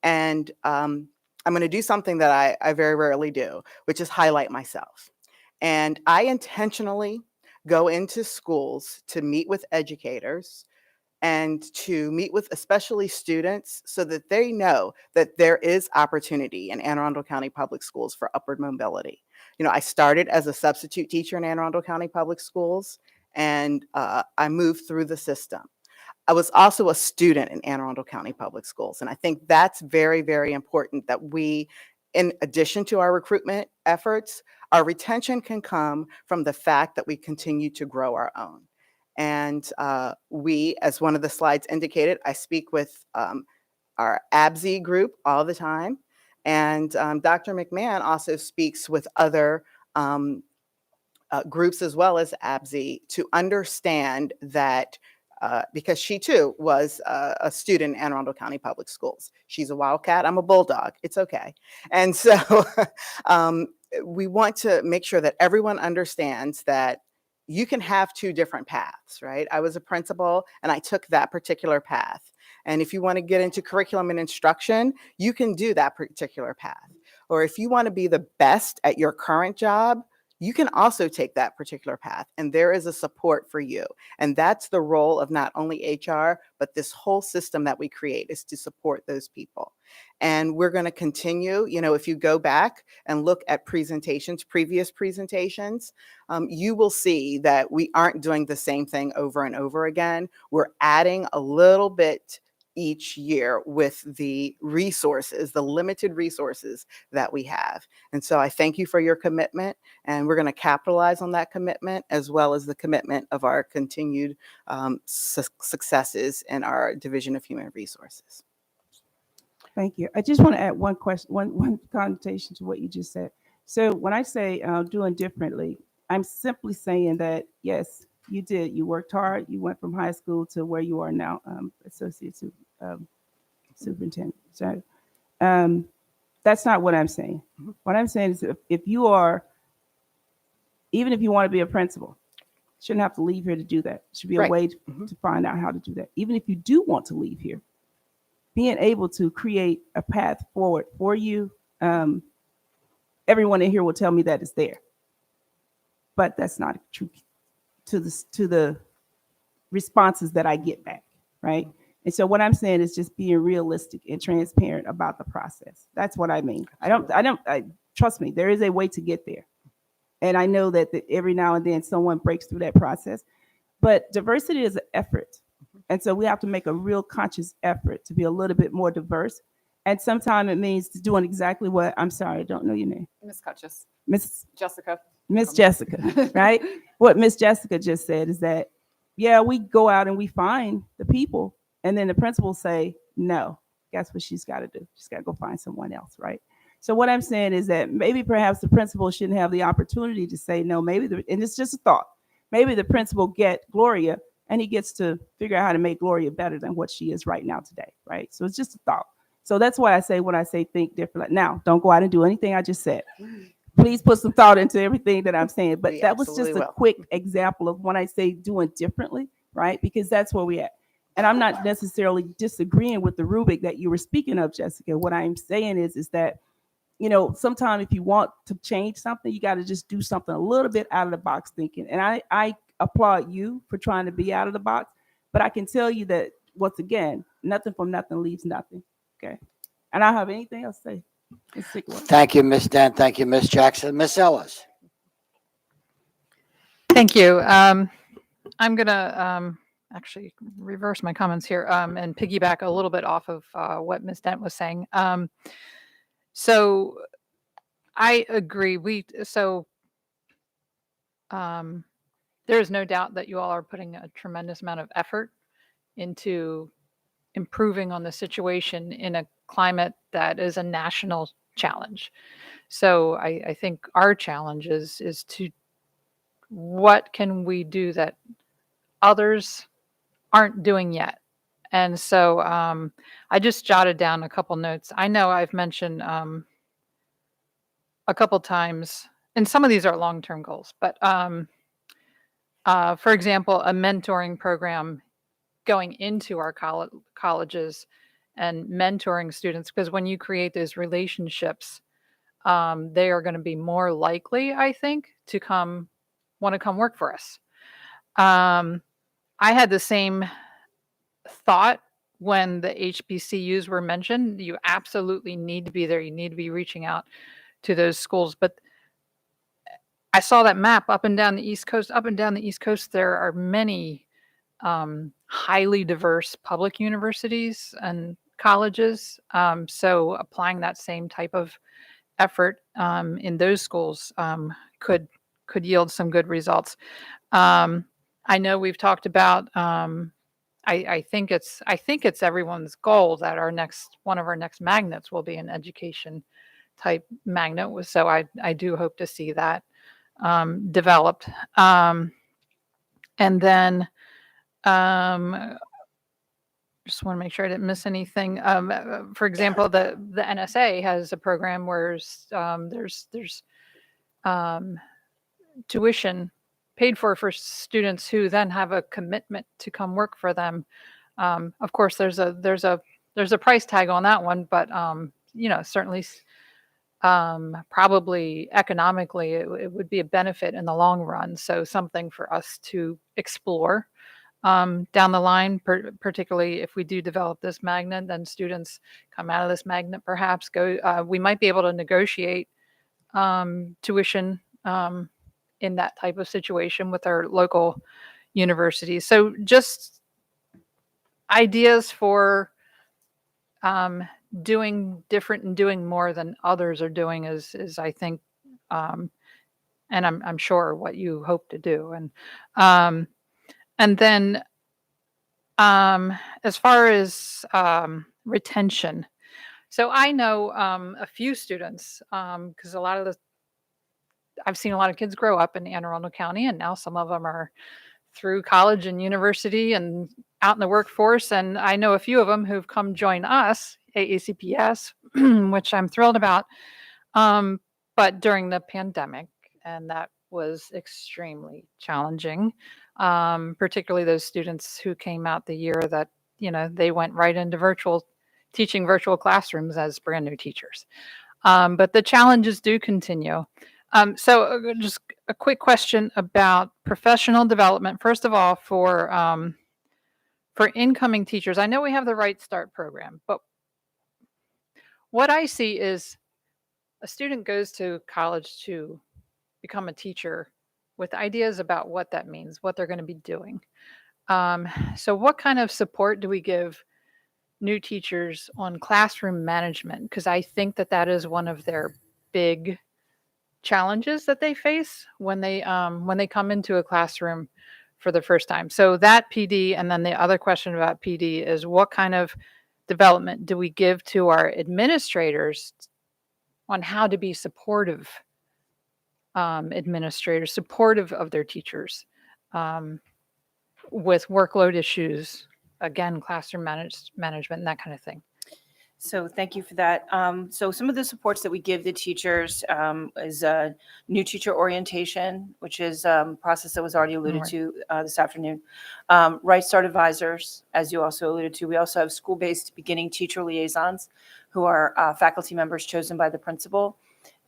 And I'm going to do something that I very rarely do, which is highlight myself. And I intentionally go into schools to meet with educators and to meet with especially students so that they know that there is opportunity in Anne Arundel County Public Schools for upward mobility. You know, I started as a substitute teacher in Anne Arundel County Public Schools, and I moved through the system. I was also a student in Anne Arundel County Public Schools, and I think that's very, very important that we, in addition to our recruitment efforts, our retention can come from the fact that we continue to grow our own. And we, as one of the slides indicated, I speak with our ABSE group all the time, and Dr. McMahon also speaks with other groups as well as ABSE to understand that because she too was a student in Anne Arundel County Public Schools. She's a Wildcat, I'm a Bulldog, it's okay. And so we want to make sure that everyone understands that you can have two different paths, right? I was a principal and I took that particular path. And if you want to get into curriculum and instruction, you can do that particular path. Or if you want to be the best at your current job, you can also take that particular path, and there is a support for you. And that's the role of not only HR, but this whole system that we create is to support those people. And we're going to continue, you know, if you go back and look at presentations, previous presentations, you will see that we aren't doing the same thing over and over again. We're adding a little bit each year with the resources, the limited resources that we have. And so I thank you for your commitment, and we're going to capitalize on that commitment as well as the commitment of our continued successes in our Division of Human Resources. Thank you. I just want to add one question, one connotation to what you just said. So when I say doing differently, I'm simply saying that, yes, you did. You worked hard. You went from high school to where you are now, associate superintendent. So that's not what I'm saying. What I'm saying is if you are, even if you want to be a principal, shouldn't have to leave here to do that. Should be a way to find out how to do that. Even if you do want to leave here, being able to create a path forward for you, everyone in here will tell me that it's there. But that's not true to the responses that I get back, right? And so what I'm saying is just being realistic and transparent about the process. That's what I mean. I trust me, there is a way to get there. And I know that every now and then someone breaks through that process, but diversity is an effort. And so we have to make a real conscious effort to be a little bit more diverse. And sometimes it means doing exactly what, I'm sorry, I don't know your name. Ms. Cutchess. Miss Jessica. Miss Jessica, right? What Miss Jessica just said is that, yeah, we go out and we find the people, and then the principal say, no, guess what she's got to do? She's got to go find someone else, right? So what I'm saying is that maybe perhaps the principal shouldn't have the opportunity to say no, and it's just a thought. Maybe the principal get Gloria and he gets to figure out how to make Gloria better than what she is right now today, right? So it's just a thought. So that's why I say when I say think differently. Now, don't go out and do anything I just said. Please put some thought into everything that I'm saying. But that was just a quick example of when I say doing differently, right? Because that's where we're at. And I'm not necessarily disagreeing with the rubric that you were speaking of, Jessica. What I'm saying is that, you know, sometimes if you want to change something, you got to just do something a little bit out of the box thinking. And I applaud you for trying to be out of the box. But I can tell you that, once again, nothing from nothing leaves nothing. Okay. And I don't have anything else to say. Thank you, Ms. Dent. Thank you, Ms. Jackson. Ms. Ellis. Thank you. I'm going to actually reverse my comments here and piggyback a little bit off of what Ms. Dent was saying. So I agree. This there is no doubt that you all are putting a tremendous amount of effort into improving on the situation in a climate that is a national challenge. So I think our challenge is to what can we do that others aren't doing yet. And so I just jotted down a couple notes. I know I've mentioned a couple times, and some of these are long-term goals, but for example, a mentoring program going into our colleges and mentoring students, because when you create those relationships, they are going to be more likely, I think, to want to come work for us. I had the same thought when the HBCUs were mentioned. You absolutely need to be there. You need to be reaching out to those schools. But I saw that map up and down the East Coast. Up and down the East Coast, there are many highly diverse public universities and colleges. So applying that same type of effort in those schools could yield some good results. I know we've talked about. I think it's everyone's goal that one of our next magnets will be an education type magnet. So I do hope to see that developed. And then just want to make sure I didn't miss anything. For example, the NSA has a program where there's tuition paid for students who then have a commitment to come work for them. Of course, there's a price tag on that one, but certainly probably economically it would be a benefit in the long run. So something for us to explore down the line, particularly if we do develop this magnet, then students come out of this magnet, perhaps we might be able to negotiate tuition in that type of situation with our local universities. So just ideas for doing different and doing more than others are doing is I think, and I'm sure what you hope to do. And then as far as retention, so I know a few students, because I've seen a lot of kids grow up in Anne Arundel County, and now some of them are through college and university and out in the workforce. And I know a few of them who've come join us, AACPS, which I'm thrilled about. But during the pandemic, and that was extremely challenging, particularly those students who came out the year that, they went right into teaching virtual classrooms as brand new teachers. But the challenges do continue. So just a quick question about professional development. First of all, for incoming teachers, I know we have the Right Start program, but what I see is a student goes to college to become a teacher with ideas about what that means, what they're going to be doing. So what kind of support do we give new teachers on classroom management? Because I think that is one of their big challenges that they face when they come into a classroom for the first time. So that PD, and then the other question about PD is what kind of development do we give to our administrators on how to be supportive administrators, supportive of their teachers with workload issues, again, classroom management and that kind of thing. So thank you for that. So some of the supports that we give the teachers is new teacher orientation, which is a process that was already alluded to this afternoon. Right Start advisors, as you also alluded to. We also have school-based beginning teacher liaisons who are faculty members chosen by the principal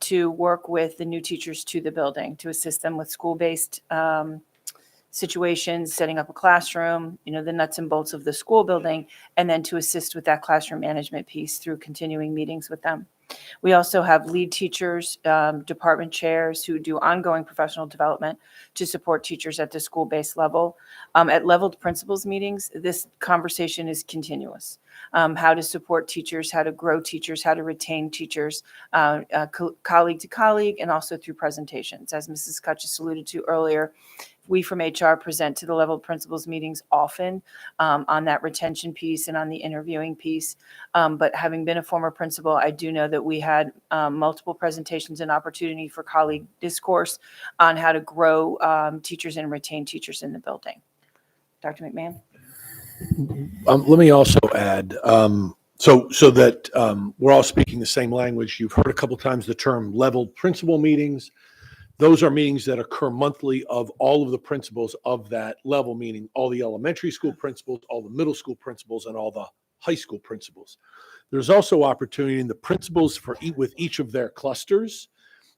to work with the new teachers to the building to assist them with school-based situations, setting up a classroom, the nuts and bolts of the school building, and then to assist with that classroom management piece through continuing meetings with them. We also have lead teachers, department chairs who do ongoing professional development to support teachers at the school-based level. At leveled principals meetings, this conversation is continuous. How to support teachers, how to grow teachers, how to retain teachers, colleague to colleague, and also through presentations. As Mrs. Kutchis alluded to earlier, we from HR present to the level principals meetings often on that retention piece and on the interviewing piece. But having been a former principal, I do know that we had multiple presentations and opportunity for colleague discourse on how to grow teachers and retain teachers in the building. Dr. McMahon? Let me also add, so that we're all speaking the same language. You've heard a couple times the term level principal meetings. Those are meetings that occur monthly of all of the principals of that level, meaning all the elementary school principals, all the middle school principals, and all the high school principals. There's also opportunity in the principals with each of their clusters,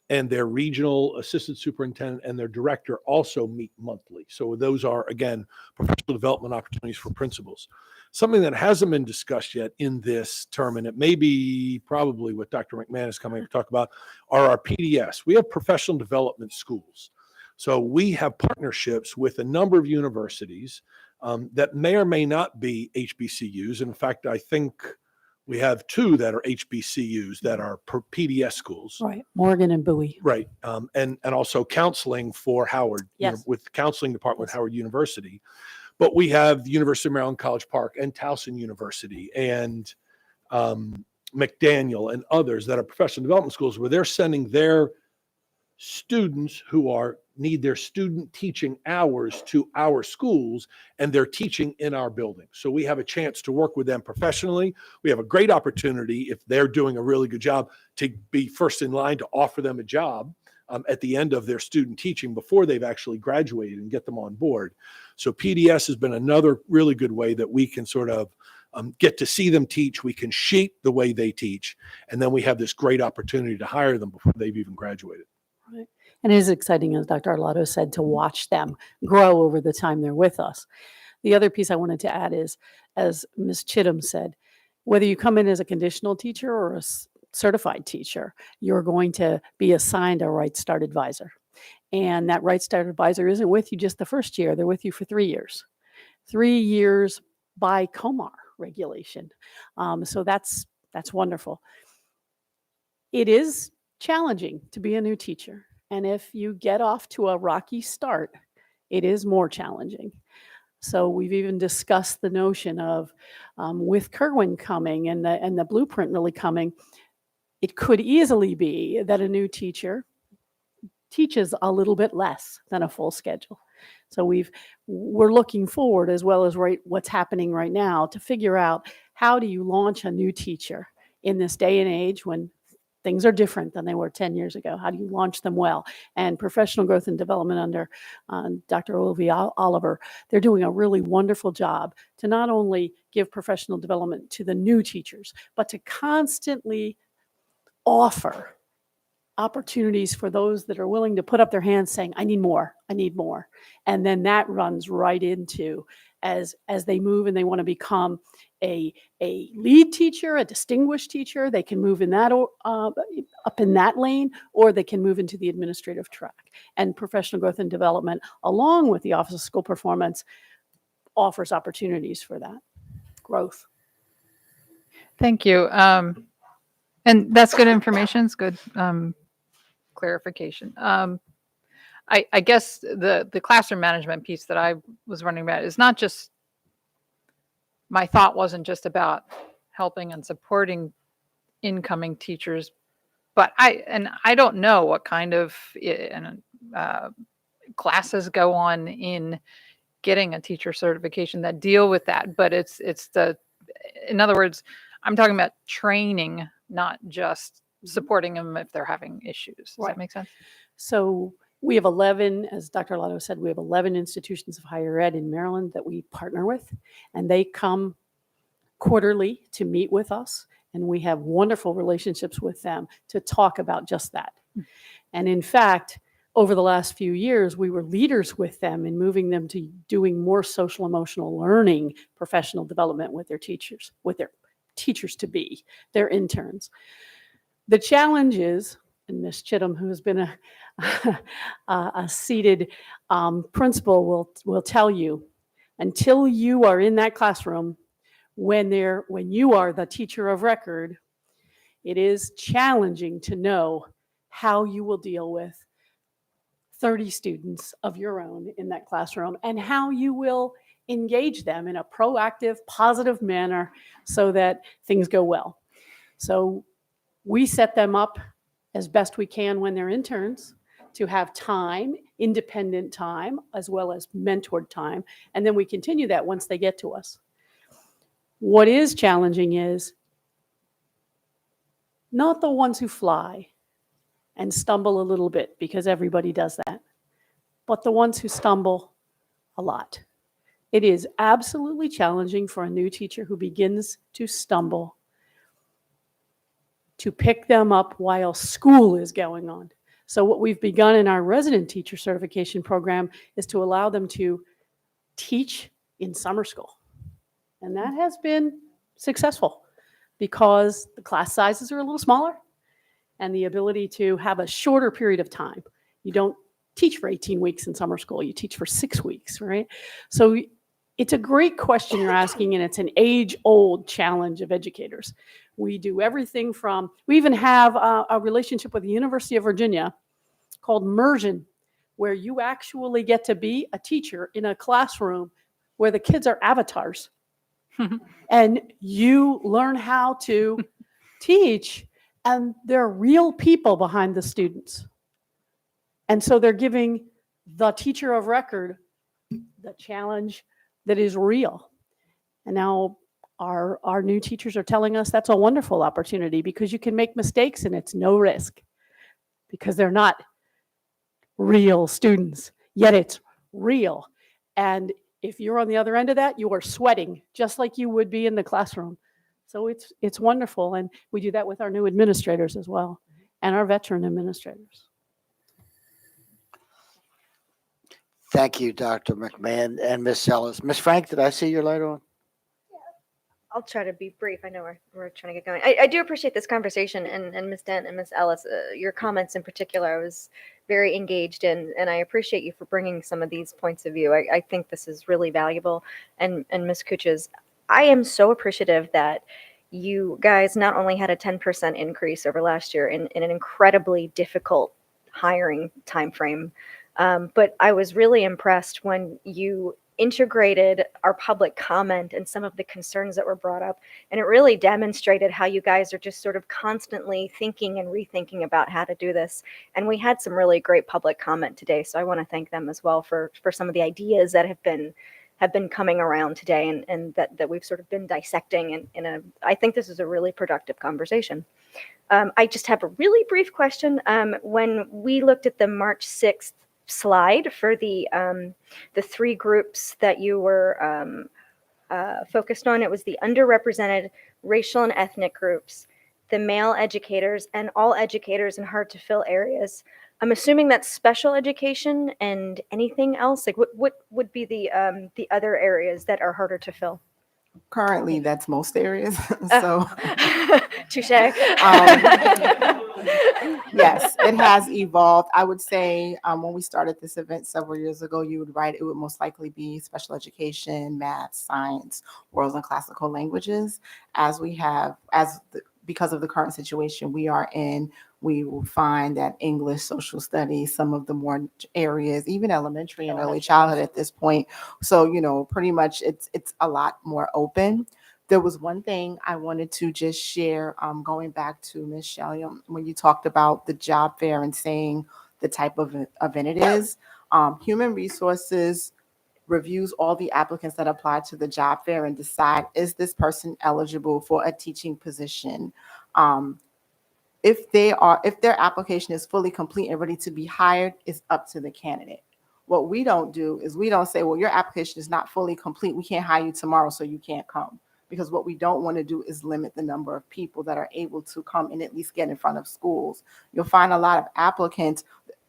and their regional assistant superintendent and their director also meet monthly. So those are, again, professional development opportunities for principals. Something that hasn't been discussed yet in this term, and it may be probably what Dr. McMahon is coming to talk about, are our PDS. We have professional development schools. So we have partnerships with a number of universities that may or may not be HBCUs. In fact, I think we have 2 that are HBCUs that are PDS schools. Right, Morgan and Bowie. Right. And also counseling for Howard, Yes. with the counseling department with Howard University. But we have the University of Maryland College Park and Towson University and McDaniel and others that are professional development schools where they're sending their students who need their student teaching hours to our schools, and they're teaching in our building. So we have a chance to work with them professionally. We have a great opportunity, if they're doing a really good job, to be first in line to offer them a job at the end of their student teaching before they've actually graduated and get them on board. So PDS has been another really good way that we can sort of get to see them teach. We can shape the way they teach, and then we have this great opportunity to hire them before they've even graduated. Right. And it is exciting, as Dr. Arlotto said, to watch them grow over the time they're with us. The other piece I wanted to add is, as Ms. Chittum said, whether you come in as a conditional teacher or a certified teacher, you're going to be assigned a Right Start advisor. And that Right Start advisor isn't with you just the first year, they're with you for 3 years. 3 years by COMAR regulation. So that's wonderful. It is challenging to be a new teacher. And if you get off to a rocky start, it is more challenging. So we've even discussed the notion of, with Kerwin coming and the blueprint really coming, it could easily be that a new teacher teaches a little bit less than a full schedule. So we're looking forward, as well as what's happening right now, to figure out how do you launch a new teacher in this day and age when things are different than they were 10 years ago. How do you launch them well? And professional growth and development under Dr. Olivia Oliver, they're doing a really wonderful job to not only give professional development to the new teachers, but to constantly offer opportunities for those that are willing to put up their hands saying, I need more, I need more. And then that runs right into, as they move and they want to become a lead teacher, a distinguished teacher, they can move in that up in that lane, or they can move into the administrative track. And professional growth and development, along with the Office of School Performance, offers opportunities for that growth. Thank you. And that's good information. It's good clarification. I guess the classroom management piece that I was running about is not just, my thought wasn't just about helping and supporting incoming teachers, but I don't know what kind of classes go on in getting a teacher certification that deal with that. But it's in other words, I'm talking about training, not just supporting them if they're having issues. Does that make sense? So we have 11, as Dr. Arlotto said, we have 11 institutions of higher ed in Maryland that we partner with, and they come quarterly to meet with us, and we have wonderful relationships with them to talk about just that. And in fact, over the last few years, we were leaders with them in moving them to doing more social emotional learning, professional development with their teachers to be, their interns. The challenge is, and Ms. Chittum, who has been a seated principal, will tell you, until you are in that classroom, when you are the teacher of record, it is challenging to know how you will deal with 30 students of your own in that classroom and how you will engage them in a proactive, positive manner so that things go well. So we set them up as best we can when they're interns to have time, independent time, as well as mentored time. And then we continue that once they get to us. What is challenging is not the ones who fly and stumble a little bit, because everybody does that, but the ones who stumble a lot. It is absolutely challenging for a new teacher who begins to stumble to pick them up while school is going on. So what we've begun in our resident teacher certification program is to allow them to teach in summer school. And that has been successful because the class sizes are a little smaller and the ability to have a shorter period of time. You don't teach for 18 weeks in summer school, you teach for 6 weeks, right? So it's a great question you're asking, and it's an age-old challenge of educators. We do everything from, we even have a relationship with the University of Virginia called Immersion, where you actually get to be a teacher in a classroom where the kids are avatars. And you learn how to teach, and there are real people behind the students. And so they're giving the teacher of record the challenge that is real. And now our new teachers are telling us that's a wonderful opportunity because you can make mistakes and it's no risk because they're not real students, yet it's real. And if you're on the other end of that, you are sweating just like you would be in the classroom. So it's wonderful. And we do that with our new administrators as well and our veteran administrators. Thank you, Dr. McMahon and Ms. Ellis. Ms. Frank, did I see your light on? I'll try to be brief. I know we're trying to get going. I do appreciate this conversation, and Ms. Dent and Ms. Ellis, your comments in particular, I was very engaged in, and I appreciate you for bringing some of these points of view. I think this is really valuable. And Ms. Kuchas, I am so appreciative that you guys not only had a 10% increase over last year in an incredibly difficult hiring timeframe, but I was really impressed when you integrated our public comment and some of the concerns that were brought up. And it really demonstrated how you guys are just sort of constantly thinking and rethinking about how to do this. And we had some really great public comment today. So I want to thank them as well for some of the ideas that have been coming around today and that we've sort of been dissecting I think this is a really productive conversation. I just have a really brief question. When we looked at the March 6th slide for the 3 groups that you were focused on, it was the underrepresented racial and ethnic groups, the male educators, and all educators in hard to fill areas. I'm assuming that's special education and anything else. Like what would be the other areas that are harder to fill? Currently, that's most areas. So, touche. Yes, it has evolved. I would say when we started this event several years ago, you would write it would most likely be special education, math, science, world and classical languages. Because of the current situation we are in, we will find that English, social studies, some of the more areas, even elementary and early childhood at this point. So, pretty much it's a lot more open. There was one thing I wanted to just share, going back to Ms. Shelley, when you talked about the job fair and saying the type of event it is. Human Resources reviews all the applicants that apply to the job fair and decide, is this person eligible for a teaching position? If their application is fully complete and ready to be hired, it's up to the candidate. What we don't do is we don't say, well, your application is not fully complete, we can't hire you tomorrow, so you can't come. Because what we don't want to do is limit the number of people that are able to come and at least get in front of schools. You'll find a lot of applicants,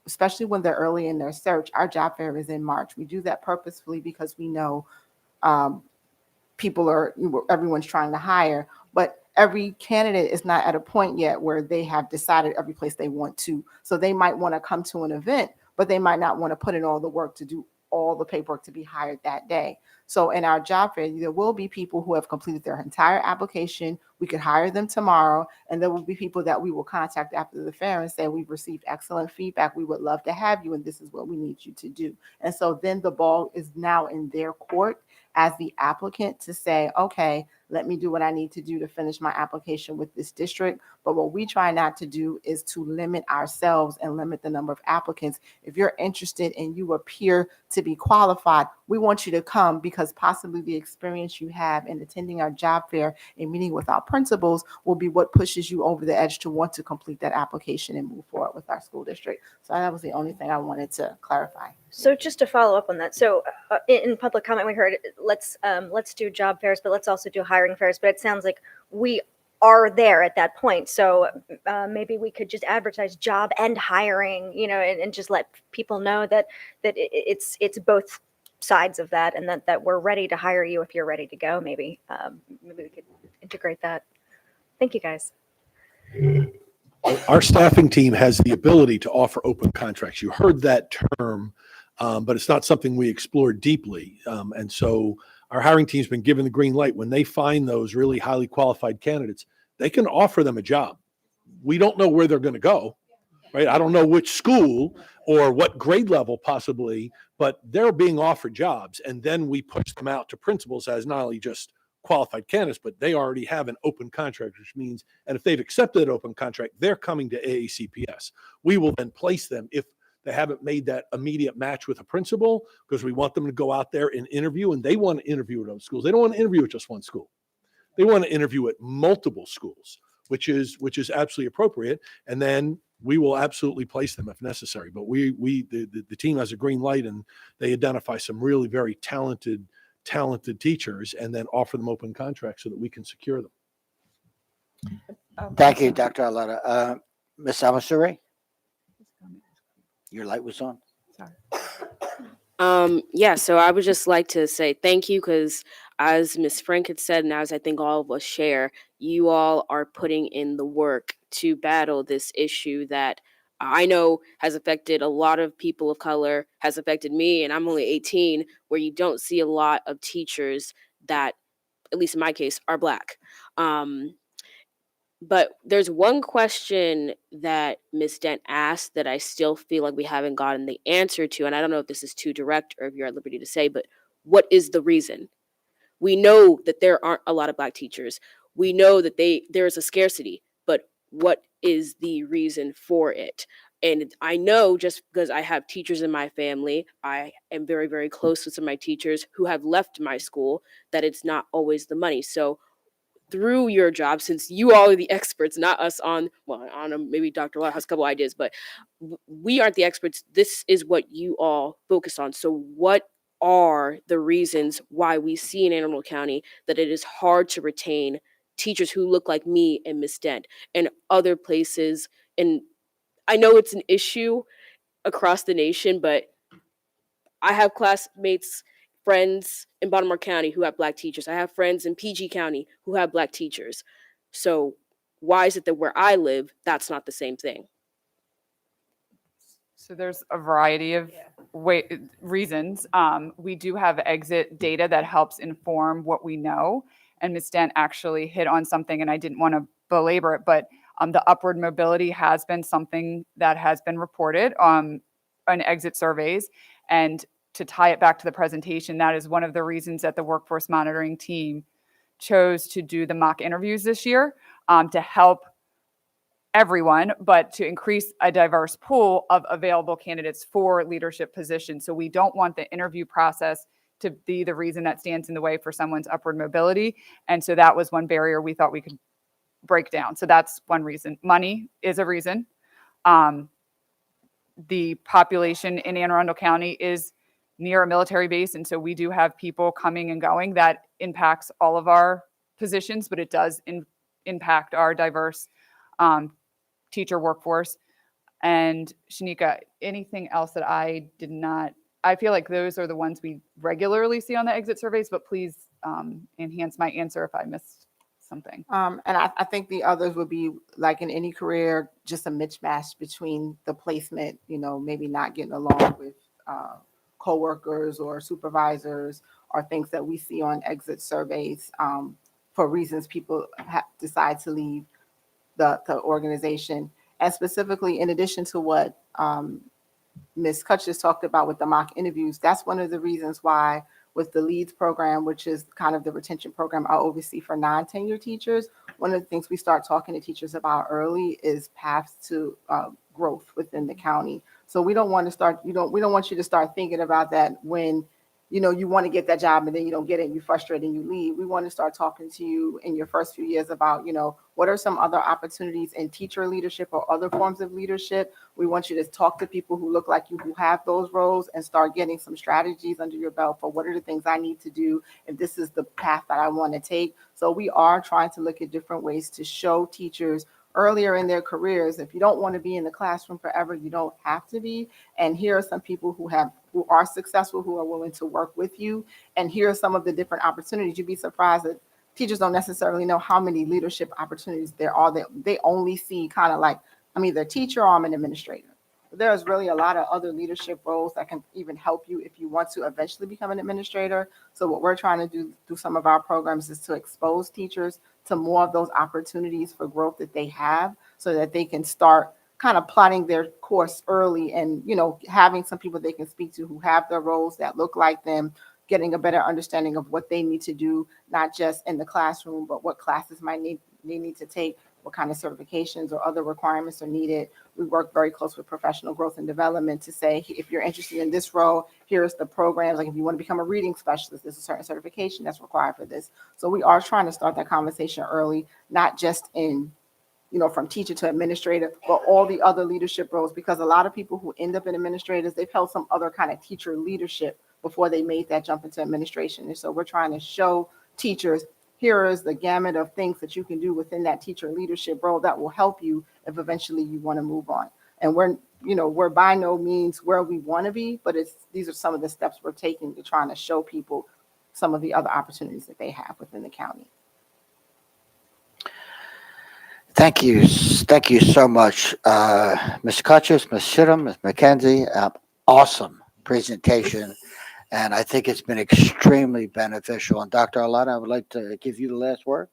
especially when they're early in their search. Our job fair is in March. We do that purposefully because we know everyone's trying to hire, but every candidate is not at a point yet where they have decided every place they want to. So they might want to come to an event, but they might not want to put in all the work to do all the paperwork to be hired that day. So in our job fair, there will be people who have completed their entire application. We could hire them tomorrow, and there will be people that we will contact after the fair and say, we've received excellent feedback. We would love to have you, and this is what we need you to do. And so then the ball is now in their court as the applicant to say, okay, let me do what I need to do to finish my application with this district. But what we try not to do is to limit ourselves and limit the number of applicants. If you're interested and you appear to be qualified, we want you to come, because possibly the experience you have in attending our job fair and meeting with our principals will be what pushes you over the edge to want to complete that application and move forward with our school district. So that was the only thing I wanted to clarify. So just to follow up on that, so in public comment we heard let's do job fairs, but let's also do hiring fairs. But it sounds like we are there at that point. So maybe we could just advertise job and hiring, and just let people know that it's both sides of that, and that we're ready to hire you if you're ready to go. Maybe we could integrate that. Thank you, guys. Our staffing team has the ability to offer open contracts. You heard that term, but it's not something we explored deeply. And so our hiring team's been given the green light. When they find those really highly qualified candidates, they can offer them a job. We don't know where they're going to go, right? I don't know which school or what grade level possibly, but they're being offered jobs. And then we push them out to principals as not only just qualified candidates, but they already have an open contract, which means, and if they've accepted an open contract, they're coming to AACPS. We will then place them if they haven't made that immediate match with a principal, because we want them to go out there and interview, and they want to interview at those schools. They don't want to interview at just one school. They want to interview at multiple schools, which is absolutely appropriate. And then we will absolutely place them if necessary. But the team has a green light, and they identify some really very talented teachers and then offer them open contracts so that we can secure them. Thank you, Dr. Aletta. Ms. Amasuri? Your light was on. Yeah, so I would just like to say thank you, because as Ms. Frank had said, and as I think all of us share, you all are putting in the work to battle this issue that I know has affected a lot of people of color, has affected me, and I'm only 18, where you don't see a lot of teachers that, at least in my case, are Black. But there's one question that Ms. Dent asked that I still feel like we haven't gotten the answer to, and I don't know if this is too direct or if you're at liberty to say, but what is the reason? We know that there aren't a lot of Black teachers. We know that there's a scarcity, but what is the reason for it? And I know, just because I have teachers in my family, I am very, very close with some of my teachers who have left my school, that it's not always the money. So through your job, since you all are the experts, not us maybe Dr. Law has a couple ideas, but we aren't the experts. This is what you all focus on. So what are the reasons why we see in Anne Arundel County that it is hard to retain teachers who look like me and Ms. Dent and other places? And I know it's an issue across the nation, but I have classmates, friends in Baltimore County who have Black teachers. I have friends in PG County who have Black teachers. So why is it that where I live, that's not the same thing? So there's a variety of reasons. We do have exit data that helps inform what we know. And Ms. Dent actually hit on something, and I didn't want to belabor it, but the upward mobility has been something that has been reported on exit surveys. And to tie it back to the presentation, that is one of the reasons that the workforce monitoring team chose to do the mock interviews this year, to help everyone, but to increase a diverse pool of available candidates for leadership positions. So we don't want the interview process to be the reason that stands in the way for someone's upward mobility. And so that was one barrier we thought we could break down. So that's one reason. Money is a reason. The population in Anne Arundel County is near a military base, and so we do have people coming and going. That impacts all of our positions, but it does impact our diverse teacher workforce. And Shanika, anything else that I did not? I feel like those are the ones we regularly see on the exit surveys, but please enhance my answer if I missed something. And I think the others would be, like in any career, just a mismatch between the placement, maybe not getting along with coworkers or supervisors or things that we see on exit surveys for reasons people decide to leave the organization. And specifically, in addition to what Ms. Kutch just talked about with the mock interviews, that's one of the reasons why with the LEADS program, which is kind of the retention program I oversee for non-tenured teachers, one of the things we start talking to teachers about early is paths to growth within the county. So we don't want to start, we don't want you to start thinking about that when you want to get that job and then you don't get it and you're frustrated and you leave. We want to start talking to you in your first few years about, what are some other opportunities in teacher leadership or other forms of leadership. We want you to talk to people who look like you, who have those roles, and start getting some strategies under your belt for what are the things I need to do if this is the path that I want to take. So we are trying to look at different ways to show teachers earlier in their careers, if you don't want to be in the classroom forever, you don't have to be. And here are some people who are successful, who are willing to work with you. And here are some of the different opportunities. You'd be surprised that teachers don't necessarily know how many leadership opportunities there are. They only see kind of like, I'm either a teacher or I'm an administrator. But there's really a lot of other leadership roles that can even help you if you want to eventually become an administrator. So what we're trying to do through some of our programs is to expose teachers to more of those opportunities for growth that they have so that they can start kind of plotting their course early and, having some people they can speak to who have their roles that look like them, getting a better understanding of what they need to do, not just in the classroom, but what classes they need to take, what kind of certifications or other requirements are needed. We work very close with professional growth and development to say, if you're interested in this role, here's the programs. Like if you want to become a reading specialist, there's a certain certification that's required for this. So we are trying to start that conversation early, not just in, from teacher to administrator, but all the other leadership roles, because a lot of people who end up in administrators, they've held some other kind of teacher leadership before they made that jump into administration. And so we're trying to show teachers, here is the gamut of things that you can do within that teacher leadership role that will help you if eventually you want to move on. And we're by no means where we want to be, but these are some of the steps we're taking to trying to show people some of the other opportunities that they have within the county. Thank you. Thank you so much, Ms. Kutchis, Ms. Shittum, Ms. McKenzie. Awesome presentation. And I think it's been extremely beneficial. And Dr. Arlotto, I would like to give you the last word.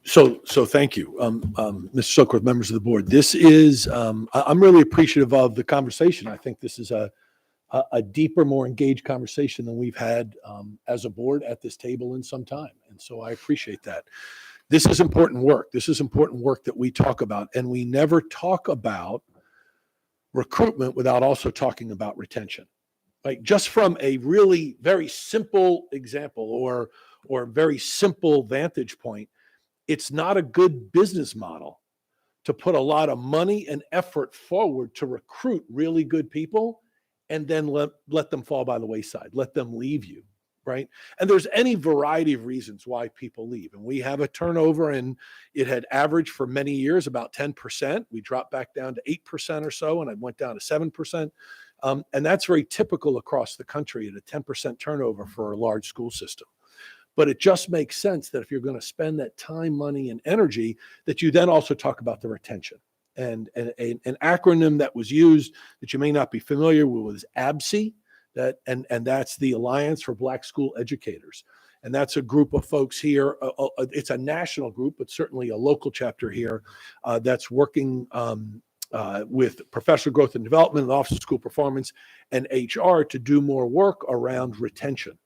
So thank you, Mr. Silkworth, members of the board. This is, I'm really appreciative of the conversation. I think this is a deeper, more engaged conversation than we've had as a board at this table in some time. And so I appreciate that. This is important work. This is important work that we talk about, and we never talk about recruitment without also talking about retention. Like just from a really very simple example or very simple vantage point, it's not a good business model to put a lot of money and effort forward to recruit really good people and then let them fall by the wayside, let them leave you, right? And there's any variety of reasons why people leave. And we have a turnover, and it had averaged for many years about 10%. We dropped back down to 8% or so, and I went down to 7%. And that's very typical across the country at a 10% turnover for a large school system. But it just makes sense that if you're going to spend that time, money, and energy, that you then also talk about the retention. And an acronym that was used that you may not be familiar with was ABSE, and that's the Alliance for Black School Educators. And that's a group of folks here. It's a national group, but certainly a local chapter here that's working with professional growth and development, the Office of School Performance, and HR to do more work around retention.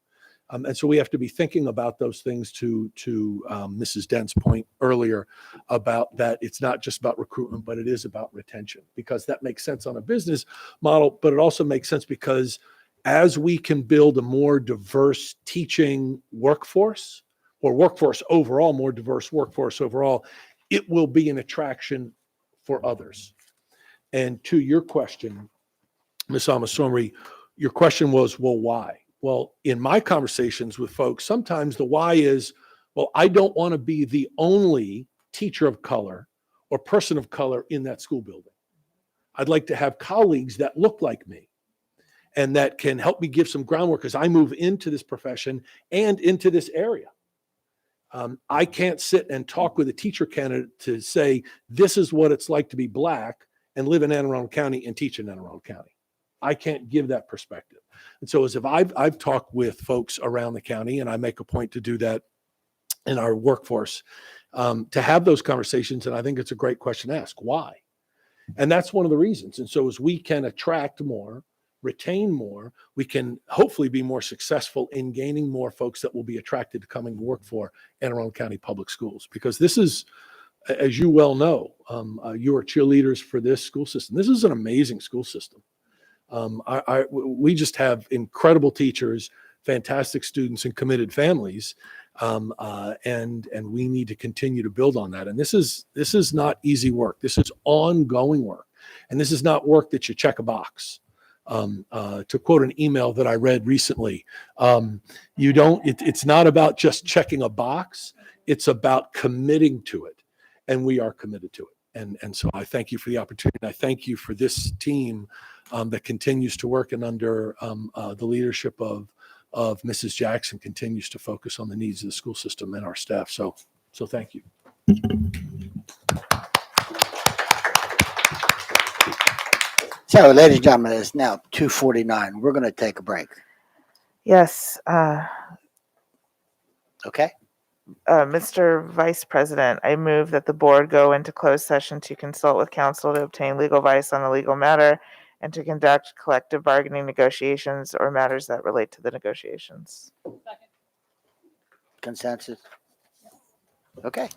And so we have to be thinking about those things to Mrs. Dent's point earlier about that it's not just about recruitment, but it is about retention, because that makes sense on a business model, but it also makes sense because as we can build a more diverse teaching workforce, or workforce overall, more diverse workforce overall, it will be an attraction for others. And to your question, Ms. Amasomri, your question was, well, why? Well, in my conversations with folks, sometimes the why is, well, I don't want to be the only teacher of color or person of color in that school building. I'd like to have colleagues that look like me and that can help me give some groundwork as I move into this profession and into this area. I can't sit and talk with a teacher candidate to say, this is what it's like to be Black and live in Anne Arundel County and teach in Anne Arundel County. I can't give that perspective. And so as if I've talked with folks around the county, and I make a point to do that in our workforce, to have those conversations. And I think it's a great question to ask. Why? And that's one of the reasons. And so as we can attract more, retain more, we can hopefully be more successful in gaining more folks that will be attracted to coming to work for Anne Arundel County Public Schools. Because this is, as you well know, you are cheerleaders for this school system. This is an amazing school system. We just have incredible teachers, fantastic students, and committed families. And we need to continue to build on that. And this is not easy work. This is ongoing work. And this is not work that you check a box. To quote an email that I read recently, it's not about just checking a box. It's about committing to it. And we are committed to it. And so I thank you for the opportunity. I thank you for this team that continues to work, and under the leadership of Mrs. Jackson continues to focus on the needs of the school system and our staff. So thank you. So, ladies and gentlemen, it's now 2:49. We're going to take a break. Yes. Okay. Mr. Vice President, I move that the board go into closed session to consult with counsel to obtain legal advice on a legal matter and to conduct collective bargaining negotiations or matters that relate to the negotiations. Consensus? Okay.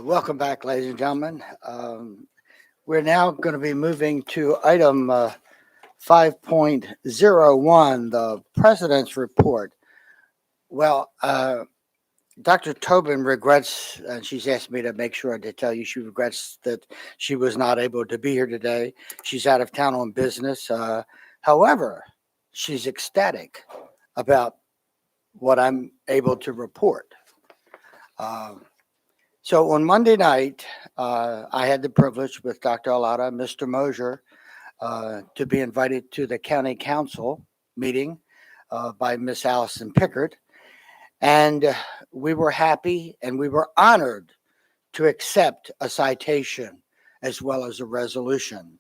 Welcome back, ladies and gentlemen. We're now going to be moving to item 5.01, the President's Report. Well, Dr. Tobin regrets, and she's asked me to make sure to tell you she regrets that she was not able to be here today. She's out of town on business. However, she's ecstatic about what I'm able to report. So on Monday night, I had the privilege with Dr. Alada, Mr. Mosier, to be invited to the county council meeting by Miss Allison Pickard. And we were happy and we were honored to accept a citation as well as a resolution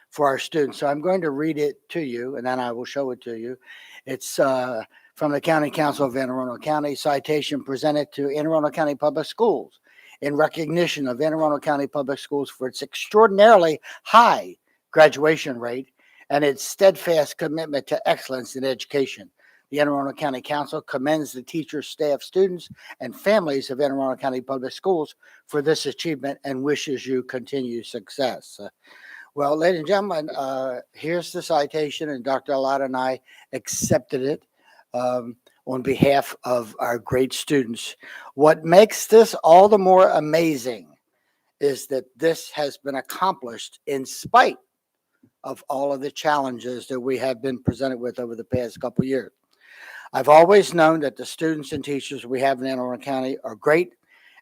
for our students. So I'm going to read it to you and then I will show it to you. It's from the County Council of Anne Arundel County, citation presented to Anne Arundel County Public Schools in recognition of Anne Arundel County Public Schools for its extraordinarily high graduation rate and its steadfast commitment to excellence in education. The Anne Arundel County Council commends the teachers, staff, students, and families of Anne Arundel County Public Schools for this achievement and wishes you continued success. Well, ladies and gentlemen, here's the citation, and Dr. Alada and I accepted it. On on behalf of our great students. What makes this all the more amazing is that this has been accomplished in spite of all of the challenges that we have been presented with over the past couple of years. I've always known that the students and teachers we have in Anne Arundel County are great,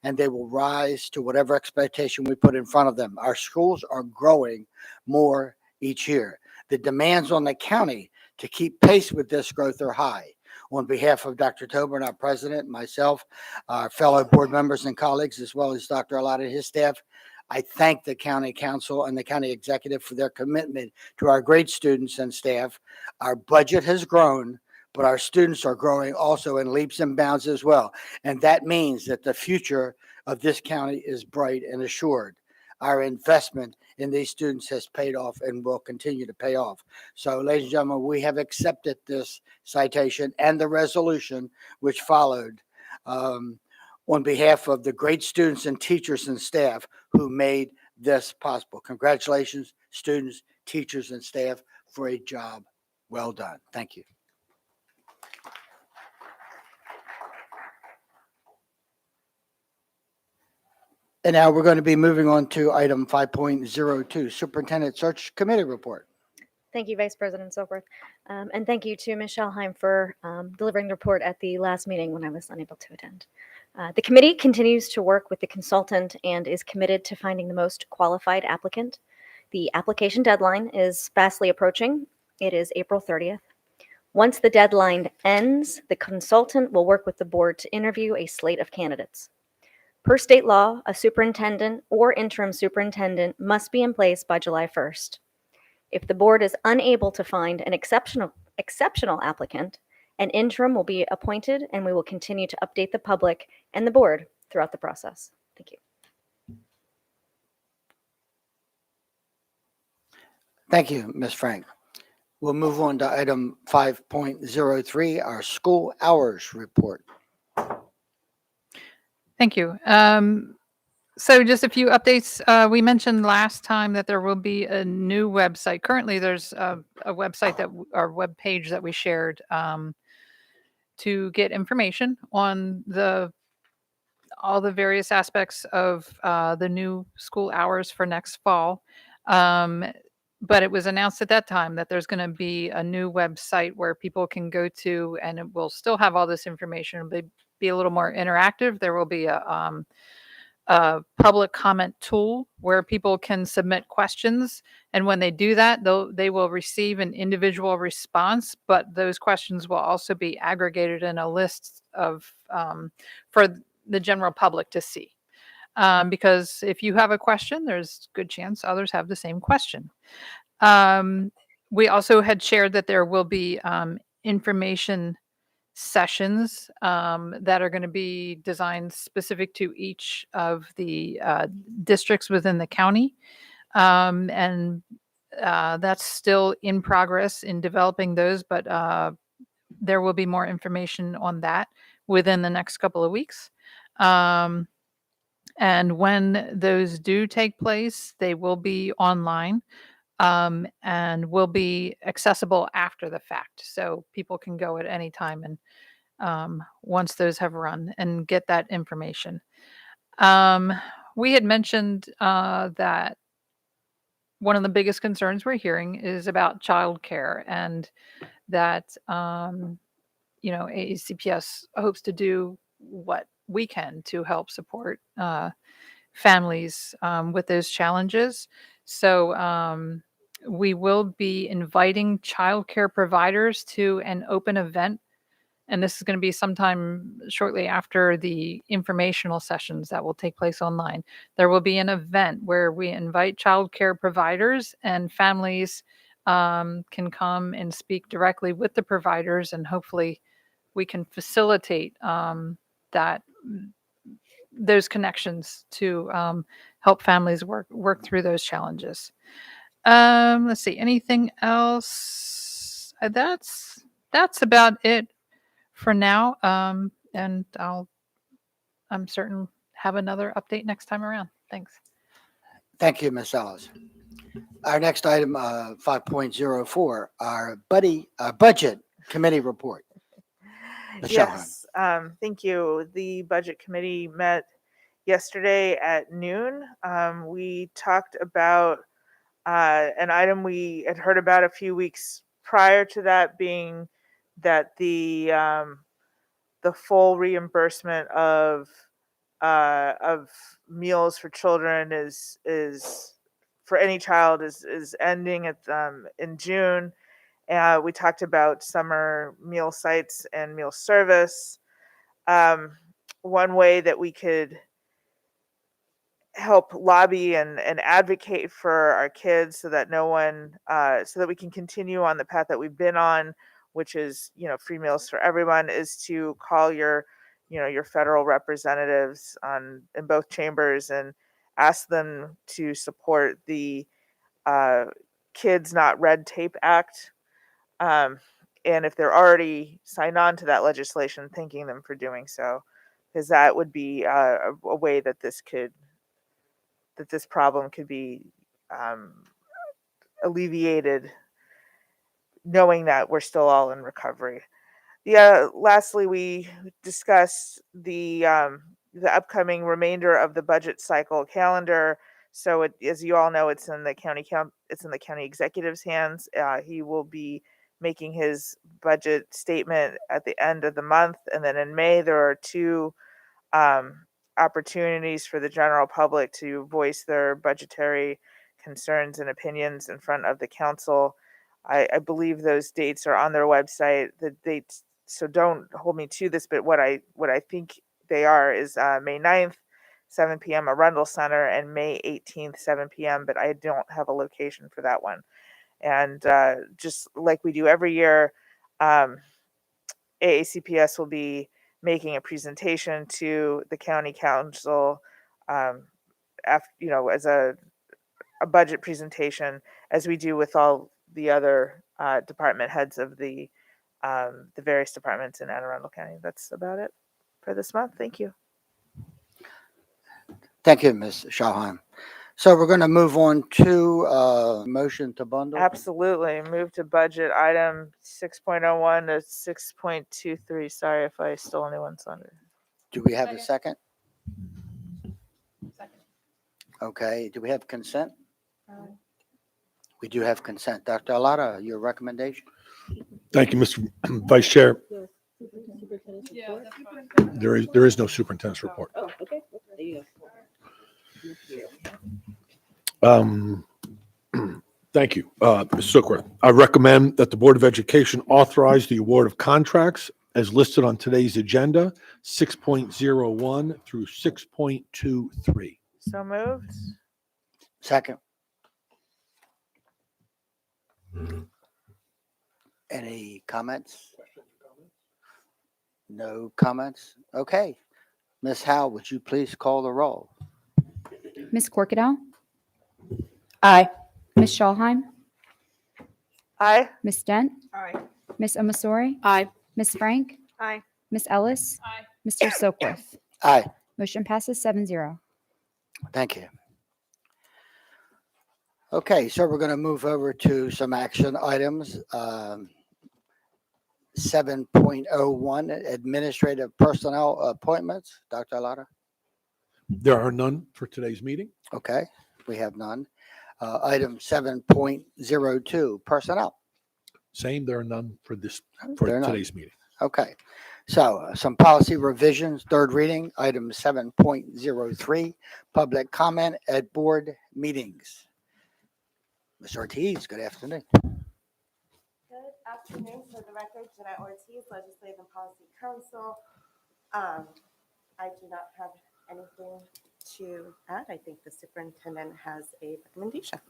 and they will rise to whatever expectation we put in front of them. Our schools are growing more each year. The demands on the county to keep pace with this growth are high. On behalf of Dr. Tobin, our president, myself, our fellow board members and colleagues, as well as Dr. Alata and his staff, I thank the county council and the county executive for their commitment to our great students and staff. Our budget has grown, but our students are growing also in leaps and bounds as well. And that means that the future of this county is bright and assured. Our investment in these students has paid off and will continue to pay off. So, ladies and gentlemen, we have accepted this citation and the resolution which followed on behalf of the great students and teachers and staff who made this possible. Congratulations, students, teachers, and staff, for a job well done. Thank you. And now we're going to be moving on to item 5.02, Superintendent Search Committee Report. Thank you, Vice President Silkworth. And thank you to Ms. Schalheim for delivering the report at the last meeting when I was unable to attend. The committee continues to work with the consultant and is committed to finding the most qualified applicant. The application deadline is fastly approaching. It is April 30th. Once the deadline ends, the consultant will work with the board to interview a slate of candidates. Per state law, a superintendent or interim superintendent must be in place by July 1st. If the board is unable to find an exceptional applicant, an interim will be appointed, and we will continue to update the public and the board throughout the process. Thank you. Thank you, Ms. Frank. We'll move on to item 5.03, our school hours report. Thank you. So just a few updates. We mentioned last time that there will be a new website. Currently, there's a website our web page that we shared to get information on all the various aspects of the new school hours for next fall. But it was announced at that time that there's going to be a new website where people can go to, and it will still have all this information. It'll be a little more interactive. There will be a public comment tool where people can submit questions, and when they do that, they will receive an individual response, but those questions will also be aggregated in a list of for the general public to see. Because if you have a question, there's a good chance others have the same question. We also had shared that there will be information sessions that are going to be designed specific to each of the districts within the county. And that's still in progress in developing those, but there will be more information on that within the next couple of weeks. And when those do take place, they will be online and will be accessible after the fact. So people can go at any time and once those have run and get that information. We had mentioned that one of the biggest concerns we're hearing is about childcare, and that ACPS hopes to do what we can to help support families with those challenges. So we will be inviting childcare providers to an open event, and this is going to be sometime shortly after the informational sessions that will take place online. There will be an event where we invite childcare providers, and families can come and speak directly with the providers, and hopefully we can facilitate those connections to help families work through those challenges. Let's see, anything else? That's about it for now. And I'm certain have another update next time around. Thanks. Thank you, Ms. Ellis. Our next item, 5.04, our budget committee report. Ms. Shelham. Yes, thank you. The Budget Committee met yesterday at noon. We talked about an item we had heard about a few weeks prior to that, being that the full reimbursement of meals for children is for any child is ending at in June. We talked about summer meal sites and meal service. One way that we could help lobby and advocate for our kids so that no one so that we can continue on the path that we've been on, which is, you know, free meals for everyone, is to call your, you know, your federal representatives in both chambers and ask them to support the Kids Not Red Tape Act. And if they're already signed on to that legislation, thanking them for doing so, because that would be a way that this problem could be alleviated, knowing that we're still all in recovery. Lastly, we discussed the upcoming remainder of the budget cycle calendar. So, as you all know, it's in the county executive's hands. He will be making his budget statement at the end of the month, and then in May there are two opportunities for the general public to voice their budgetary concerns and opinions in front of the council. I believe those dates are on their website. The dates, so don't hold me to this, but what I think they are is May 9th, 7 p.m. Arundel Center, and May 18th, 7 p.m., but I don't have a location for that one. And just like we do every year, AACPS will be making a presentation to the county council, after, you know, as a budget presentation, as we do with all the other department heads of the various departments in Anne Arundel County. That's about it for this month. Thank you. Thank you, Ms. Shalheim. So we're going to move on to motion to bundle. Absolutely. Move to budget item 6.01 to 6.23. Sorry if I stole anyone's thunder. Do we have a second? Second. Okay. Do we have consent? We do have consent. Dr. Alada, your recommendation? Thank you, Mr. Vice Chair. There is no superintendent's report. Oh, okay. There you go. Thank you, Ms. Sookworth. I recommend that the Board of Education authorize the award of contracts as listed on today's agenda, 6.01 through 6.23. So moved. Second. Any comments? No comments? Okay. Ms. Howe, would you please call the roll? Ms. Corkadell? Aye. Ms. Shalheim? Aye. Ms. Dent? Aye. Ms. Omasori? Aye. Ms. Frank? Aye. Ms. Ellis? Aye. Mr. Soakworth? Aye. Motion passes 7-0. Thank you. Okay, so we're going to move over to some action items. 7.01, administrative personnel appointments. Dr. Alada? There are none for today's meeting. Okay, we have none. Item 7.02, personnel. Same, there are none for There are none. today's meeting. Okay, so some policy revisions, third reading, item 7.03, public comment at board meetings. Ms. Ortiz, good afternoon. Good afternoon. For the record, Jeanette Ortiz, Legislative and Policy Council. I do not have anything to add. I think the superintendent has a recommendation.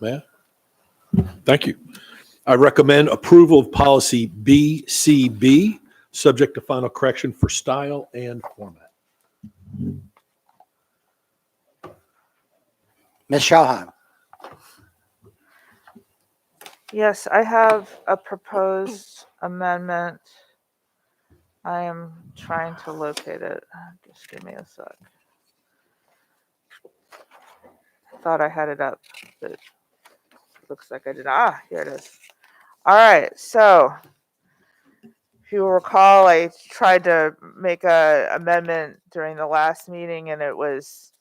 May I? Thank you. I recommend approval of policy BCB, subject to final correction for style and format. Ms. Shalheim. Yes, I have a proposed amendment. I am trying to locate it. Just give me a sec. Thought I had it up, but looks like I did. Here it is. All right, so if you will recall, I tried to make a amendment during the last meeting, and it was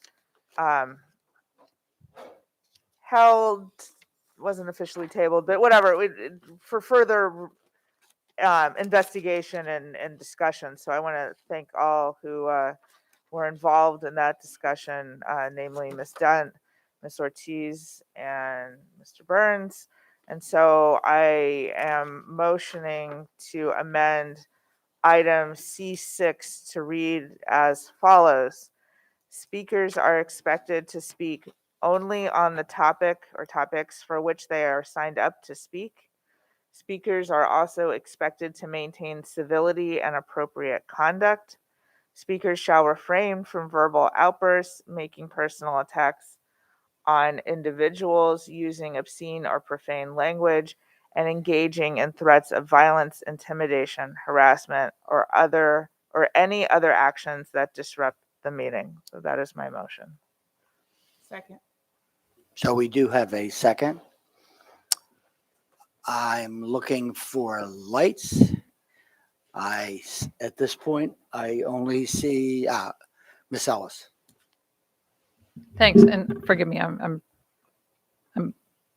held, wasn't officially tabled, but whatever, for further investigation and discussion. So I want to thank all who were involved in that discussion, namely Ms. Dent, Ms. Ortiz, and Mr. Burns. And so I am motioning to amend item C6 to read as follows. Speakers are expected to speak only on the topic or topics for which they are signed up to speak. Speakers are also expected to maintain civility and appropriate conduct. Speakers shall refrain from verbal outbursts, making personal attacks on individuals, using obscene or profane language, and engaging in threats of violence, intimidation, harassment, or any other actions that disrupt the meeting. So that is my motion. Second. So we do have a second. I'm looking for lights. At this point, I only see Miss Ellis. Thanks, and forgive me. I'm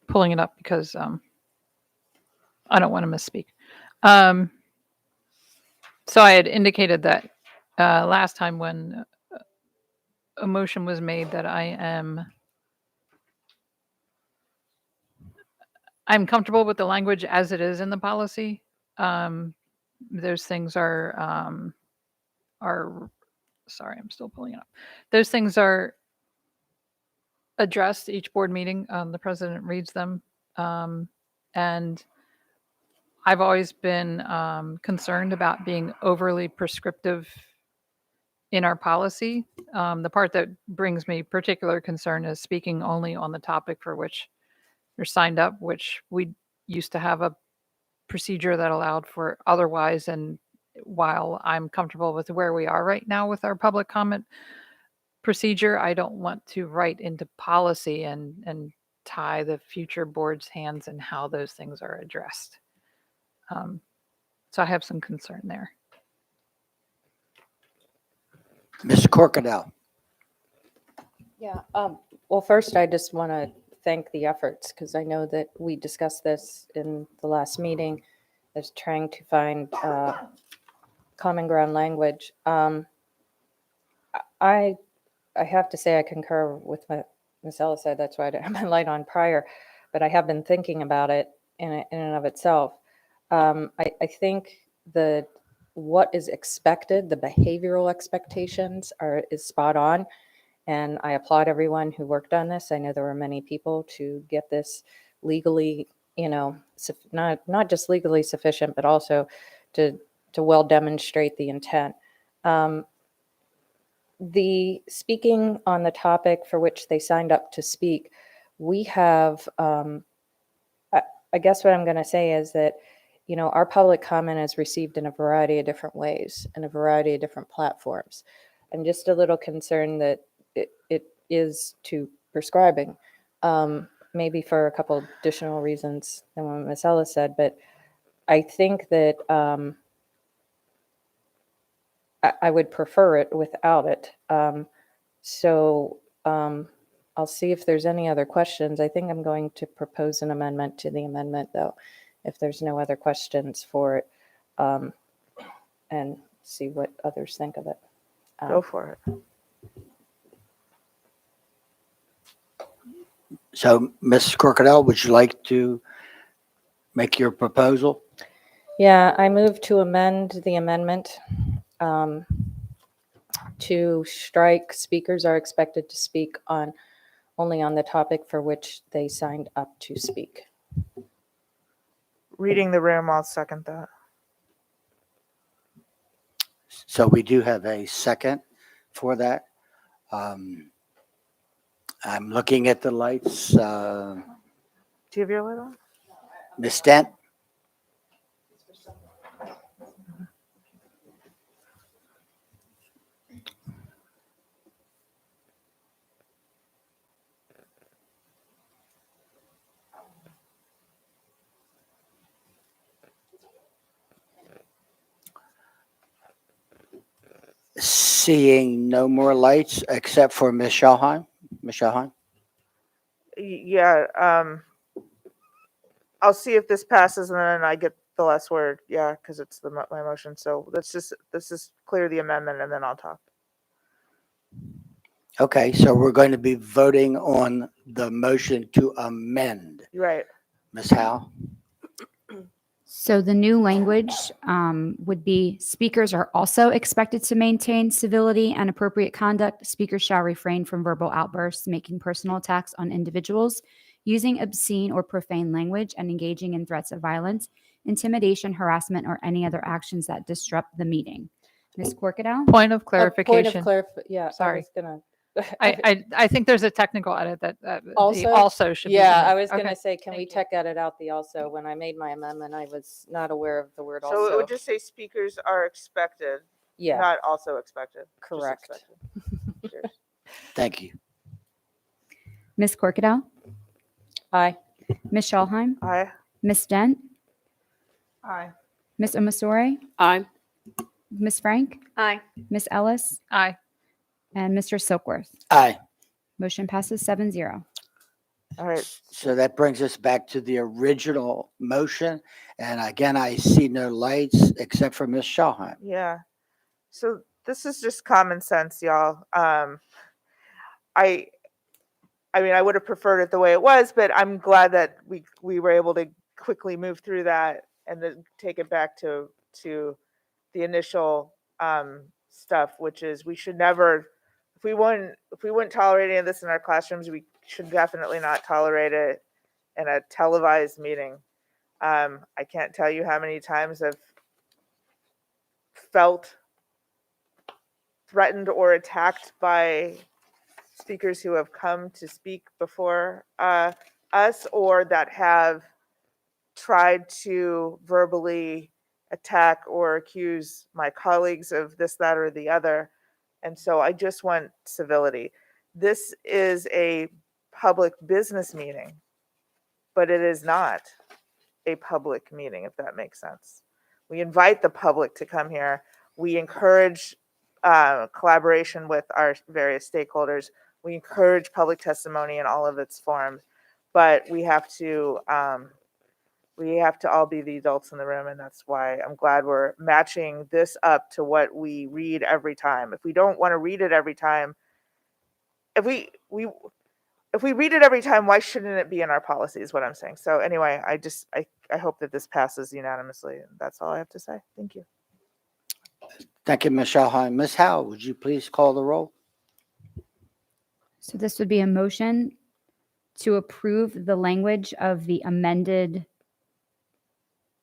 pulling it up because I don't want to misspeak. So I had indicated that last time when a motion was made that I'm comfortable with the language as it is in the policy. Those things are sorry, I'm still pulling it up. Those things are addressed each board meeting. The president reads them. And I've always been concerned about being overly prescriptive in our policy. The part that brings me particular concern is speaking only on the topic for which you're signed up, which we used to have a procedure that allowed for otherwise. And while I'm comfortable with where we are right now with our public comment procedure, I don't want to write into policy and tie the future board's hands in how those things are addressed. So I have some concern there. Ms. Corkadell. Yeah. Well, first, I just want to thank the efforts because I know that we discussed this in the last meeting as trying to find common ground language. I have to say I concur with what Ms. Ellis said. That's why I didn't have my light on prior, but I have been thinking about it in and of itself. I think that what is expected, the behavioral expectations is spot on. And I applaud everyone who worked on this. I know there were many people to get this legally, not just legally sufficient, but also to well demonstrate the intent. The speaking on the topic for which they signed up to speak, we have, I guess what I'm going to say is that, our public comment is received in a variety of different ways, in a variety of different platforms. I'm just a little concerned that it is too prescribing, maybe for a couple additional reasons than what Ms. Ellis said, but I think that I would prefer it without it. So I'll see if there's any other questions. I think I'm going to propose an amendment to the amendment, though, if there's no other questions for it, and see what others think of it. Go for it. So, Ms. Corkadell, would you like to make your proposal? Yeah, I move to amend the amendment to strike speakers are expected to speak only on the topic for which they signed up to speak. Reading the room, I'll second that. So we do have a second for that. I'm looking at the lights. Do you have your light on? Ms. Dent? Seeing no more lights except for Ms. Schalheim. Ms. Schalheim? Yeah, I'll see if this passes and then I get the last word. Yeah, because it's my motion. So let's just clear the amendment and then I'll talk. Okay, so we're going to be voting on the motion to amend. Right. Ms. Howe? So the new language would be speakers are also expected to maintain civility and appropriate conduct. Speakers shall refrain from verbal outbursts, making personal attacks on individuals, using obscene or profane language, and engaging in threats of violence, intimidation, harassment, or any other actions that disrupt the meeting. Ms. Corkadow? Point of Point of clarification. yeah, Sorry. I was gonna. I think there's a technical edit that the Also? also should be. Yeah, in it. I was Okay. gonna say, can we check edit out the also? When I made my amendment, I was not aware of the word So it also. would just say speakers are expected, Yeah, not also expected. just correct. expected. Cheers. Thank you. Ms. Corkadow? Aye. Ms. Schalheim? Aye. Ms. Dent? Aye. Ms. Omasore? Aye. Ms. Frank? Aye. Ms. Ellis? Aye. And Mr. Silkworth? Aye. Motion passes 7-0. All right. So that brings us back to the original motion. And again, I see no lights except for Ms. Schalheim. Yeah. So this is just common sense, y'all. I mean, I would have preferred it the way it was, but I'm glad that we were able to quickly move through that and then take it back to the initial stuff, which is we should never, if we wouldn't tolerate any of this in our classrooms, we should definitely not tolerate it in a televised meeting. I can't tell you how many times I've felt threatened or attacked by speakers who have come to speak before us or that have tried to verbally attack or accuse my colleagues of this, that, or the other. And so I just want civility. This is a public business meeting, but it is not a public meeting, if that makes sense. We invite the public to come here. We encourage collaboration with our various stakeholders. We encourage public testimony in all of its forms, but we have to all be the adults in the room, and that's why I'm glad we're matching this up to what we read every time. If we don't want to read it every time, if we read it every time, why shouldn't it be in our policy is what I'm saying. So anyway, I hope that this passes unanimously, and that's all I have to say. Thank you. Thank you, Ms. Schalheim. Ms. Howe, would you please call the roll? So this would be a motion to approve the language of the amended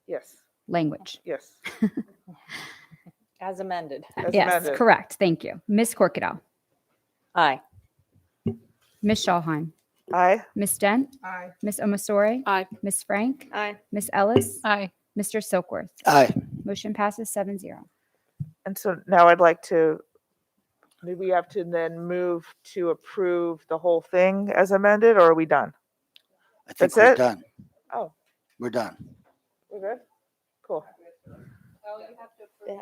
Yes. language. Yes. As amended. As Yes, amended. correct. Thank you. Ms. Corkadow? Aye. Ms. Schalheim? Aye. Ms. Dent? Aye. Ms. Omasore? Aye. Ms. Frank? Aye. Ms. Ellis? Aye. Mr. Silkworth? Aye. Motion passes 7-0. And so now I'd like to, do we have to then move to approve the whole thing as amended, or are we done? I think That's we're it? done. Oh, We're done. we're good? Cool.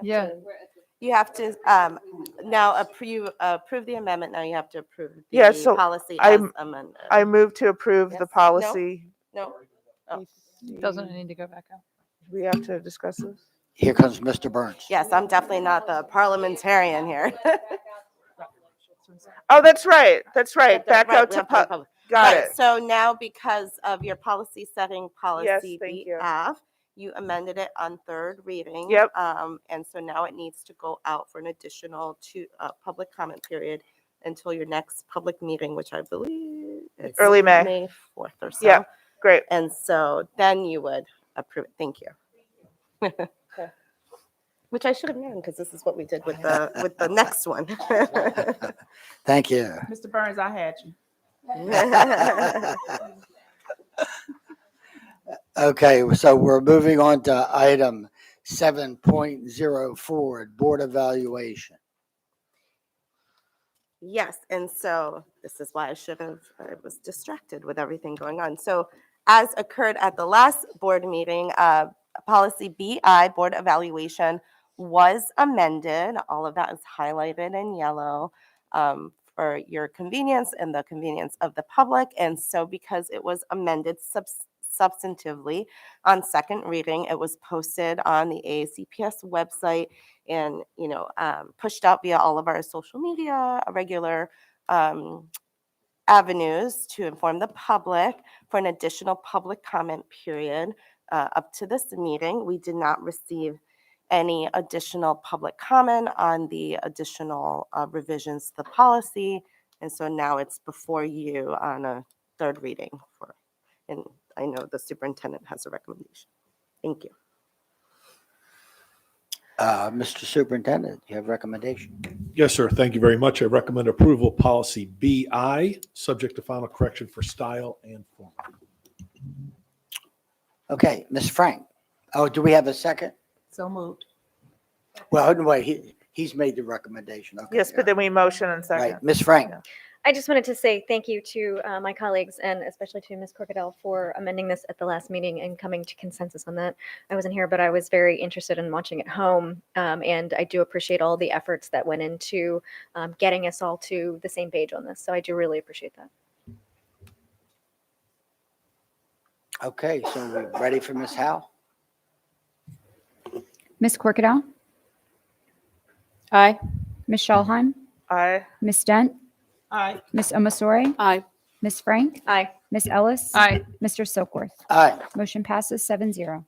Yeah. You have to now approve the amendment. Now you have to approve the Yeah, so policy as I'm- amended. I move to approve the Yes. policy. No. Oh. Doesn't it need to go back up? We have to discuss this? Here comes Mr. Burns. Yes, I'm definitely not the parliamentarian here. Oh, that's right. That's right. Back Right, out we to have to pub. public. Got Right, it. So now because of your policy setting policy thank you. BF, you amended it on third reading. Yep. And so now it needs to go out for an additional public comment period until your next public meeting, which I believe it's Early May. May 4th or so. Yeah, great. And so then you would approve it. Thank you. Which I should have known because this is what we did with the next one. Thank you. Mr. Burns, I had you. Okay, so we're moving on to item 7.04, board evaluation. Yes, and so this is why I was distracted with everything going on. So as occurred at the last board meeting, policy BI, board evaluation, was amended. All of that is highlighted in yellow for your convenience and the convenience of the public. And so because it was amended substantively on second reading, it was posted on the AACPS website and, pushed out via all of our social media, regular avenues to inform the public for an additional public comment period up to this meeting. We did not receive any additional public comment on the additional revisions to the policy. And so now it's before you on a third reading and I know the superintendent has a recommendation. Thank you. Mr. Superintendent, you have a recommendation? Yes, sir. Thank you very much. I recommend approval of policy BI, subject to final correction for style and form. Okay, Ms. Frank. Oh, do we have a second? So moved. Well, wait, he's made the recommendation. Okay, Yes, but then we motion and second. right, Ms. Frank. I just wanted to say thank you to my colleagues and especially to Ms. Corkadell for amending this at the last meeting and coming to consensus on that. I wasn't here, but I was very interested in watching at home. And I do appreciate all the efforts that went into getting us all to the same page on this. So I do really appreciate that. Okay, so we're ready for Ms. Howe? Ms. Corkadell? Aye. Ms. Schalheim? Aye. Ms. Dent? Aye. Ms. Omasori? Aye. Ms. Frank? Aye. Ms. Ellis? Aye. Mr. Silkworth? Aye, Motion passes 7-0.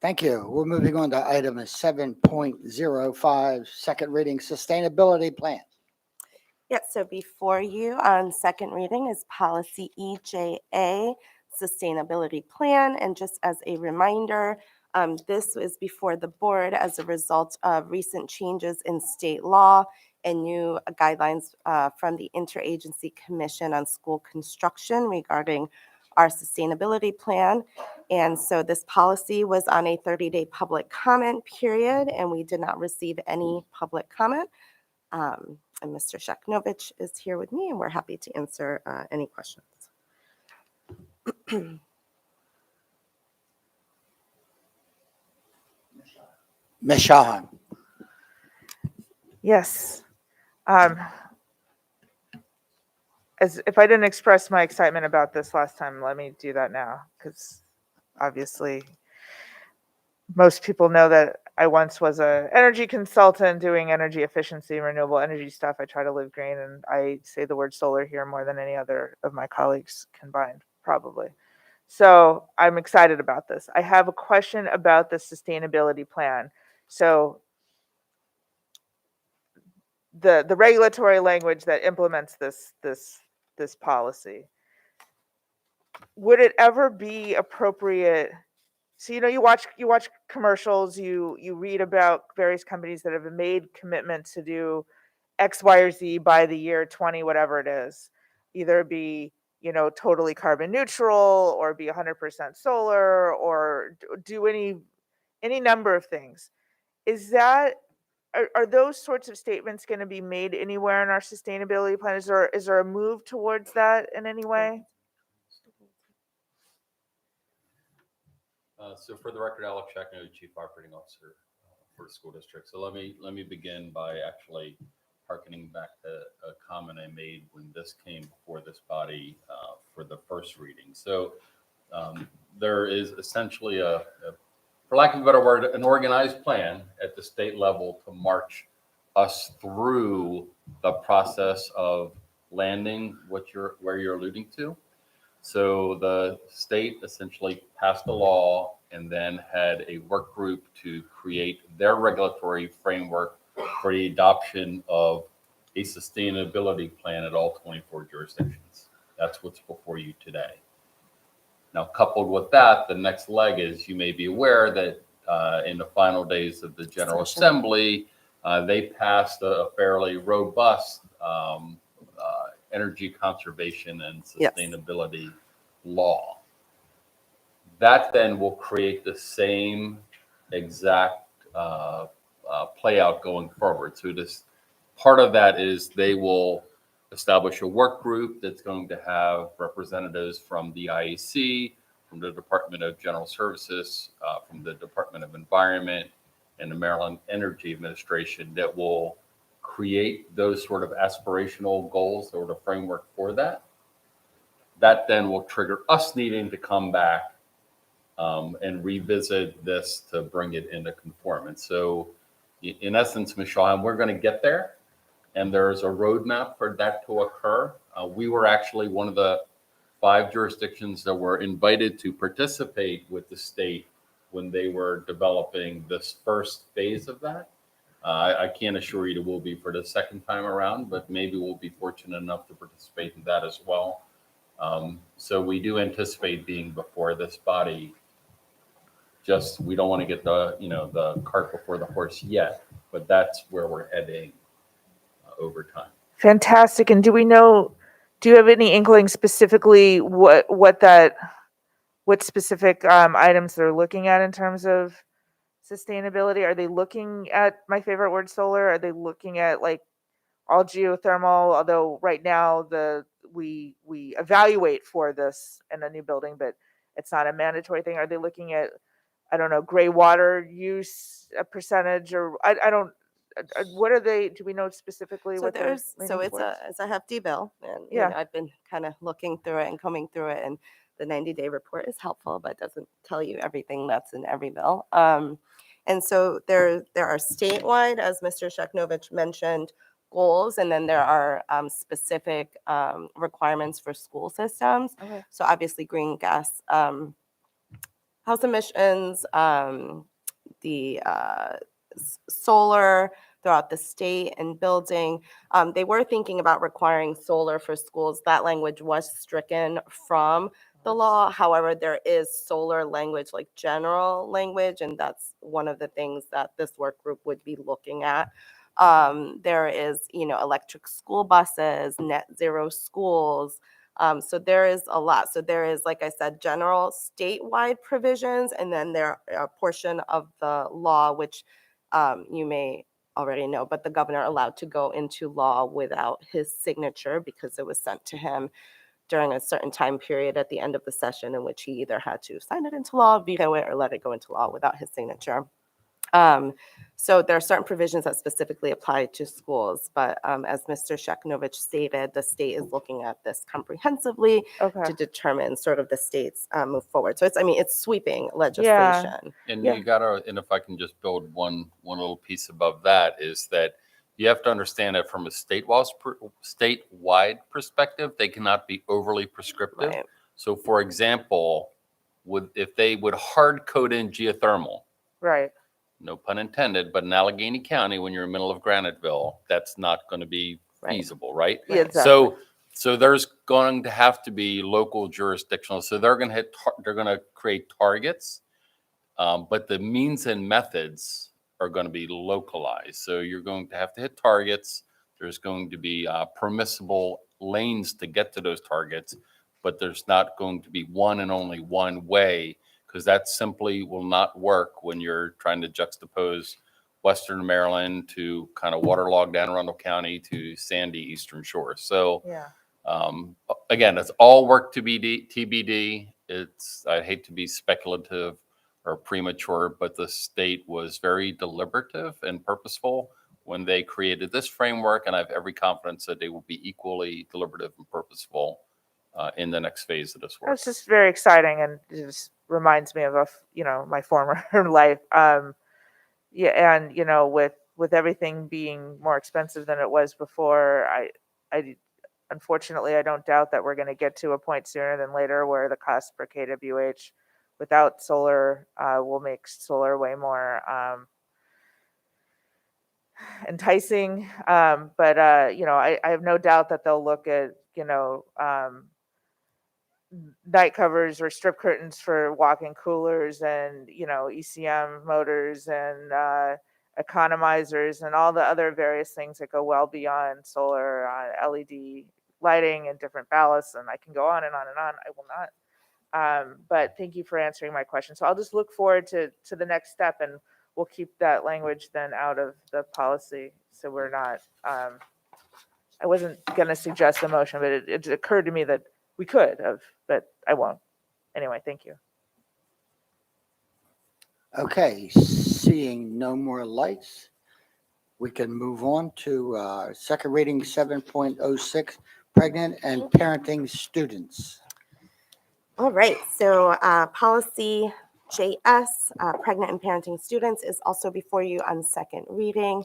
thank you. We're moving on to item 7.05, second reading sustainability plan. Yes, so before you on second reading is policy EJA, sustainability plan. And just as a reminder, this is before the board as a result of recent changes in state law and new guidelines from the Interagency Commission on School Construction regarding our sustainability plan. And so this policy was on a 30-day public comment period, and we did not receive any public comment. And Mr. Shaknovich is here with me, and we're happy to answer any questions. Ms. Schalheim. Yes. As if I didn't express my excitement about this last time, let me do that now, because obviously most people know that I once was an energy consultant doing energy efficiency, renewable energy stuff. I try to live green, and I say the word solar here more than any other of my colleagues combined, probably. So I'm excited about this. I have a question about the sustainability plan. So the regulatory language that implements this policy, would it ever be appropriate? So you watch commercials, you read about various companies that have made commitments to do X, Y, or Z by the year 20, whatever it is, either be totally carbon neutral or be 100% solar or do any number of things. Is that are those sorts of statements going to be made anywhere in our sustainability plan? Is there a move towards that in any way? So for the record, Alex Shackno, Chief Operating Officer for the school district. So let me begin by actually hearkening back to a comment I made when this came before this body for the first reading. So there is essentially for lack of a better word, an organized plan at the state level to march us through the process of landing where you're alluding to. So the state essentially passed a law and then had a work group to create their regulatory framework for the adoption of a sustainability plan at all 24 jurisdictions. That's what's before you today. Now, coupled with that, the next leg is you may be aware that in the final days of the General Assembly, they passed a fairly robust energy conservation and sustainability law. That then will create the same exact play out going forward. So this part of that is they will establish a work group that's going to have representatives from the IEC, from the Department of General Services, from the Department of Environment, and the Maryland Energy Administration that will create those sort of aspirational goals or the framework for that. That then will trigger us needing to come back and revisit this to bring it into conformance. So in essence, Michelle, we're going to get there, and there's a roadmap for that to occur. We were actually one of the 5 jurisdictions that were invited to participate with the state when they were developing this first phase of that. I can't assure you it will be for the second time around, but maybe we'll be fortunate enough to participate in that as well. So we do anticipate being before this body. Just, we don't want to get the cart before the horse yet, but that's where we're heading over time. Fantastic. And do you have any inkling specifically what specific items they're looking at in terms of sustainability? Are they looking at, my favorite word, solar? Are they looking at like all geothermal? Although right now we evaluate for this in a new building, but it's not a mandatory thing. Are they looking at, I don't know, gray water use, a percentage, or I don't, what are they, do we know specifically So what they're there's, so leaning it's towards? it's a hefty bill, and Yeah. I've been kind of looking through it and combing through it, and the 90-day report is helpful, but doesn't tell you everything that's in every bill. And so there are statewide, as Mr. Sheknovich mentioned, goals, and then there are specific requirements for school systems. Okay. So obviously green gas, house emissions, the solar throughout the state and building. They were thinking about requiring solar for schools. That language was stricken from the law. However, there is solar language, like general language, and that's one of the things that this work group would be looking at. There is, electric school buses, net zero schools. So there is a lot. So there is, like I said, general statewide provisions, and then there are a portion of the law, which you may already know, but the governor allowed to go into law without his signature because it was sent to him during a certain time period at the end of the session in which he either had to sign it into law, veto it, or let it go into law without his signature. So there are certain provisions that specifically apply to schools, but as Mr. Sheknovich stated, the state is looking at this comprehensively to determine sort of the state's move forward. So it's sweeping legislation. And you gotta, and if I can just build one little piece above that, is that you have to understand that from a statewide perspective, they cannot be overly prescriptive. Right. So for example, if they would hard code in geothermal, Right. no pun intended, but in Allegheny County, when you're in the middle of Graniteville, that's not going to be feasible, right? Yeah, exactly. So there's going to have to be local jurisdictional. So they're going to create targets, but the means and methods are going to be localized. So you're going to have to hit targets. There's going to be permissible lanes to get to those targets, but there's not going to be one and only one way, because that simply will not work when you're trying to juxtapose Western Maryland to kind of waterlogged Anne Arundel County to sandy Eastern Shore. So again, it's all work to be TBD. I hate to be speculative or premature, but the state was very deliberative and purposeful when they created this framework, and I have every confidence that they will be equally deliberative and purposeful in the next phase of this work. It's just very exciting, and it just reminds me of my former life. And with everything being more expensive than it was before, I unfortunately I don't doubt that we're going to get to a point sooner than later where the cost per kWh without solar will make solar way more enticing. But I have no doubt that they'll look at night covers or strip curtains for walk-in coolers and ECM motors and economizers and all the other various things that go well beyond solar, LED lighting and different ballasts, and I can go on and on and on. I will not. But thank you for answering my question. So I'll just look forward to the next step, and we'll keep that language then out of the policy, so we're not. I wasn't going to suggest a motion, but it occurred to me that we could have, but I won't. Anyway, thank you. Okay, seeing no more lights, we can move on to second reading 7.06, pregnant and parenting students. All right, so policy JS, pregnant and parenting students, is also before you on second reading.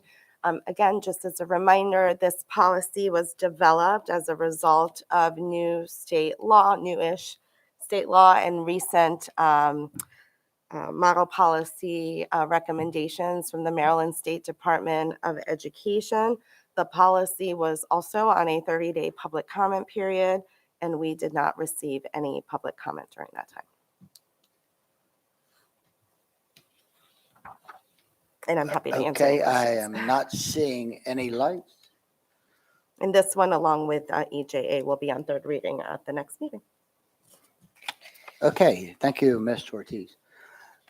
Again, just as a reminder, this policy was developed as a result of new state law, newish state law, and recent model policy recommendations from the Maryland State Department of Education. The policy was also on a 30-day public comment period, and we did not receive any public comment during that time. And I'm happy to answer any Okay, I questions. am not seeing any lights. And this one, along with EJA, will be on third reading at the next meeting. Okay, thank you, Ms. Ortiz.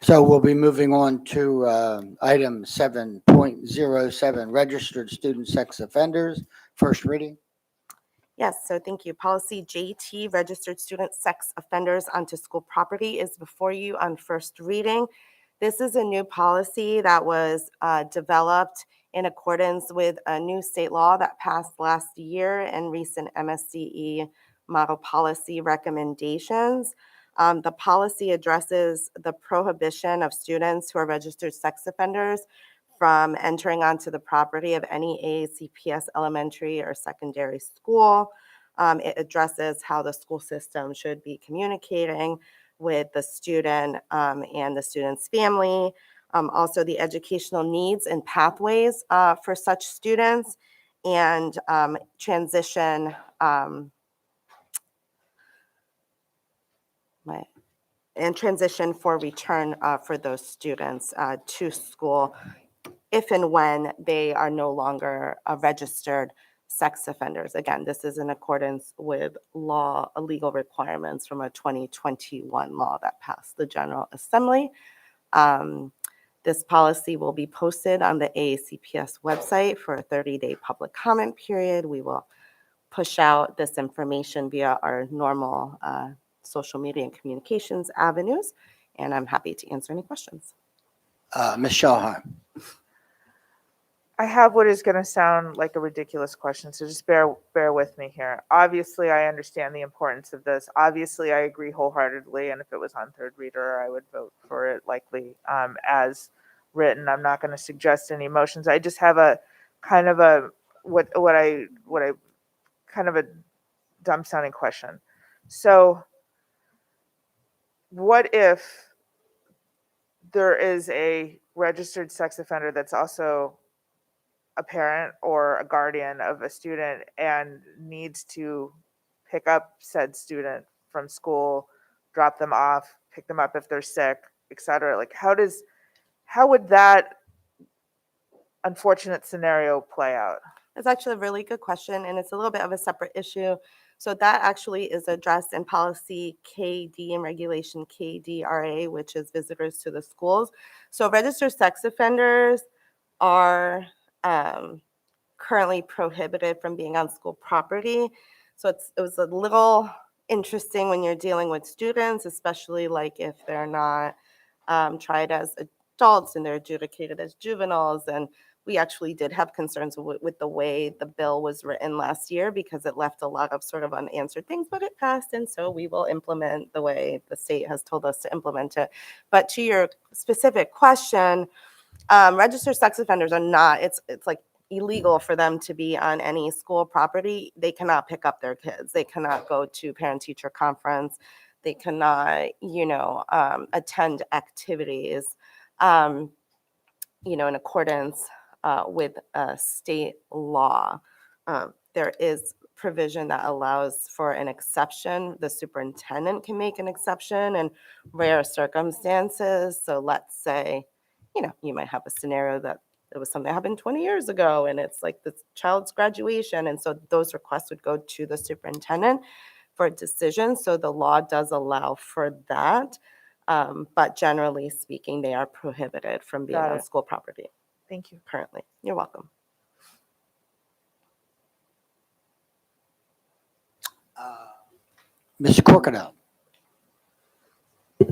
So we'll be moving on to item 7.07, registered student sex offenders, first reading. Yes, so thank you. Policy JT, registered student sex offenders onto school property, is before you on first reading. This is a new policy that was developed in accordance with a new state law that passed last year and recent MSDE model policy recommendations. The policy addresses the prohibition of students who are registered sex offenders from entering onto the property of any AACPS elementary or secondary school. It addresses how the school system should be communicating with the student and the student's family. Also, the educational needs and pathways for such students, and transition for return for those students to school if and when they are no longer registered sex offenders. Again, this is in accordance with legal requirements from a 2021 law that passed the General Assembly. This policy will be posted on the AACPS website for a 30-day public comment period. We will push out this information via our normal social media and communications avenues, and I'm happy to answer any questions. Ms. Shahar. I have what is going to sound like a ridiculous question, so just bear with me here. Obviously, I understand the importance of this. Obviously, I agree wholeheartedly, and if it was on third reader, I would vote for it likely as written. I'm not going to suggest any motions. I just have a kind of a what I kind of a dumb sounding question. So, what if there is a registered sex offender that's also a parent or a guardian of a student and needs to pick up said student from school, drop them off, pick them up if they're sick, etc.? Like, how would that unfortunate scenario play out? That's actually a really good question, and it's a little bit of a separate issue. So that actually is addressed in policy KD and regulation KDRA, which is visitors to the schools. So registered sex offenders are currently prohibited from being on school property. So it was a little interesting when you're dealing with students, especially like if they're not tried as adults and they're adjudicated as juveniles. And we actually did have concerns with the way the bill was written last year because it left a lot of sort of unanswered things, but it passed. And so we will implement the way the state has told us to implement it. But to your specific question, registered sex offenders are not, it's like illegal for them to be on any school property. They cannot pick up their kids. They cannot go to parent-teacher conference. They cannot, attend activities, in accordance with state law. There is provision that allows for an exception. The superintendent can make an exception in rare circumstances. So let's say, you might have a scenario that it was something that happened 20 years ago and it's like the child's graduation. And so those requests would go to the superintendent for a decision. So the law does allow for that. But generally speaking, they are prohibited from being Got on it. school property Thank you. currently. You're welcome. Mr. Crocodile.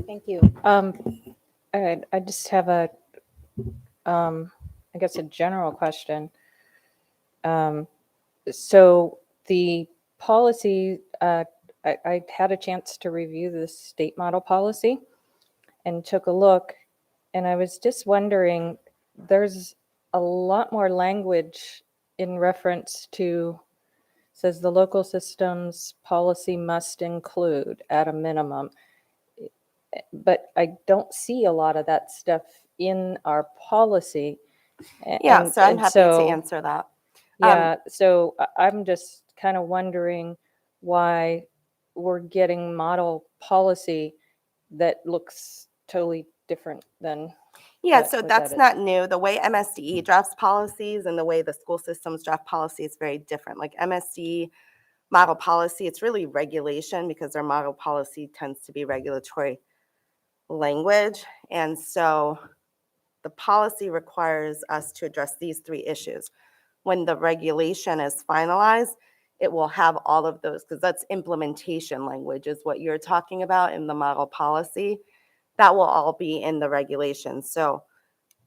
Thank you. I just have I guess a general question. So the policy, I had a chance to review the state model policy and took a look, and I was just wondering, there's a lot more language in reference to, says the local systems policy must include at a minimum. But I don't see a lot of that stuff in our policy. Yeah, so I'm and happy to so- answer that. Yeah, so I'm just kind of wondering why we're getting model policy that looks totally different than. Yeah, what- so what that's that is. not new. The way MSDE drafts policies and the way the school systems draft policy is very different. Like MSDE model policy, it's really regulation because their model policy tends to be regulatory language. And so the policy requires us to address these three issues. When the regulation is finalized, it will have all of those, because that's implementation language is what you're talking about in the model policy. That will all be in the regulations. So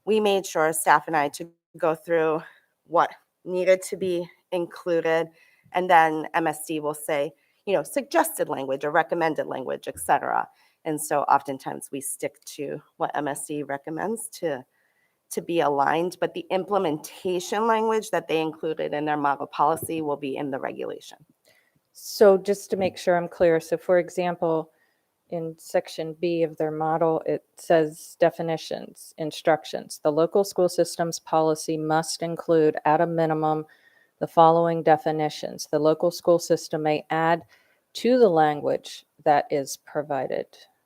we made sure, staff and I, to go through what needed to be included. And then MSD will say, suggested language or recommended language, et cetera. And so oftentimes we stick to what MSD recommends to be aligned, but the implementation language that they included in their model policy will be in the regulation. So just to make sure I'm clear, so for example, in section B of their model, it says definitions, instructions. The local school systems policy must include at a minimum the following definitions. The local school system may add to the language that is provided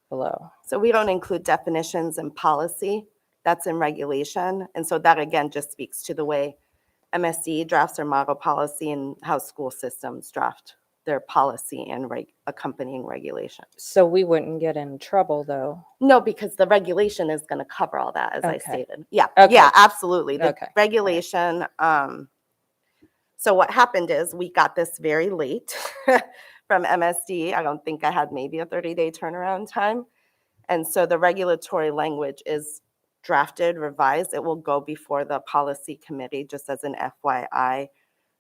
below. So we don't include definitions in policy, that's in regulation. And so that again just speaks to the way MSD drafts their model policy and how school systems draft their policy and accompanying regulation. So we wouldn't get in trouble though. No, because the regulation is going to cover all that, as I Okay. stated. Yeah, Okay. yeah, absolutely. The Okay. regulation, so what happened is we got this very late from MSD. I don't think I had maybe a 30-day turnaround time. And so the regulatory language is drafted, revised. It will go before the policy committee just as an FYI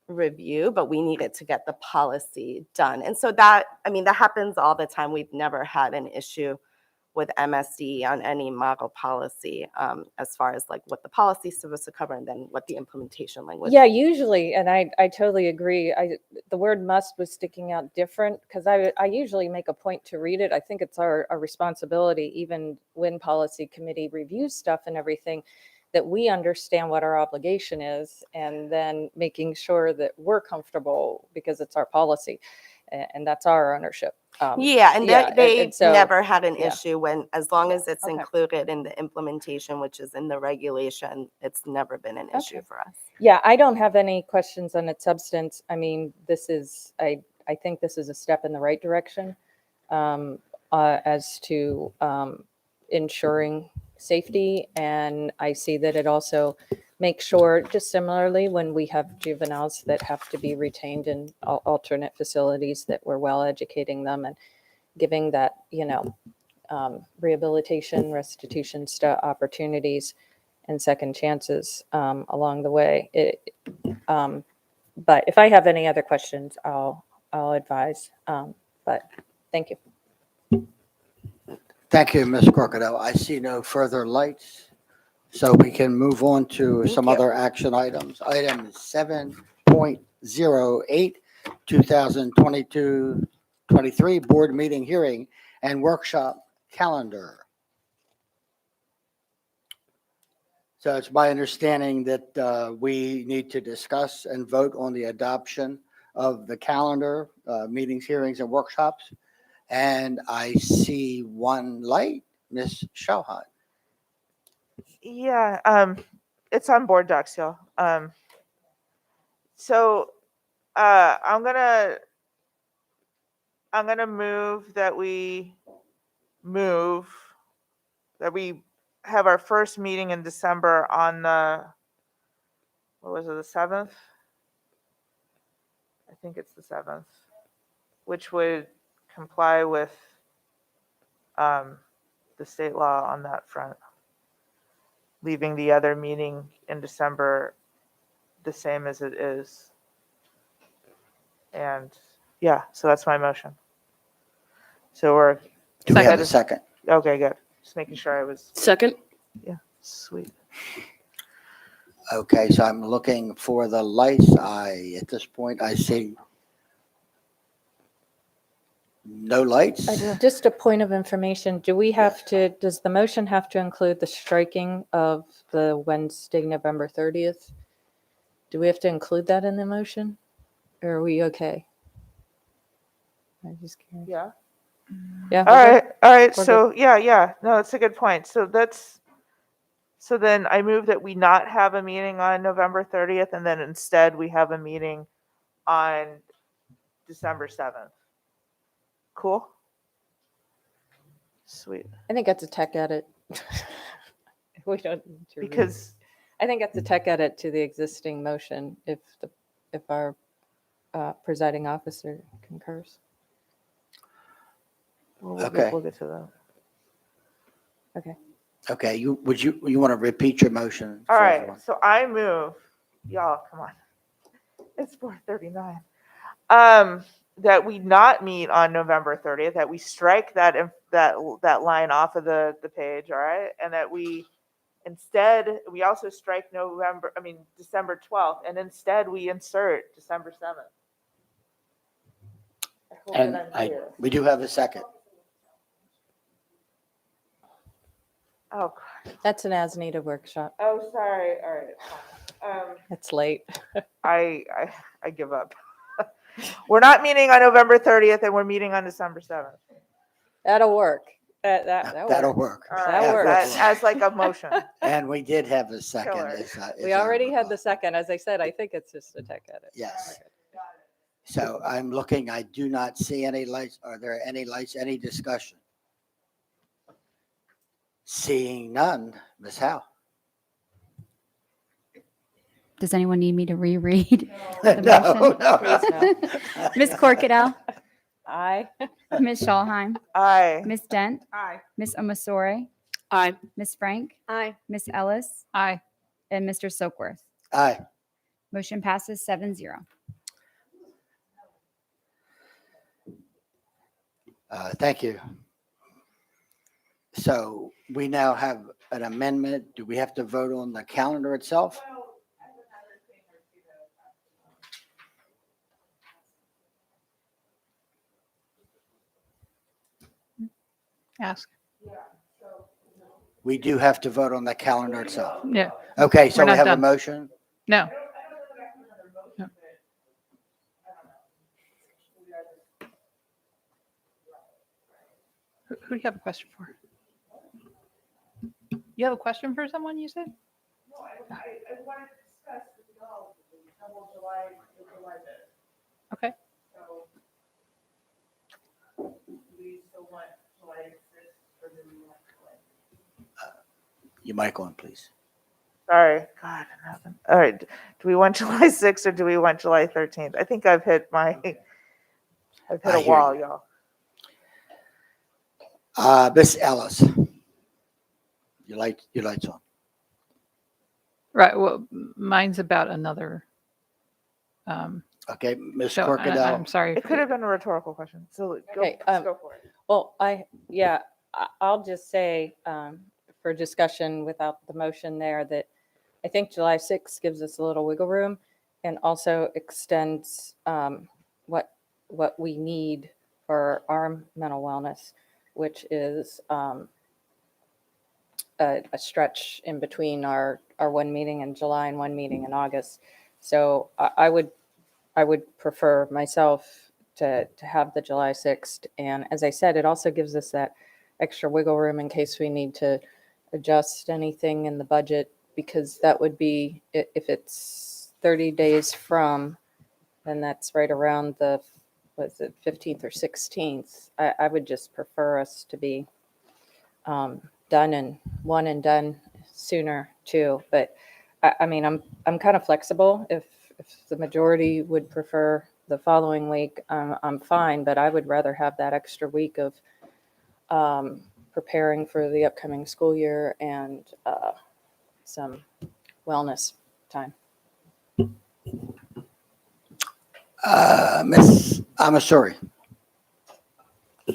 review, but we needed to get the policy done. And so that happens all the time. We've never had an issue with MSD on any model policy as far as like what the policy is supposed to cover and then what the implementation language. Yeah, usually, and I totally agree. The word must was sticking out different because I usually make a point to read it. I think it's our responsibility, even when policy committee reviews stuff and everything, that we understand what our obligation is and then making sure that we're comfortable because it's our policy and that's our ownership. Yeah, and they so- never had an yeah. issue when, as long as it's Okay. included in the implementation, which is in the regulation, it's never been an issue Okay. for us. Yeah, I don't have any questions on its substance. I mean, this is, I think this is a step in the right direction as to ensuring safety. And I see that it also makes sure, just similarly, when we have juveniles that have to be retained in alternate facilities, that we're well educating them and giving that, rehabilitation, restitution opportunities and second chances along the way. But if I have any other questions, I'll advise. But thank you. Thank you, Ms. Crocodile. I see no further lights, so we can move on to some you. other action items. Item 7.08, 2022-23 Board Meeting Hearing and Workshop Calendar. So it's my understanding that we need to discuss and vote on the adoption of the calendar, meetings, hearings, and workshops. And I see one light, Ms. Shawhat. Yeah, it's on board docs, y'all. So I'm gonna move that we have our first meeting in December on the, what was it, the 7th? I think it's the 7th, which would comply with the state law on that front. Leaving the other meeting in December the same as it is. And yeah, so that's my motion. So we're. Do we have a second? Okay, good. Just making sure I was. Second. Yeah, sweet. Okay, so I'm looking for the lights. At this point, I see no lights. Just a point of information, do we have to, does the motion have to include the striking of the Wednesday, November 30th? Do we have to include that in the motion? Or are we okay? I'm just curious. Yeah. Yeah. All we're right. good. All right. We're So good. yeah. No, it's a good point. So then I move that we not have a meeting on November 30th, and then instead we have a meeting on December 7th. Cool. Sweet. I think that's a tech edit. We don't need to Because I think that's a tech edit to the existing motion if our presiding officer concurs. we'll Okay. we'll get to that. Okay. Okay, you want to repeat your motion? All for right. everyone? So I move, y'all, come on. It's 4:39. That we not meet on November 30th, that we strike that line off of the page, all right? And that we also strike December 12th, and instead we insert December 7th. I hope And that I'm clear. we do have a second. Oh, That's an as-needed workshop. oh, sorry. All right. It's late. I give up. We're not meeting on November 30th, and we're meeting on December 7th. That'll work. That'll That'll work. work. All That right, works. as like a motion. And we did have a second. Killer. We already had the second. As I said, I think it's just a tech edit. Yes. So I'm looking, I do not see any lights. Are there any lights, any discussion? Seeing none, Ms. Howe? Does anyone need me to reread the No, motion? no. Please no. Ms. Corkadell, Aye. Ms. Schalheim, Aye. Ms. Dent, Aye. Ms. Omasore, Aye. Ms. Frank, Aye. Ms. Ellis, Aye. and Mr. Silkworth. Aye. Motion passes 7-0. Thank you. So we now have an amendment. Do we have to vote on the calendar itself? Ask. We do have to vote on the calendar itself. Yeah. Okay, so We're we not have a done. motion. No. No. Who do you have a question for? You have a question for someone, you said? Okay. Your mic on, please. Sorry. God, nothing. All right. Do we want July 6th or do we want July 13th? I think I've hit I a hear wall, you. y'all. Miss Ellis, your lights on. Right. Well, mine's about another. Okay, Ms. So Corkadell. I'm sorry. It could have been a rhetorical question. So Okay, go for it. Well, I'll just say for discussion without the motion there that I think July 6th gives us a little wiggle room and also extends what we need for our mental wellness, which is a stretch in between our one meeting in July and one meeting in August. So I would prefer myself to have the July 6th. And as I said, it also gives us that extra wiggle room in case we need to adjust anything in the budget, because that would be, if it's 30 days from, then that's right around the, was it 15th or 16th. I would just prefer us to be done and one and done sooner too. But I mean, I'm kind of flexible. If the majority would prefer the following week, I'm fine, but I would rather have that extra week of preparing for the upcoming school year and some wellness time. Ms. Amasori.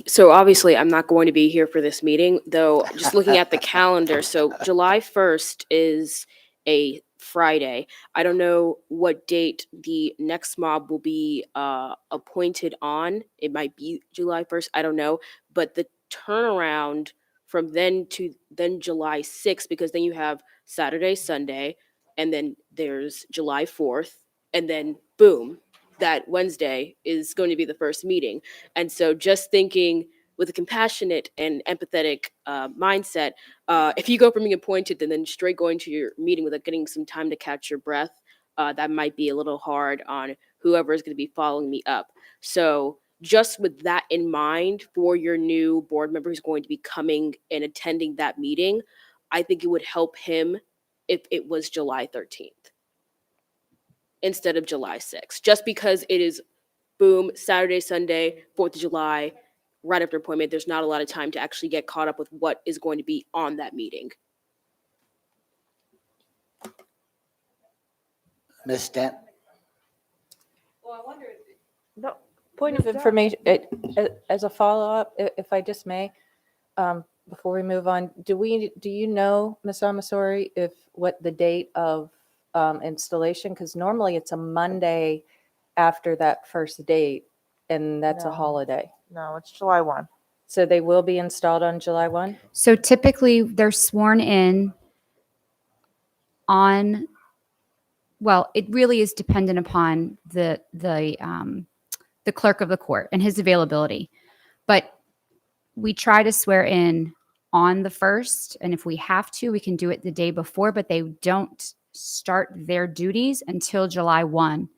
So obviously, I'm not going to be here for this meeting, though. Just looking at the calendar, so July 1st is a Friday. I don't know what date the next mob will be appointed on. It might be July 1st. I don't know, but the turnaround from then to then July 6th, because then you have Saturday, Sunday, and then there's July 4th, and then boom, that Wednesday is going to be the first meeting. And so just thinking with a compassionate and empathetic mindset, if you go from being appointed and then straight going to your meeting without getting some time to catch your breath, that might be a little hard on whoever is going to be following me up. So just with that in mind for your new board member who's going to be coming and attending that meeting, I think it would help him if it was July 13th instead of July 6th, just because it is boom, Saturday, Sunday, 4th of July, right after appointment. There's not a lot of time to actually get caught up with what is going to be on that meeting. Ms. Dent. Well, I wonder, no, point of information, as a follow-up, if I just may, before we move on, do you know, Ms. Amasori, if what the date of installation, because normally it's a Monday after that first date, and that's a No. holiday. No, it's July 1. So they will be installed on July 1? So typically they're sworn in on, well, it really is dependent upon the clerk of the court and his availability. But we try to swear in on the 1st, and if we have to, we can do it the day before, but they don't start their duties until July 1.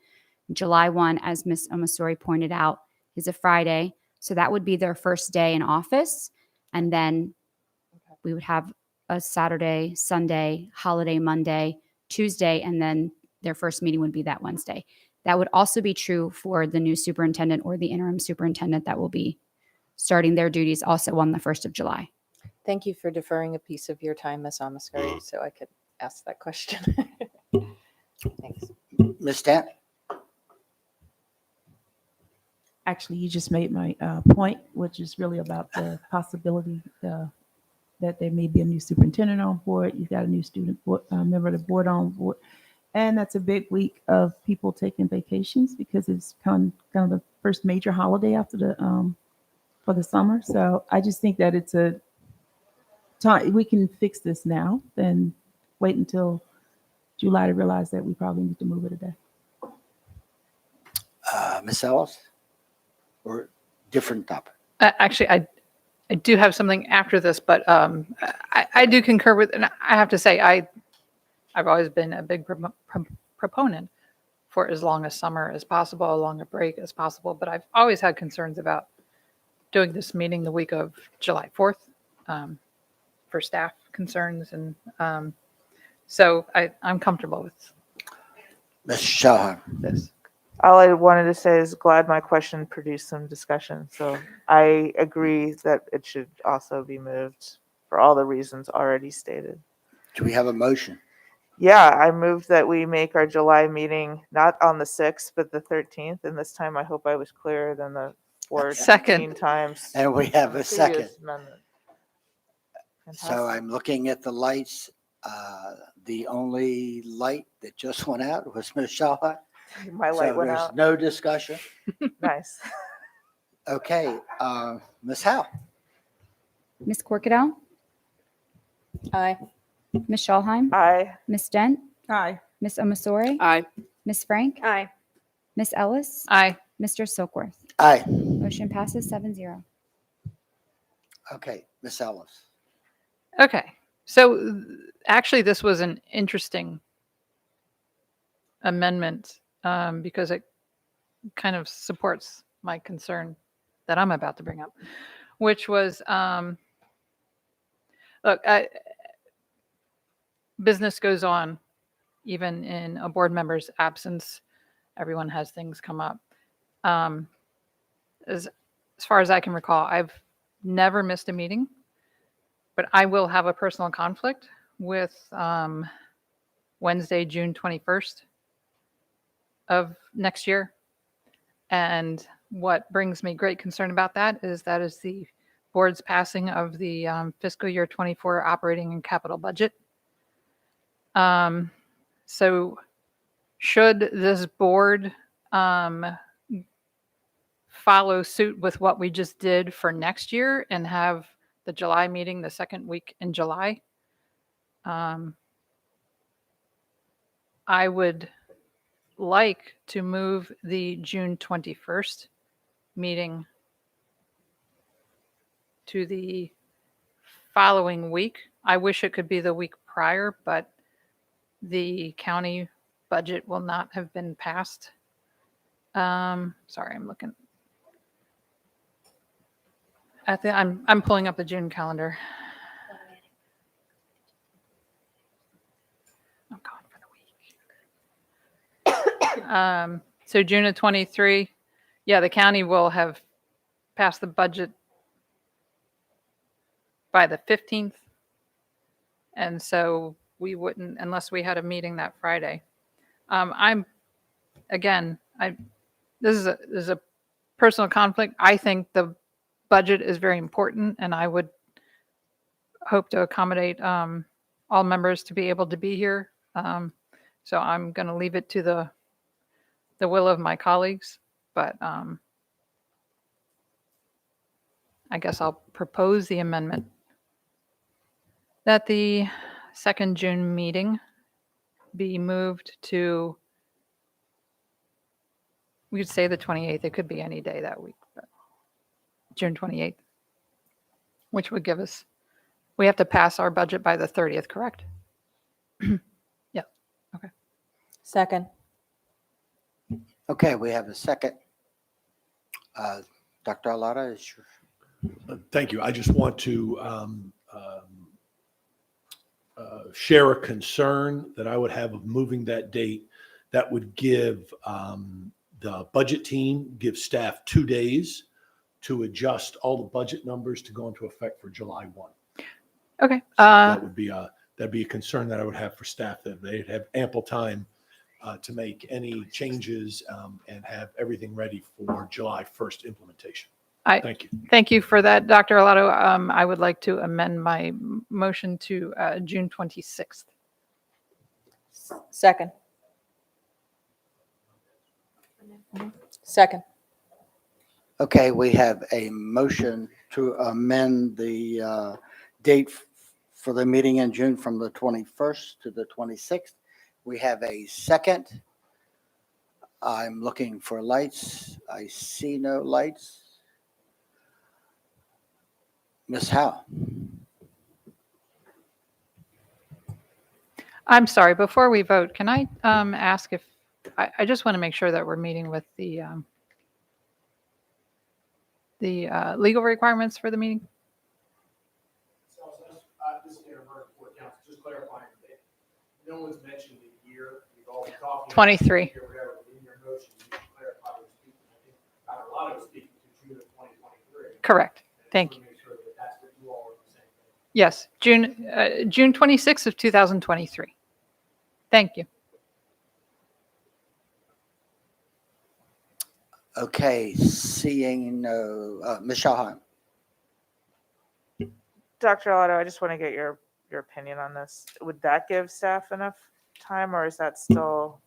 July 1, as Ms. Omasori pointed out, is a Friday. So that would be their first day in office. And then we would have a Saturday, Sunday, holiday Monday, Tuesday, and then their first meeting would be that Wednesday. That would also be true for the new superintendent or the interim superintendent that will be starting their duties also on the 1st of July. Thank you for deferring a piece of your time, Ms. Amasori, so I could ask that question. Thanks. Ms. Dent. Actually, you just made my point, which is really about the possibility that there may be a new superintendent on board. You've got a new student board, member of the board on board. And that's a big week of people taking vacations because it's kind of the first major holiday after the for the summer. So I just think that it's a time we can fix this now, then wait until July to realize that we probably need to move it a day. Ms. Ellis, or different topic? Actually, I do have something after this, but I do concur with, and I have to say, I've always been a big proponent for as long as summer as possible, as long a break as possible, but I've always had concerns about doing this meeting the week of July 4th for staff concerns, and so I'm comfortable with Ms. Shahar. this. All I wanted to say is glad my question produced some discussion. So I agree that it should also be moved for all the reasons already stated. Do we have a motion? Yeah, I move that we make our July meeting not on the 6th, but the 13th. And this time I hope I was clearer than the 14 times. And we have a previous second. amendment. So I'm looking at the lights. The only light that just went out was Ms. Shahar. My light So went there's out. no discussion. Nice. Okay, Ms. Howe. Ms. Corkadell? Aye. Ms. Schalheim? Aye. Ms. Dent? Aye. Ms. Omasori? Aye. Ms. Frank? Aye. Ms. Ellis? Aye. Mr. Silkworth? Aye. Motion passes 7-0. Okay, Ms. Ellis. Okay, so actually this was an interesting amendment because it kind of supports my concern that I'm about to bring up, which was, look, business goes on even in a board member's absence. Everyone has things come up. As far as I can recall, I've never missed a meeting but I will have a personal conflict with Wednesday, June 21st of next year. And what brings me great concern about that is the board's passing of the fiscal year 24 operating and capital budget. So should this board follow suit with what we just did for next year and have the July meeting the second week in July, I would like to move the June 21st meeting to the following week. I wish it could be the week prior, but the county budget will not have been passed. Sorry, I'm looking at I'm pulling up the June calendar. I'm going for the week. So June of 23, yeah, the county will have passed the budget by the 15th. And so we wouldn't, unless we had a meeting that Friday. This is a personal conflict. I think the budget is very important, and I would hope to accommodate all members to be able to be here. So I'm going to leave it to the will of my colleagues, but I guess I'll propose the amendment that the second June meeting be moved to, we could say the 28th. It could be any day that week, but June 28th, which would give us, we have to pass our budget by the 30th, correct? Yeah. Okay. Second. Okay, we have a second. Dr. Alada, is your Thank you. I just want to share a concern that I would have of moving that date. That would give the budget team, give staff 2 days to adjust all the budget numbers to go into effect for July 1. Okay. So that'd be a concern that I would have for staff, that they'd have ample time to make any changes and have everything ready for July 1st implementation. Thank you. Thank you for that, Dr. Alato. I would like to amend my motion to June 26th. Second. Second. Okay, we have a motion to amend the date for the meeting in June from the 21st to the 26th. We have a second. I'm looking for lights. I see no lights. Ms. Howe. I'm sorry, before we vote, can I ask if, I just want to make sure that we're meeting with the legal requirements for the meeting? Just clarifying, no one's mentioned the year. We've all been talking 23. In your motion, you clarify who's speaking. I think Dr. Lotto was speaking to June of 2023. Correct. Thank you. Yes, June 26th of 2023. Thank you. Okay, seeing no, Ms. Shalheim. Dr. Otto, I just want to get your opinion on this. Would that give staff enough time, or is that still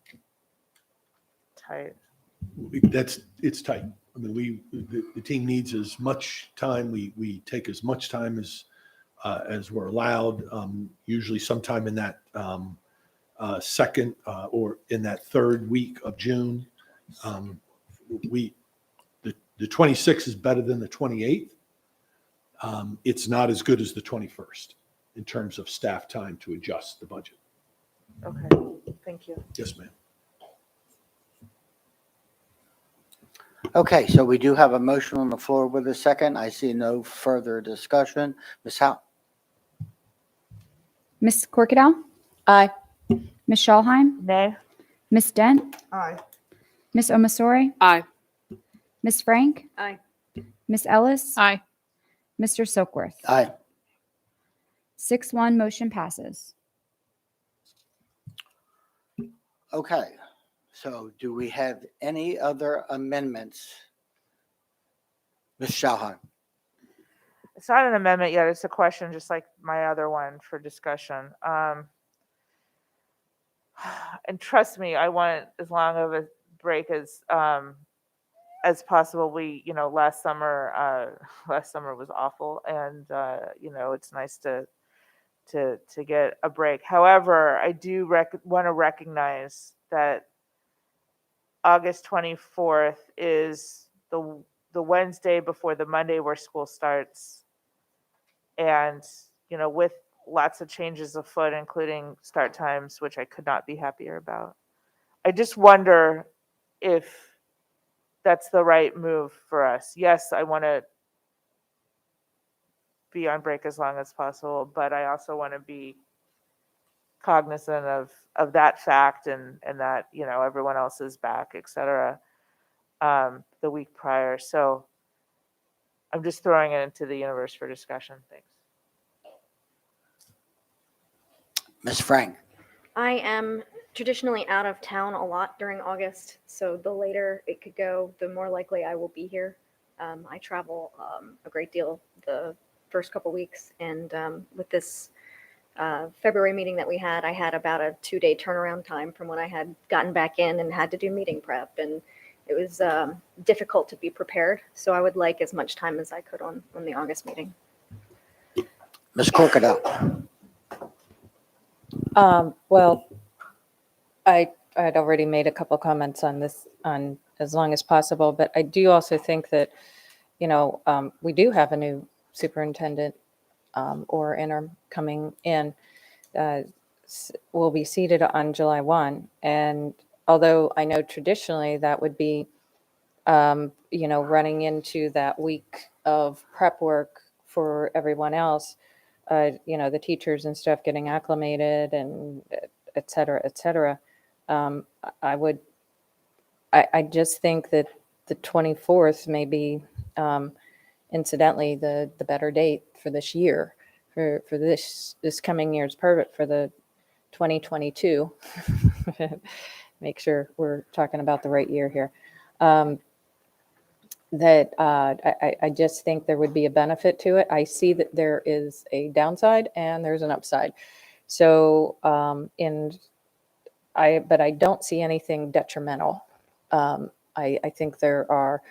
tight? It's tight. I mean, the team needs as much time. We take as much time as we're allowed. Usually sometime in that second or in that third week of June. The 26th is better than the 28th. It's not as good as the 21st in terms of staff time to adjust the budget. Okay, thank you. Yes, ma'am. Okay, so we do have a motion on the floor with a second. I see no further discussion. Ms. Howe. Ms. Corkadell? Aye. Ms. Schalheim? Nay. Ms. Dent? Aye. Ms. Omasori? Aye. Ms. Frank? Aye. Ms. Ellis? Aye. Mr. Silkworth? Aye. 6-1, motion passes. Okay, so do we have any other amendments? Ms. Shalheim? It's not an amendment yet. It's a question, just like my other one for discussion. And trust me, I want as long of a break as possible. We, last summer was awful, and it's nice to get a break. However, I do want to recognize that August 24th is the Wednesday before the Monday where school starts, and with lots of changes afoot, including start times, which I could not be happier about. I just wonder if that's the right move for us. Yes, I want to be on break as long as possible, but I also want to be cognizant of that fact and that, everyone else is back, et cetera, the week prior. So I'm just throwing it into the universe for discussion. Thanks. Ms. Frank? I am traditionally out of town a lot during August, so the later it could go, the more likely I will be here. I travel a great deal the first couple weeks, and with this February meeting that we had, I had about a 2-day turnaround time from when I had gotten back in and had to do meeting prep, and it was difficult to be prepared. So I would like as much time as I could on the August meeting. Ms. Corkadell? Well, I had already made a couple comments on this on as long as possible, but I do also think that, we do have a new superintendent or interim coming in, will be seated on July 1. And although I know traditionally that would be, running into that week of prep work for everyone else, the teachers and stuff getting acclimated and et cetera, et cetera. I just think that the 24th may be, incidentally, the better date for this year, for this coming year's perfect for the 2022. Make sure we're talking about the right year here. I just think there would be a benefit to it. I see that there is a downside and there's an upside. So, but I don't see anything detrimental. I think there are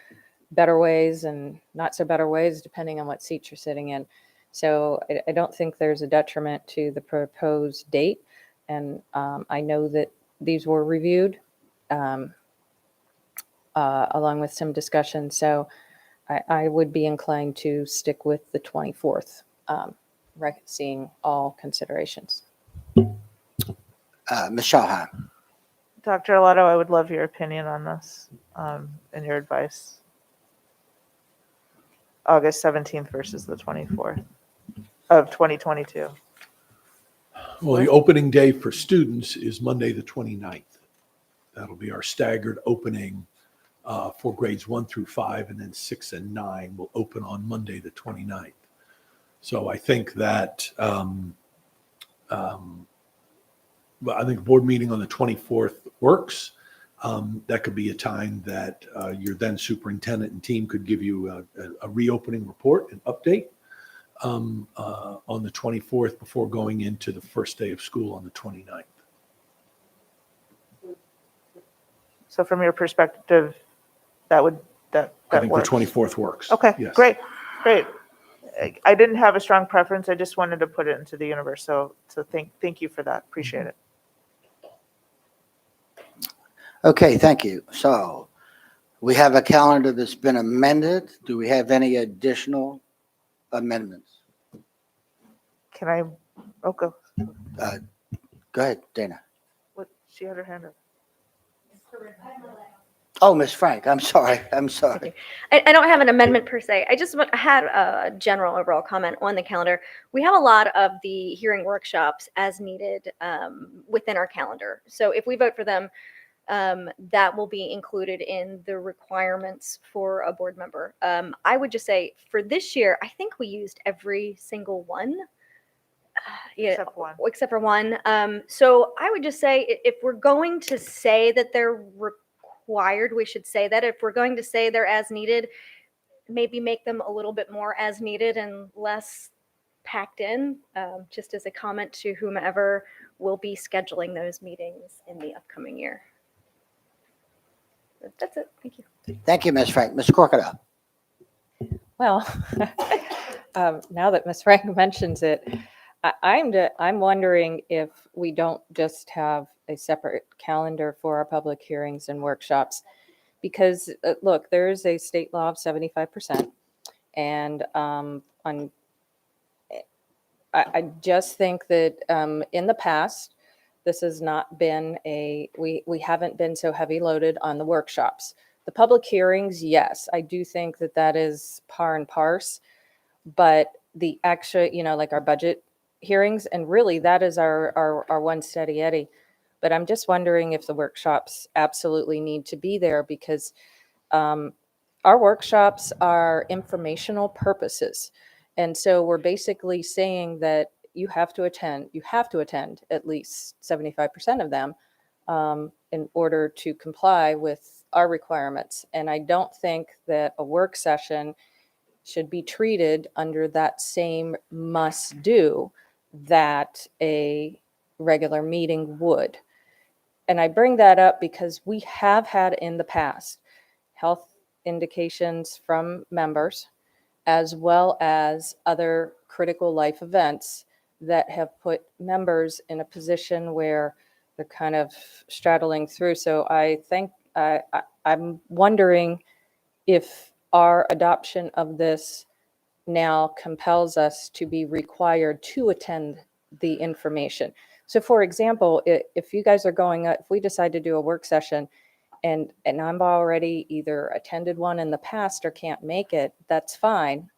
better ways and not so better ways depending on what seat you're sitting in. So I don't think there's a detriment to the proposed date. And I know that these were reviewed along with some discussion. So I would be inclined to stick with the 24th, seeing all considerations. Ms. Shalheim? Dr. Alato, I would love your opinion on this and your advice. August 17th versus the 24th of 2022. Well, the opening day for students is Monday, the 29th. That'll be our staggered opening for grades 1 through 5, and then 6 and 9 will open on Monday, the 29th. So I think that, well, I think a board meeting on the 24th works. That could be a time that your then superintendent and team could give you a reopening report and update on the 24th before going into the first day of school on the 29th. So from your perspective, that I think works. the 24th works. Okay, Yes. great. I didn't have a strong preference. I just wanted to put it into the universe. So thank you for that. Appreciate it. Okay, thank you. So we have a calendar that's been amended. Do we have any additional amendments? Can I? Oh, go. Go ahead, Dana. What? She had her hand up. Oh, Ms. Frank, I'm sorry. I don't have an amendment per se. I just had a general overall comment on the calendar. We have a lot of the hearing workshops as needed within our calendar. So if we vote for them, that will be included in the requirements for a board member. I would just say for this year, I think we used every single one. Yeah, Except one. except for one. So I would just say if we're going to say that they're required, we should say that. If we're going to say they're as needed, maybe make them a little bit more as needed and less packed in, just as a comment to whomever will be scheduling those meetings in the upcoming year. That's it. Thank you. Thank you, Ms. Frank. Ms. Corkada. Well, now that Ms. Frank mentions it, I'm wondering if we don't just have a separate calendar for our public hearings and workshops. Because look, there is a state law of 75%. And I just think that in the past, this has not been we haven't been so heavy loaded on the workshops. The public hearings, yes, I do think that that is par and parse, but the extra, like our budget hearings, and really that is our one steady Eddie. But I'm just wondering if the workshops absolutely need to be there, because our workshops are informational purposes. And so we're basically saying that you have to attend at least 75% of them in order to comply with our requirements. And I don't think that a work session should be treated under that same must do that a regular meeting would. And I bring that up because we have had in the past health indications from members, as well as other critical life events that have put members in a position where they're kind of straddling through. So I think I'm wondering if our adoption of this now compels us to be required to attend the information. So for example, if you guys are if we decide to do a work session and I've already either attended one in the past or can't make it, that's fine.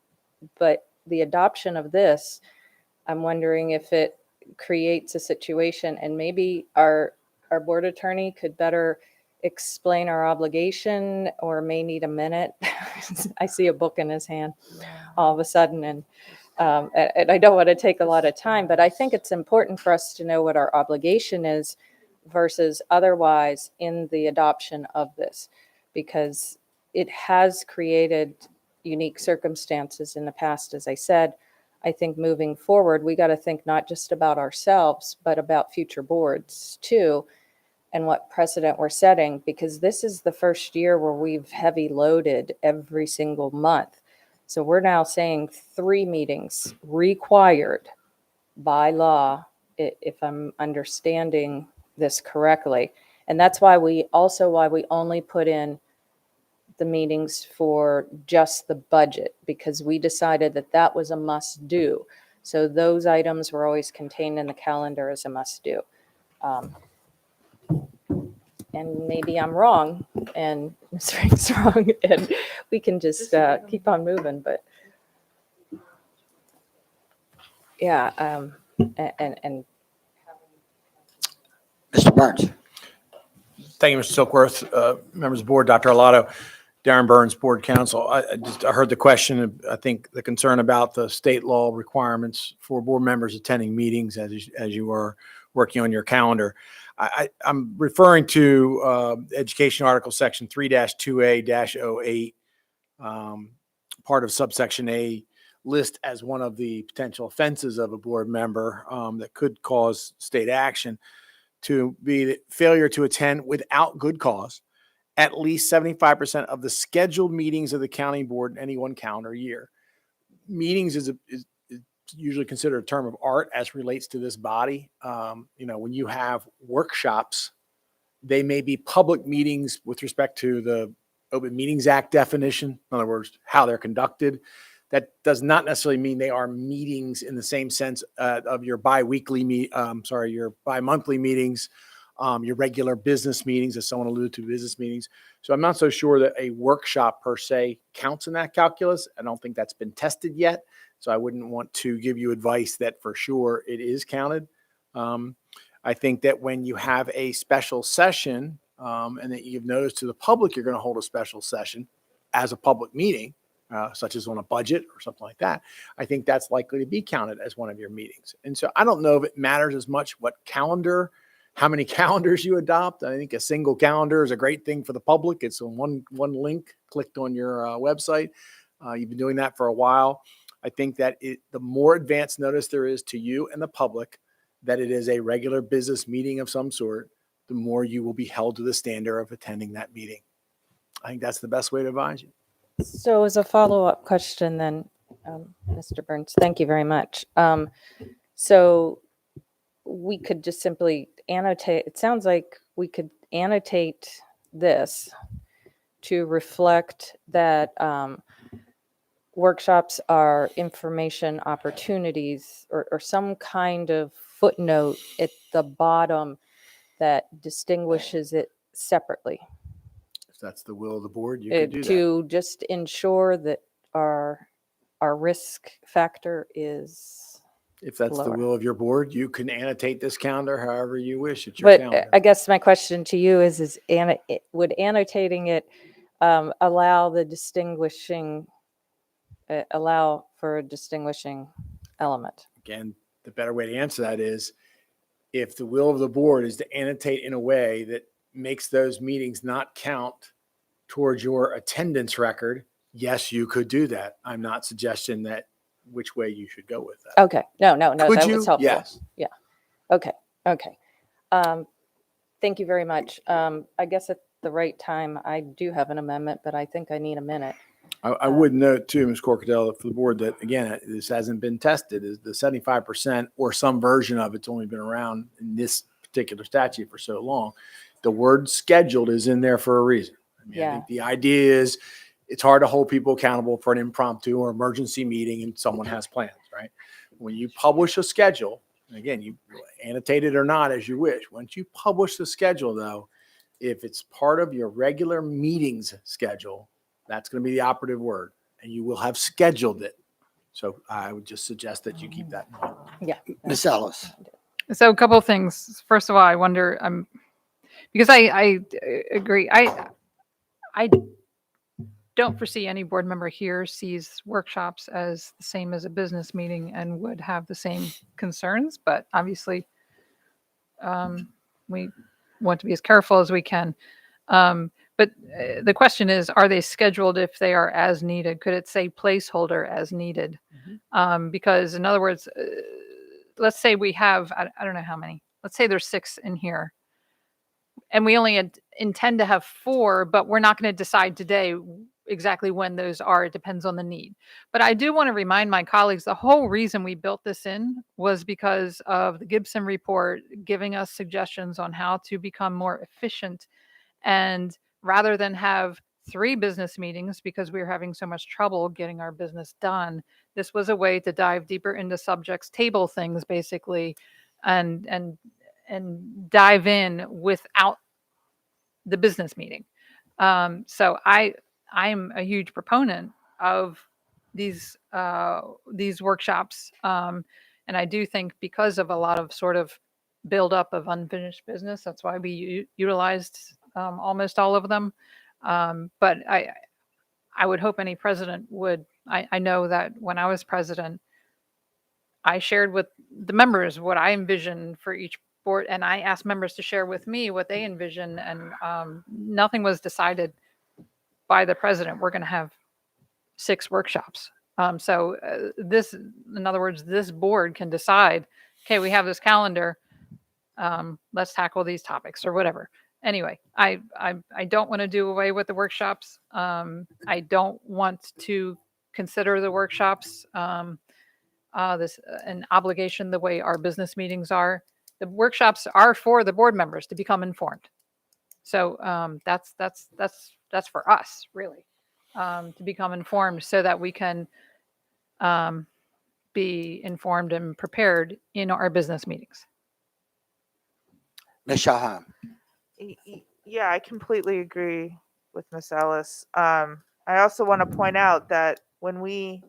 But the adoption of this, I'm wondering if it creates a situation, and maybe our board attorney could better explain our obligation, or may need a minute. I see a book in his hand all of a sudden, and I don't want to take a lot of time, but I think it's important for us to know what our obligation is versus otherwise in the adoption of this, because it has created unique circumstances in the past. As I said, I think moving forward, we got to think not just about ourselves, but about future boards too, and what precedent we're setting, because this is the first year where we've heavy loaded every single month. So we're now saying 3 meetings required by law, if I'm understanding this correctly. And that's why we only put in the meetings for just the budget, because we decided that that was a must do. So those items were always contained in the calendar as a must do. And maybe I'm wrong and Ms. Frank's wrong, and we can just keep on moving, but yeah, and Mr. Burns. Thank you, Mr. Silkworth, members of the board, Dr. Arlotto, Darren Burns, board counsel. I heard the question, I think the concern about the state law requirements for board members attending meetings as you are working on your calendar. I'm referring to Education Article Section 3-2A-08, part of subsection A, list as one of the potential offenses of a board member that could cause state action to be the failure to attend without good cause at least 75% of the scheduled meetings of the county board in any one calendar year. Meetings is usually considered a term of art as relates to this body. When you have workshops, they may be public meetings with respect to the Open Meetings Act definition. In other words, how they're conducted. That does not necessarily mean they are meetings in the same sense of your your bi-monthly meetings, your regular business meetings, as someone alluded to, business meetings. So I'm not so sure that a workshop per se counts in that calculus. I don't think that's been tested yet. So I wouldn't want to give you advice that for sure it is counted. I think that when you have a special session and that you've noticed to the public, you're going to hold a special session as a public meeting, such as on a budget or something like that, I think that's likely to be counted as one of your meetings. And so I don't know if it matters as much how many calendars you adopt. I think a single calendar is a great thing for the public. It's on one link clicked on your website. You've been doing that for a while. I think that the more advance notice there is to you and the public that it is a regular business meeting of some sort, the more you will be held to the standard of attending that meeting. I think that's the best way to advise you. So as a follow-up question then, Mr. Burns, thank you very much. So we could just simply annotate, it sounds like we could annotate this to reflect that workshops are information opportunities or some kind of footnote at the bottom that distinguishes it separately. If that's the will of the board, you can do that. To just ensure that our risk factor is If that's the lower. will of your board, you can annotate this calendar however you wish. It's your But calendar. I guess my question to you is would annotating it allow the distinguishing, allow for a distinguishing element? Again, the better way to answer that is if the will of the board is to annotate in a way that makes those meetings not count towards your attendance record, yes, you could do that. I'm not suggesting that which way you should go with that. Okay. No, Could that you? was helpful. Yes. Yeah. Okay. Thank you very much. I guess at the right time, I do have an amendment, but I think I need a minute. I would note too, Ms. Corcadell, for the board that, again, this hasn't been tested, is the 75% or some version of it's only been around in this particular statute for so long. The word scheduled is in there for a reason. I mean, I think the idea is it's hard to hold people accountable for an impromptu or emergency meeting and someone has plans, right? When you publish a schedule, and again, you annotate it or not as you wish. Once you publish the schedule, though, if it's part of your regular meetings schedule, that's going to be the operative word, and you will have scheduled it. So I would just suggest that you keep that in mind. Yeah. Ms. Ellis. So a couple of things. First of all, I wonder, because I agree. I don't foresee any board member here sees workshops as the same as a business meeting and would have the same concerns, but obviously we want to be as careful as we can. But the question is, are they scheduled if they are as needed? Could it say placeholder as needed? Because in other words, let's say we have, I don't know how many, let's say there's 6 in here and we only intend to have 4, but we're not going to decide today exactly when those are. It depends on the need. But I do want to remind my colleagues, the whole reason we built this in was because of the Gibson report giving us suggestions on how to become more efficient. And rather than have 3 business meetings because we were having so much trouble getting our business done, this was a way to dive deeper into subjects, table things basically, and dive in without the business meeting. So I'm a huge proponent of these workshops, and I do think because of a lot of sort of buildup of unfinished business, that's why we utilized almost all of them. But I would hope any president would. I know that when I was president, I shared with the members what I envisioned for each board, and I asked members to share with me what they envision, and nothing was decided by the president. We're going to have 6 workshops. So this, in other words, this board can decide, okay, we have this calendar. Let's tackle these topics or whatever. Anyway, I don't want to do away with the workshops. I don't want to consider the workshops this an obligation the way our business meetings are. The workshops are for the board members to become informed. So that's for us really, to become informed so that we can be informed and prepared in our business meetings. Ms. Shahan. Yeah, I completely agree with Ms. Ellis. I also want to point out that when we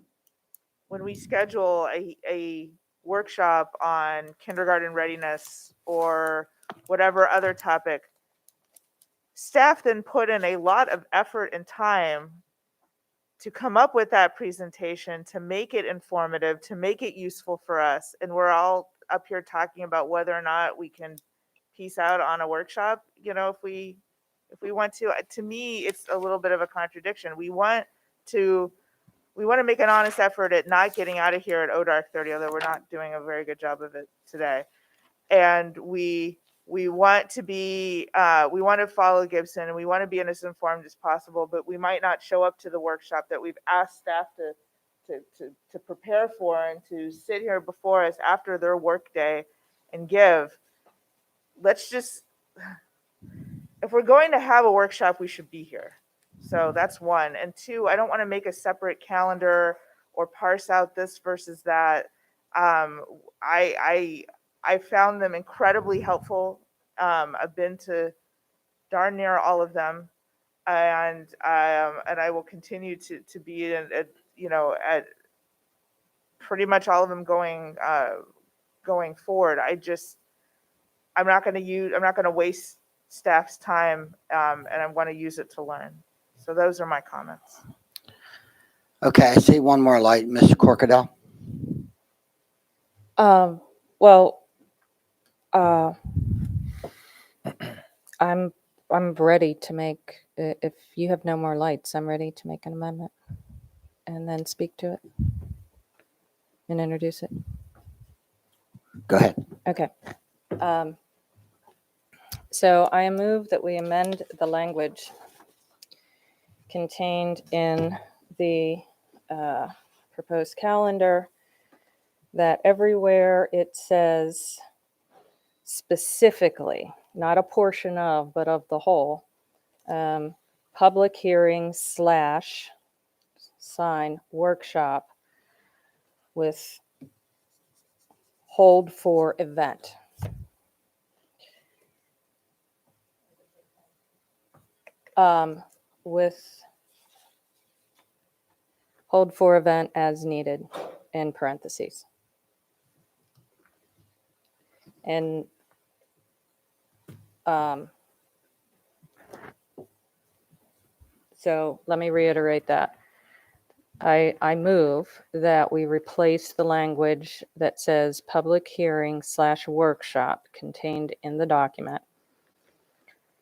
schedule a workshop on kindergarten readiness or whatever other topic, staff then put in a lot of effort and time to come up with that presentation, to make it informative, to make it useful for us. And we're all up here talking about whether or not we can piece out on a workshop, if we want to me, it's a little bit of a contradiction. We want to make an honest effort at not getting out of here at dark 30, although we're not doing a very good job of it today. And we want to be, we want to follow Gibson, and we want to be as informed as possible, but we might not show up to the workshop that we've asked staff to prepare for, and to sit here before us after their work day and give. Let's just, if we're going to have a workshop, we should be here. So that's one. And two, I don't want to make a separate calendar or parse out this versus that. I found them incredibly helpful. I've been to darn near all of them, and I will continue to be at pretty much all of them going forward. I'm not going to waste staff's time, and I want to use it to learn. So those are my comments. Okay, I see one more light, Ms. Corkadell. Well, I'm ready to make, if you have no more lights, I'm ready to make an amendment and then speak to it and introduce it. Go ahead. Okay. So I move that we amend the language contained in the proposed calendar, that everywhere it says specifically, not a portion of, but of the whole, public hearing / sign workshop with hold for event. With hold for event as needed in parentheses. And so let me reiterate that. I move that we replace the language that says public hearing / workshop contained in the document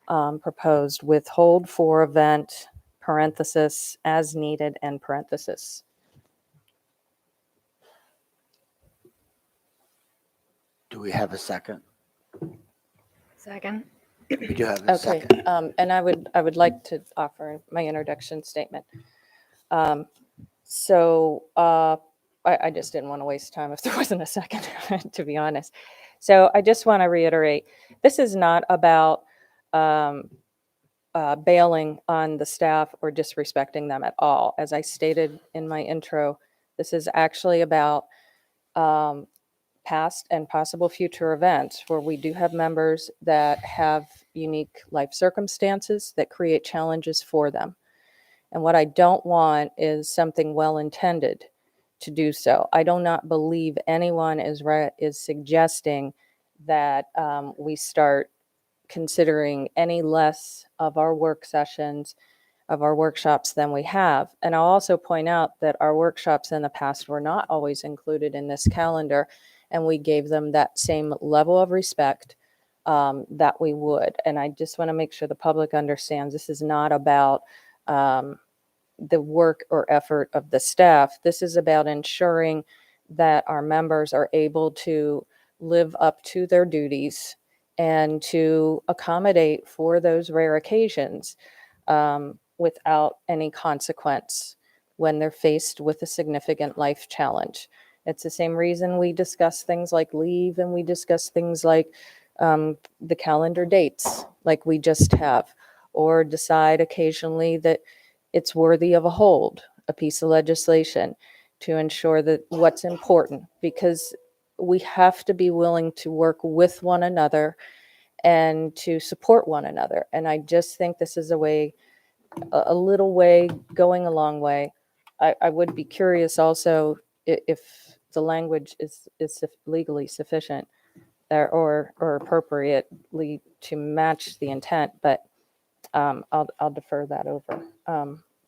proposed with hold for event, parenthesis, as needed, and parenthesis. Do we have a second? Second. We do have a Okay, second. and I would like to offer my introduction statement. So I just didn't want to waste time if there wasn't a second, to be honest. So I just want to reiterate, this is not about bailing on the staff or disrespecting them at all. As I stated in my intro, this is actually about past and possible future events where we do have members that have unique life circumstances that create challenges for them. And what I don't want is something well-intended to do so. I do not believe anyone is suggesting that we start considering any less of our work sessions, of our workshops than we have. And I'll also point out that our workshops in the past were not always included in this calendar, and we gave them that same level of respect that we would. And I just want to make sure the public understands this is not about the work or effort of the staff. This is about ensuring that our members are able to live up to their duties and to accommodate for those rare occasions without any consequence when they're faced with a significant life challenge. It's the same reason we discuss things like leave, and we discuss things like the calendar dates, like we just have, or decide occasionally that it's worthy of a hold, a piece of legislation, to ensure that what's important, because we have to be willing to work with one another and to support one another. And I just think this is a way, a little way going a long way. I would be curious also if the language is legally sufficient or appropriately to match the intent, but I'll defer that over.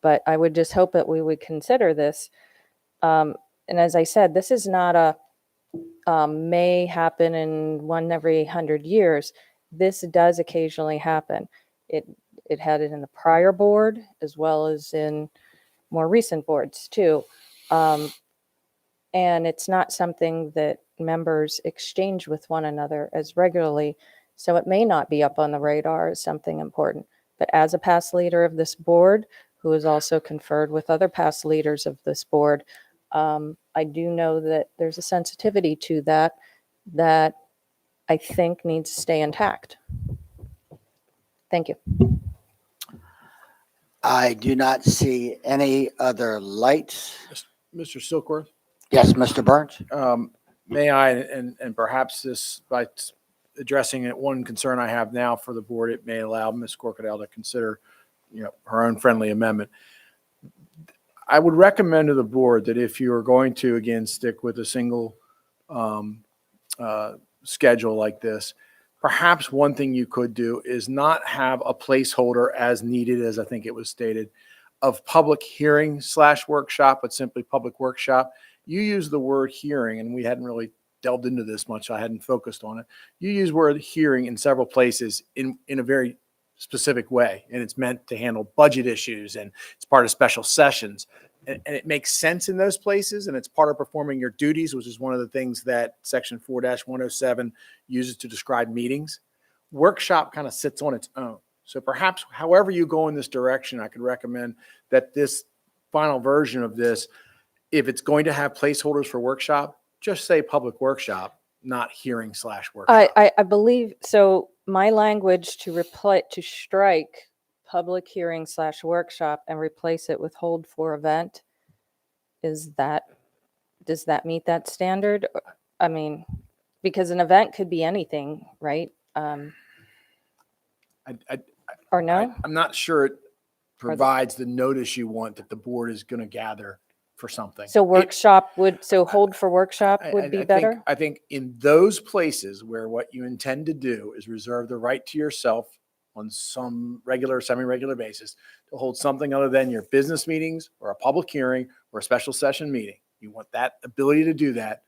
But I would just hope that we would consider this. And as I said, this is not a may happen in one every 100 years. This does occasionally happen. It had it in the prior board as well as in more recent boards too. And it's not something that members exchange with one another as regularly. So it may not be up on the radar as something important. But as a past leader of this board, who has also conferred with other past leaders of this board, I do know that there's a sensitivity to that I think needs to stay intact. Thank you. I do not see any other lights. Mr. Silkworth? Yes, Mr. Burns? May I, and perhaps this, by addressing it, one concern I have now for the board, it may allow Ms. Corkadale to consider, her own friendly amendment. I would recommend to the board that if you are going to, again, stick with a single schedule like this, perhaps one thing you could do is not have a placeholder as needed, as I think it was stated, of public hearing / workshop, but simply public workshop. You use the word hearing, and we hadn't really delved into this much. I hadn't focused on it. You use word hearing in several places in a very specific way, and it's meant to handle budget issues, and it's part of special sessions. And it makes sense in those places, and it's part of performing your duties, which is one of the things that Section 4-107 uses to describe meetings. Workshop kind of sits on its own. So perhaps however you go in this direction, I could recommend that this final version of this, if it's going to have placeholders for workshop, just say public workshop, not hearing / workshop. I believe, so my language to strike public hearing / workshop and replace it with hold for event, does that meet that standard? I mean, because an event could be anything, right? Or no? I'm not sure it provides the notice you want that the board is going to gather for something. So workshop hold for workshop would be better? I think in those places where what you intend to do is reserve the right to yourself on some regular, semi-regular basis to hold something other than your business meetings or a public hearing or a special session meeting. You want that ability to do that.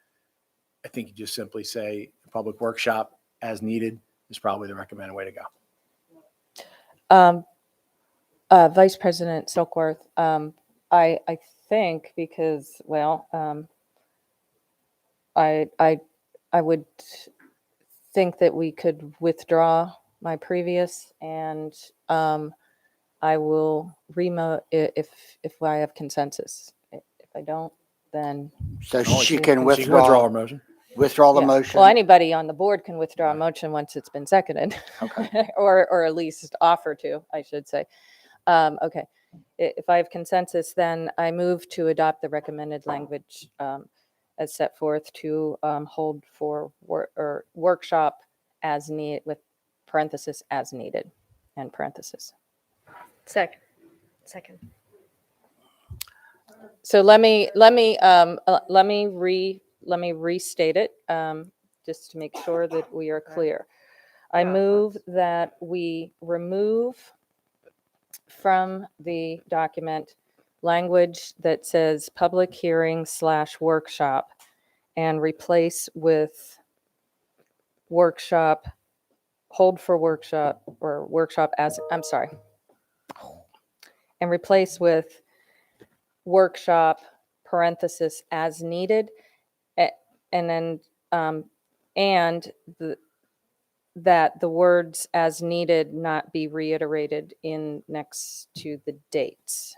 I think you just simply say public workshop as needed is probably the recommended way to go. Vice President Silkworth, I think because, well, I would think that we could withdraw my previous, and I will if I have consensus. If I don't, then So she can withdraw her motion. Withdraw the yeah. motion. Well, anybody on the board can withdraw a motion once it's been seconded. Okay. or at least offer to, I should say. Okay. If I have consensus, then I move to adopt the recommended language as set forth to hold for workshop as needed, with parenthesis as needed and parenthesis. Second. So let me restate it just to make sure that we are clear. I move that we remove from the document language that says public hearing / workshop and replace with workshop, hold for workshop, or workshop as, I'm sorry, and replace with workshop parenthesis as needed, and then that the words as needed not be reiterated in next to the dates,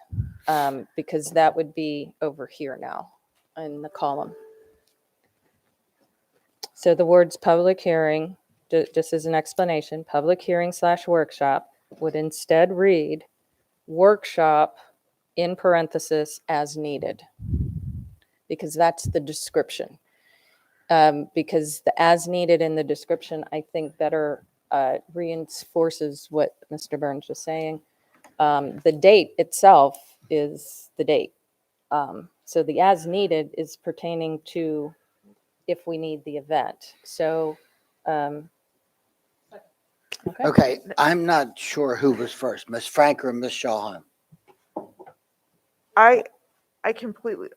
because that would be over here now in the column. So the words public hearing, just as an explanation, public hearing / workshop would instead read workshop in parenthesis as needed, because that's the description. Because the as needed in the description, I think better reinforces what Mr. Burns was saying. The date itself is the date. So the as needed is pertaining to if we need the event. So, Okay, I'm not sure who was first, Ms. Frank or Ms. Shawhan. I completely,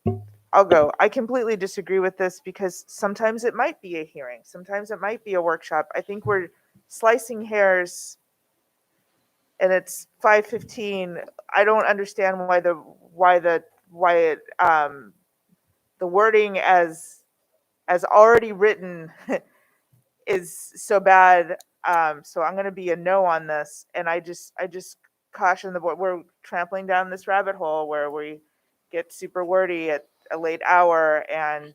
I'll go. I completely disagree with this because sometimes it might be a hearing, sometimes it might be a workshop. I think we're slicing hairs, and it's 5:15. I don't understand the wording as already written is so bad. So I'm going to be a no on this, and I just caution the board. We're trampling down this rabbit hole where we get super wordy at a late hour, and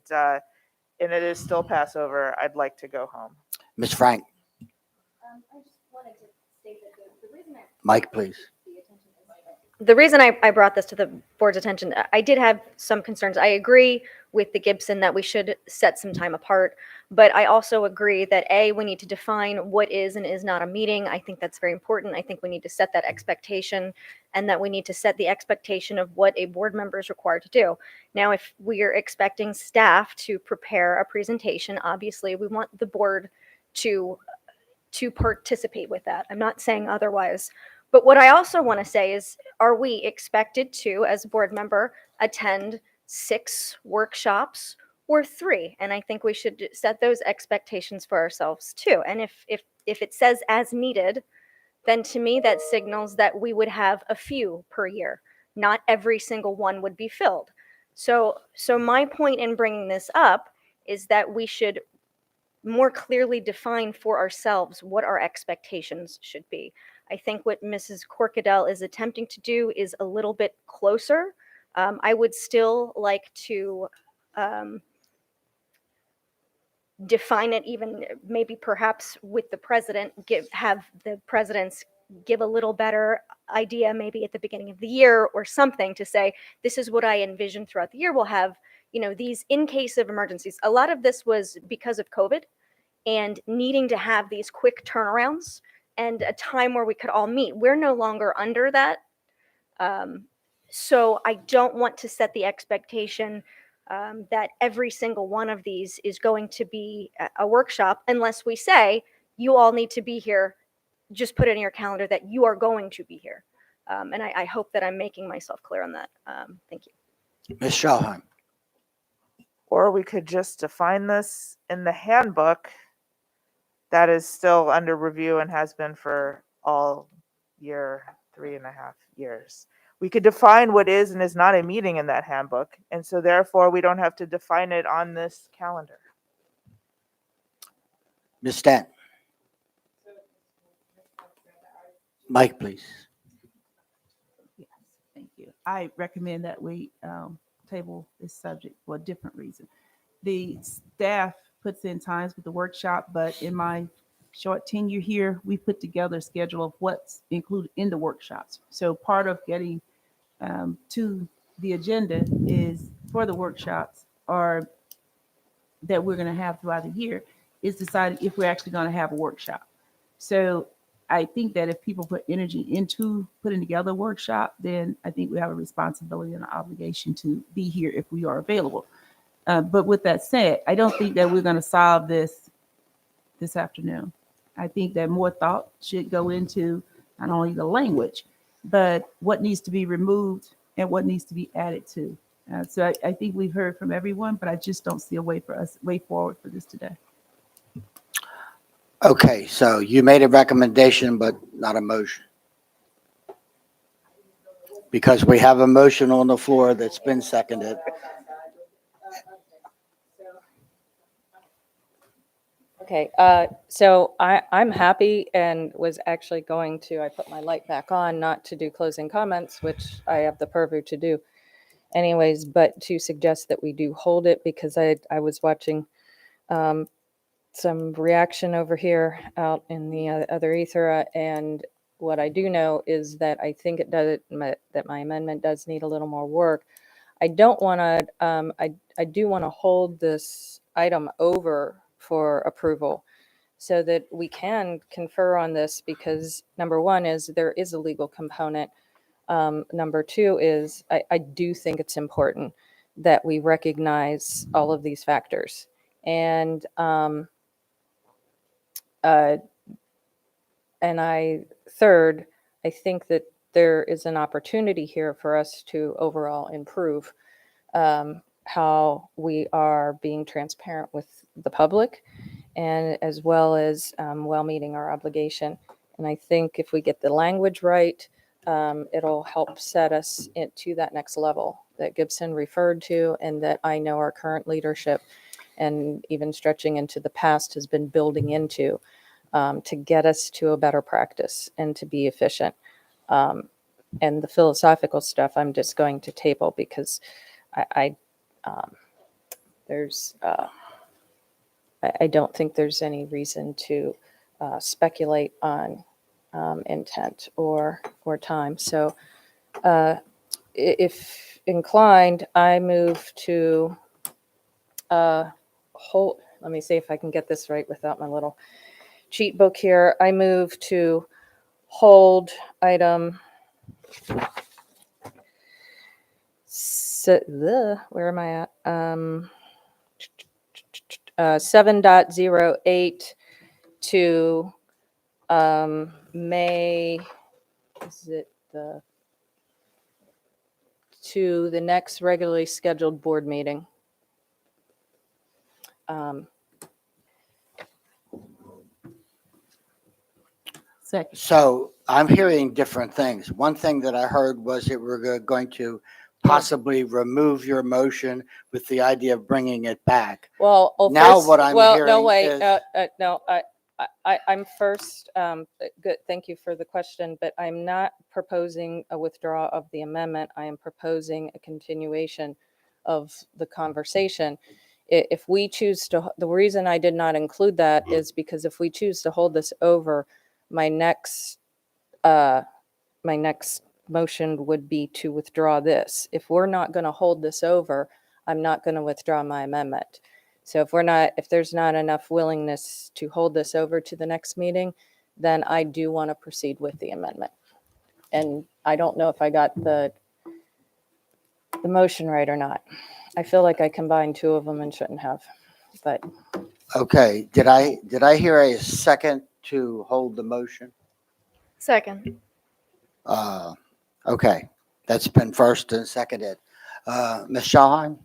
it is still Passover. I'd like to go home. Ms. Frank, I just wanted to state that the reason Mike, please. The reason I brought this to the board's attention, I did have some concerns. I agree with the Gibson that we should set some time apart, but I also agree that we need to define what is and is not a meeting. I think that's very important. I think we need to set that expectation, and that we need to set the expectation of what a board member is required to do. Now, if we are expecting staff to prepare a presentation, obviously we want the board to participate with that. I'm not saying otherwise. But what I also want to say is, are we expected to, as a board member, attend 6 workshops or 3? And I think we should set those expectations for ourselves too. And if it says as needed, then to me that signals that we would have a few per year. Not every single one would be filled. So my point in bringing this up is that we should more clearly define for ourselves what our expectations should be. I think what Mrs. Corkadell is attempting to do is a little bit closer. I would still like to define it even maybe perhaps with the president, have the presidents give a little better idea maybe at the beginning of the year or something to say, this is what I envision throughout the year. We'll have, these in case of emergencies. A lot of this was because of COVID and needing to have these quick turnarounds and a time where we could all meet. We're no longer under that. So I don't want to set the expectation that every single one of these is going to be a workshop unless we say, you all need to be here. Just put it in your calendar that you are going to be here. And I hope that I'm making myself clear on that. Thank you. Ms. Schalheim. Or we could just define this in the handbook that is still under review and has been for all year, 3.5 years. We could define what is and is not a meeting in that handbook, and so therefore we don't have to define it on this calendar. Ms. Stent. Mike, please. Yes, thank you. I recommend that we table this subject for a different reason. The staff puts in times with the workshop, but in my short tenure here, we put together a schedule of what's included in the workshops. So part of getting to the agenda is for the workshops or that we're going to have throughout the year is deciding if we're actually going to have a workshop. So I think that if people put energy into putting together a workshop, then I think we have a responsibility and an obligation to be here if we are available. But with that said, I don't think that we're going to solve this afternoon. I think that more thought should go into not only the language, but what needs to be removed and what needs to be added to. So I think we've heard from everyone, but I just don't see a way forward for this today. Okay, so you made a recommendation, but not a motion. Because we have a motion on the floor that's been seconded. Okay, so I'm happy and was actually going to, I put my light back on, not to do closing comments, which I have the purview to do anyways, but to suggest that we do hold it because I was watching some reaction over here out in the other ether, and what I do know is that I think it does that my amendment does need a little more work. I don't want to. I do want to hold this item over for approval so that we can confer on this because number one is there is a legal component. Number two is I do think it's important that we recognize all of these factors. And I think that there is an opportunity here for us to overall improve how we are being transparent with the public, and as well as well meeting our obligation. And I think if we get the language right, it'll help set us into that next level that Gibson referred to, and that I know our current leadership, and even stretching into the past, has been building into, to get us to a better practice and to be efficient. And the philosophical stuff I'm just going to table, because I don't think there's any reason to speculate on intent or time. So if inclined, I move to hold, let me see if I can get this right without my little cheat book here. I move to hold item where am I at? 7.08 to May, is it to the next regularly scheduled board meeting. Second. So I'm hearing different things. One thing that I heard was that we're going to possibly remove your motion with the idea of bringing it back. Well, Now first, what I'm no, hearing wait, is- no, I'm first, good, thank you for the question, but I'm not proposing a withdrawal of the amendment. I am proposing a continuation of the conversation. If we choose to, the reason I did not include that is because if we choose to hold this over, my next motion would be to withdraw this. If we're not going to hold this over, I'm not going to withdraw my amendment. So if there's not enough willingness to hold this over to the next meeting, then I do want to proceed with the amendment. And I don't know if I got the motion right or not. I feel like I combined two of them and shouldn't have, but. Okay, did I hear a second to hold the motion? Second. Okay, that's been first and seconded. Ms. Schallheim?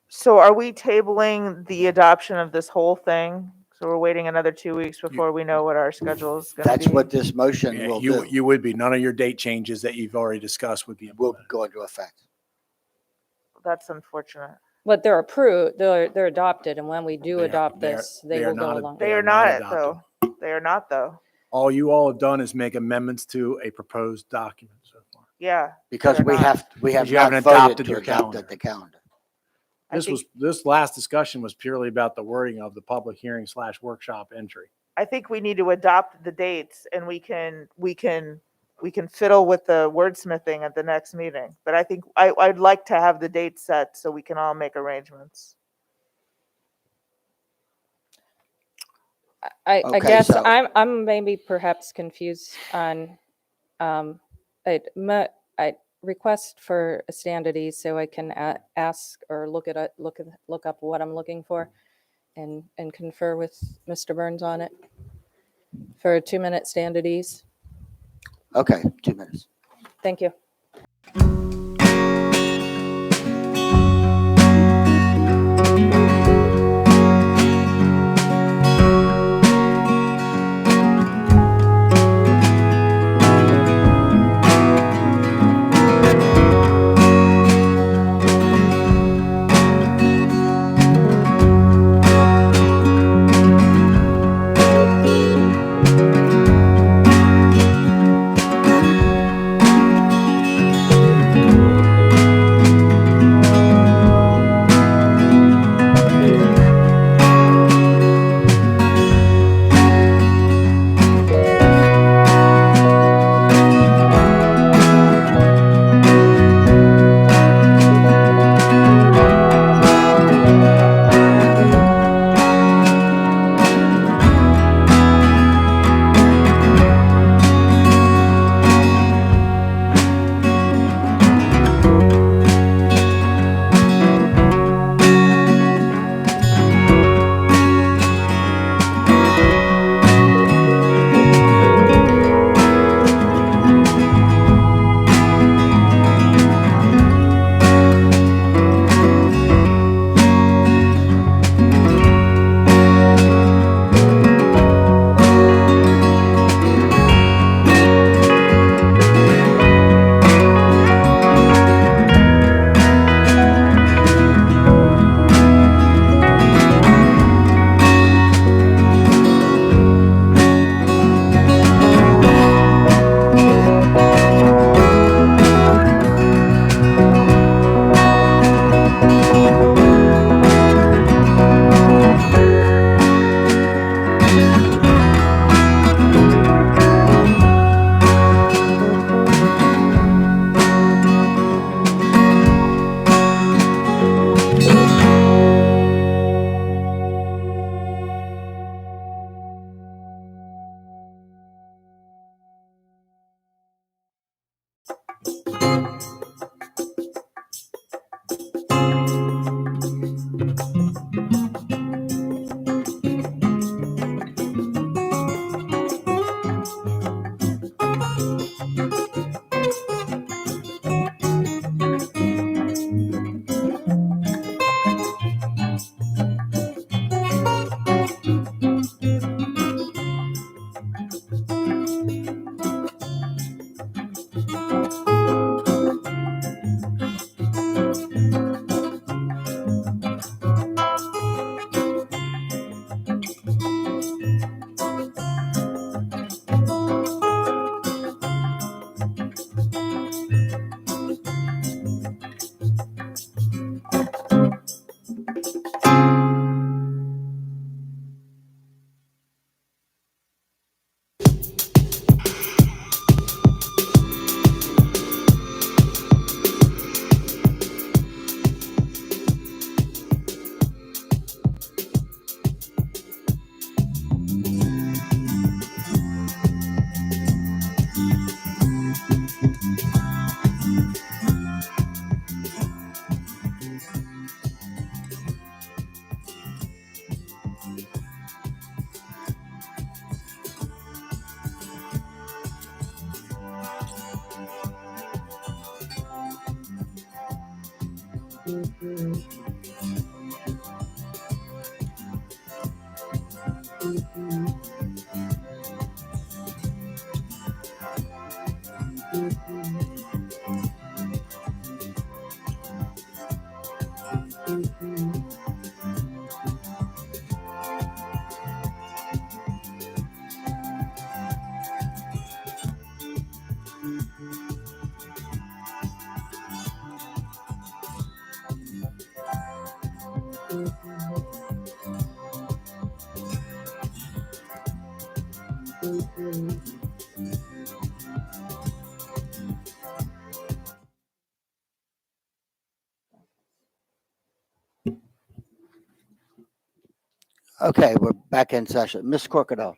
So are we tabling the adoption of this whole thing? So we're waiting another 2 weeks before we know what our schedule is going to be? That's what this motion Yeah, will do. you would be, none of your date changes that you've already discussed would be Will implemented. go into effect. That's unfortunate. But they're approved, they're adopted, and when we do adopt they're- this, they they are will go not along. They are not not though. They are not though. All you all have done is make amendments to a proposed document so far. Yeah. Because they're we not. have Because you not haven't voted adopted to your adopt calendar. the calendar. This last discussion was purely about the wording of the public hearing / workshop entry. I think we need to adopt the dates, and we can fiddle with the wordsmithing at the next meeting. But I think I'd like to have the date set so we can all make arrangements. I Okay, guess so- I'm maybe perhaps confused on, I request for a standardie so I can ask or look up what I'm looking for and confer with Mr. Burns on it for a 2-minute standardies. Okay, 2 minutes. Thank you. Okay, we're back in session. Ms. Corkadell.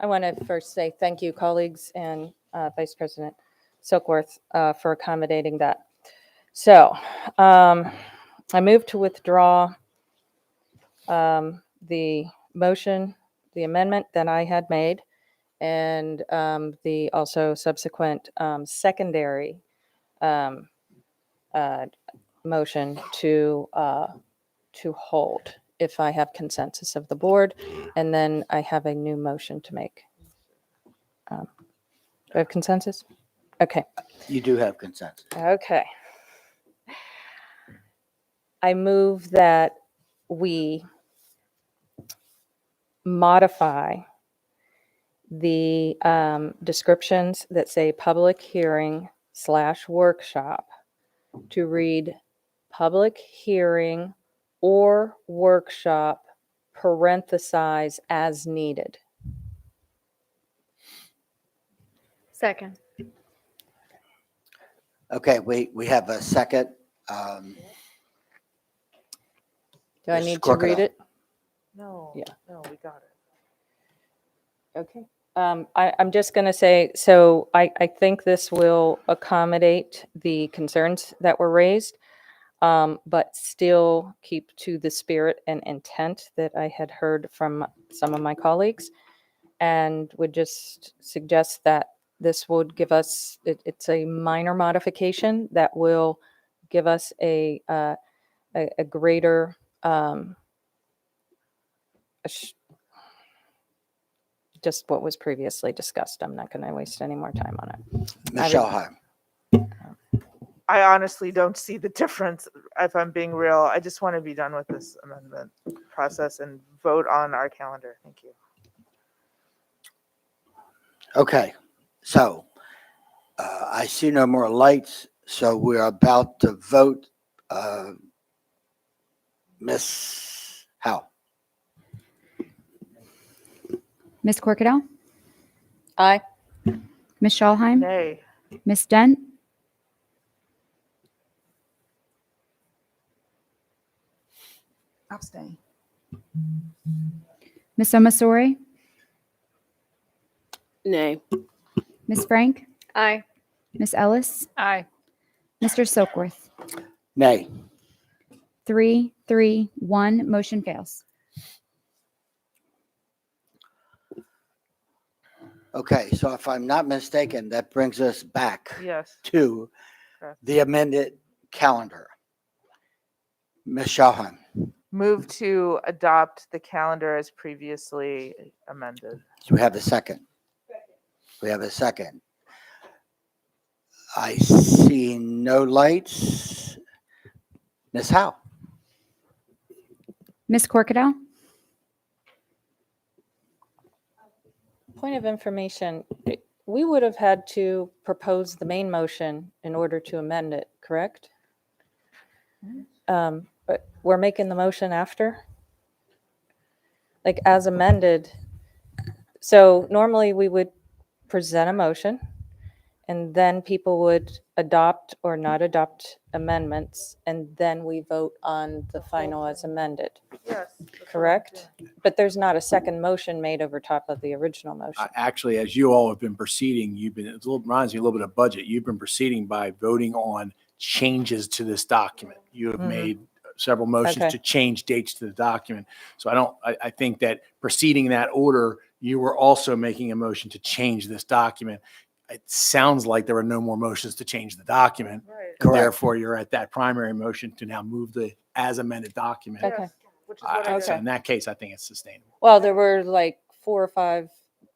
I want to first say thank you, colleagues, and Vice President Silkworth for accommodating that. So I move to withdraw the motion, the amendment that I had made, and the also subsequent secondary motion to hold if I have consensus of the board, and then I have a new motion to make. Do I have consensus? Okay. You do have consensus. Okay. I move that we modify the descriptions that say public hearing / workshop to read public hearing or workshop parenthesize as needed. Second. Okay, we have a second. Do I Ms. need to read Corkadell. it? No, Yeah. no, we got it. Okay. I'm just going to say, so I think this will accommodate the concerns that were raised, but still keep to the spirit and intent that I had heard from some of my colleagues, and would just suggest that this would give us, it's a minor modification that will give us a greater just what was previously discussed. I'm not going to waste any more time on it. Michelle Heim. I honestly don't see the difference, if I'm being real. I just want to be done with this amendment process and vote on our calendar. Thank you. Okay, so I see no more lights, so we're about to vote. Ms. Howe. Ms. Corkadell, Aye. Ms. Schalheim, Nay. Ms. Dent, Abstain. Ms. Omasori, Nay. Ms. Frank, Aye. Ms. Ellis, Aye. Mr. Silkworth. Nay. 3-3-1, motion fails. Okay, so if I'm not mistaken, that brings us back Yes. to Correct. the amended calendar. Ms. Schalheim. Move to adopt the calendar as previously amended. Do we have a second? We have a second. I see no lights. Ms. Howe. Ms. Corkadell, Point of information, we would have had to propose the main motion in order to amend it, correct? But we're making the motion after? Like as amended. So normally we would present a motion and then people would adopt or not adopt amendments, and then we vote on the final as amended, Yes. correct? But there's not a second motion made over top of the original motion. Actually, as you all have been proceeding, it reminds me a little bit of budget. You've been proceeding by voting on changes to this document. You have made several motions Okay. to change dates to the document. So I think that proceeding in that order, you were also making a motion to change this document. it sounds like there were no more motions to change the document. Right. Correct. Therefore, you're at that primary motion to now move the as amended document. Okay. Yes, which is what I So did. in that case, I think it's sustainable. Well, there were like 4 or 5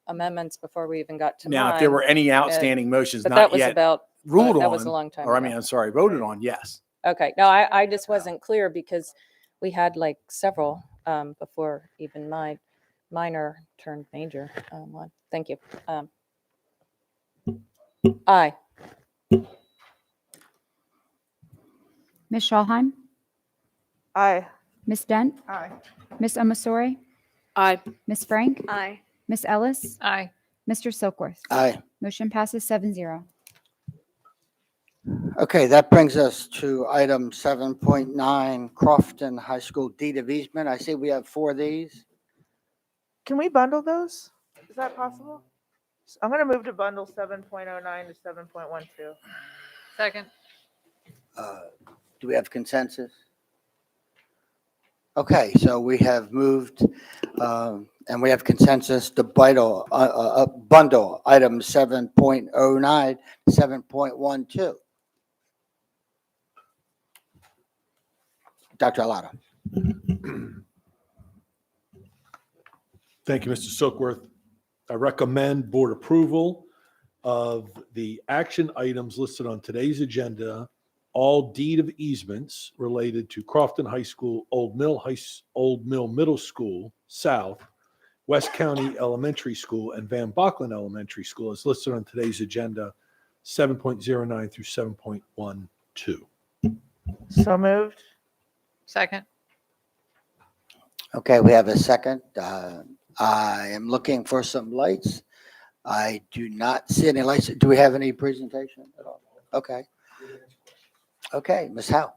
amendments before we even got to Now, if there mine. were any outstanding motions But not that was yet about, ruled that was a on, long time or I ago. mean, I'm sorry, voted on, yes. Okay, no, I just wasn't clear because we had like several before even my minor turned major one. Thank you. Aye. Ms. Schalheim, Aye. Ms. Dent, Aye. Ms. Omasori, Aye. Ms. Frank, Aye. Ms. Ellis, Aye. Mr. Silkworth. Aye. Motion passes 7-0. Okay, that brings us to item 7.9, Crofton High School deed of easement. I see we have 4 of these. Can we bundle those? Is that possible? I'm going to move to bundle 7.09 to 7.12. Second. Do we have consensus? Okay, so we have moved, and we have consensus to bundle item 7.09, 7.12. Dr. Alato. Thank you, Mr. Silkworth. I recommend board approval of the action items listed on today's agenda, all deed of easements related to Crofton High School, Old Mill Middle School South, West County Elementary School, and Van Bocklin Elementary School as listed on today's agenda, 7.09 through 7.12. So moved. Second. Okay, we have a second. I am looking for some lights. I do not see any lights. Do we have any presentation at all? Okay. Okay, Ms. Howe.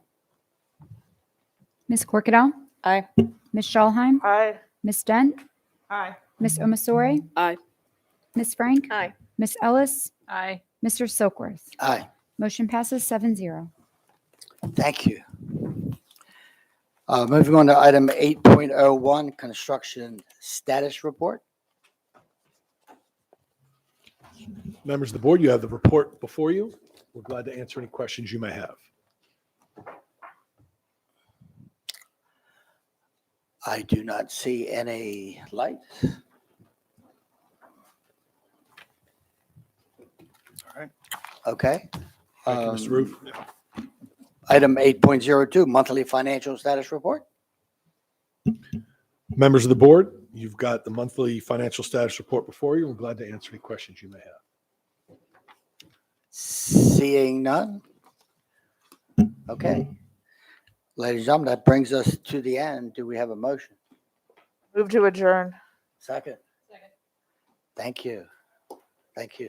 Ms. Corkadell, Aye. Ms. Schalheim, Aye. Ms. Dent, Aye. Ms. Omasori, Aye. Ms. Frank, Aye. Ms. Ellis, Aye. Mr. Silkworth. Aye. Motion passes 7-0. Thank you. Moving on to item 8.01, construction status report. Members of the board, you have the report before you. We're glad to answer any questions you may have. I do not see any lights. All right. Okay. Thank you, Ms. Roof. Item 8.02, monthly financial status report. Members of the board, you've got the monthly financial status report before you. We're glad to answer any questions you may have. Seeing none. Okay. Ladies and gentlemen, that brings us to the end. Do we have a motion? Move to adjourn. Second. Thank you. Thank you.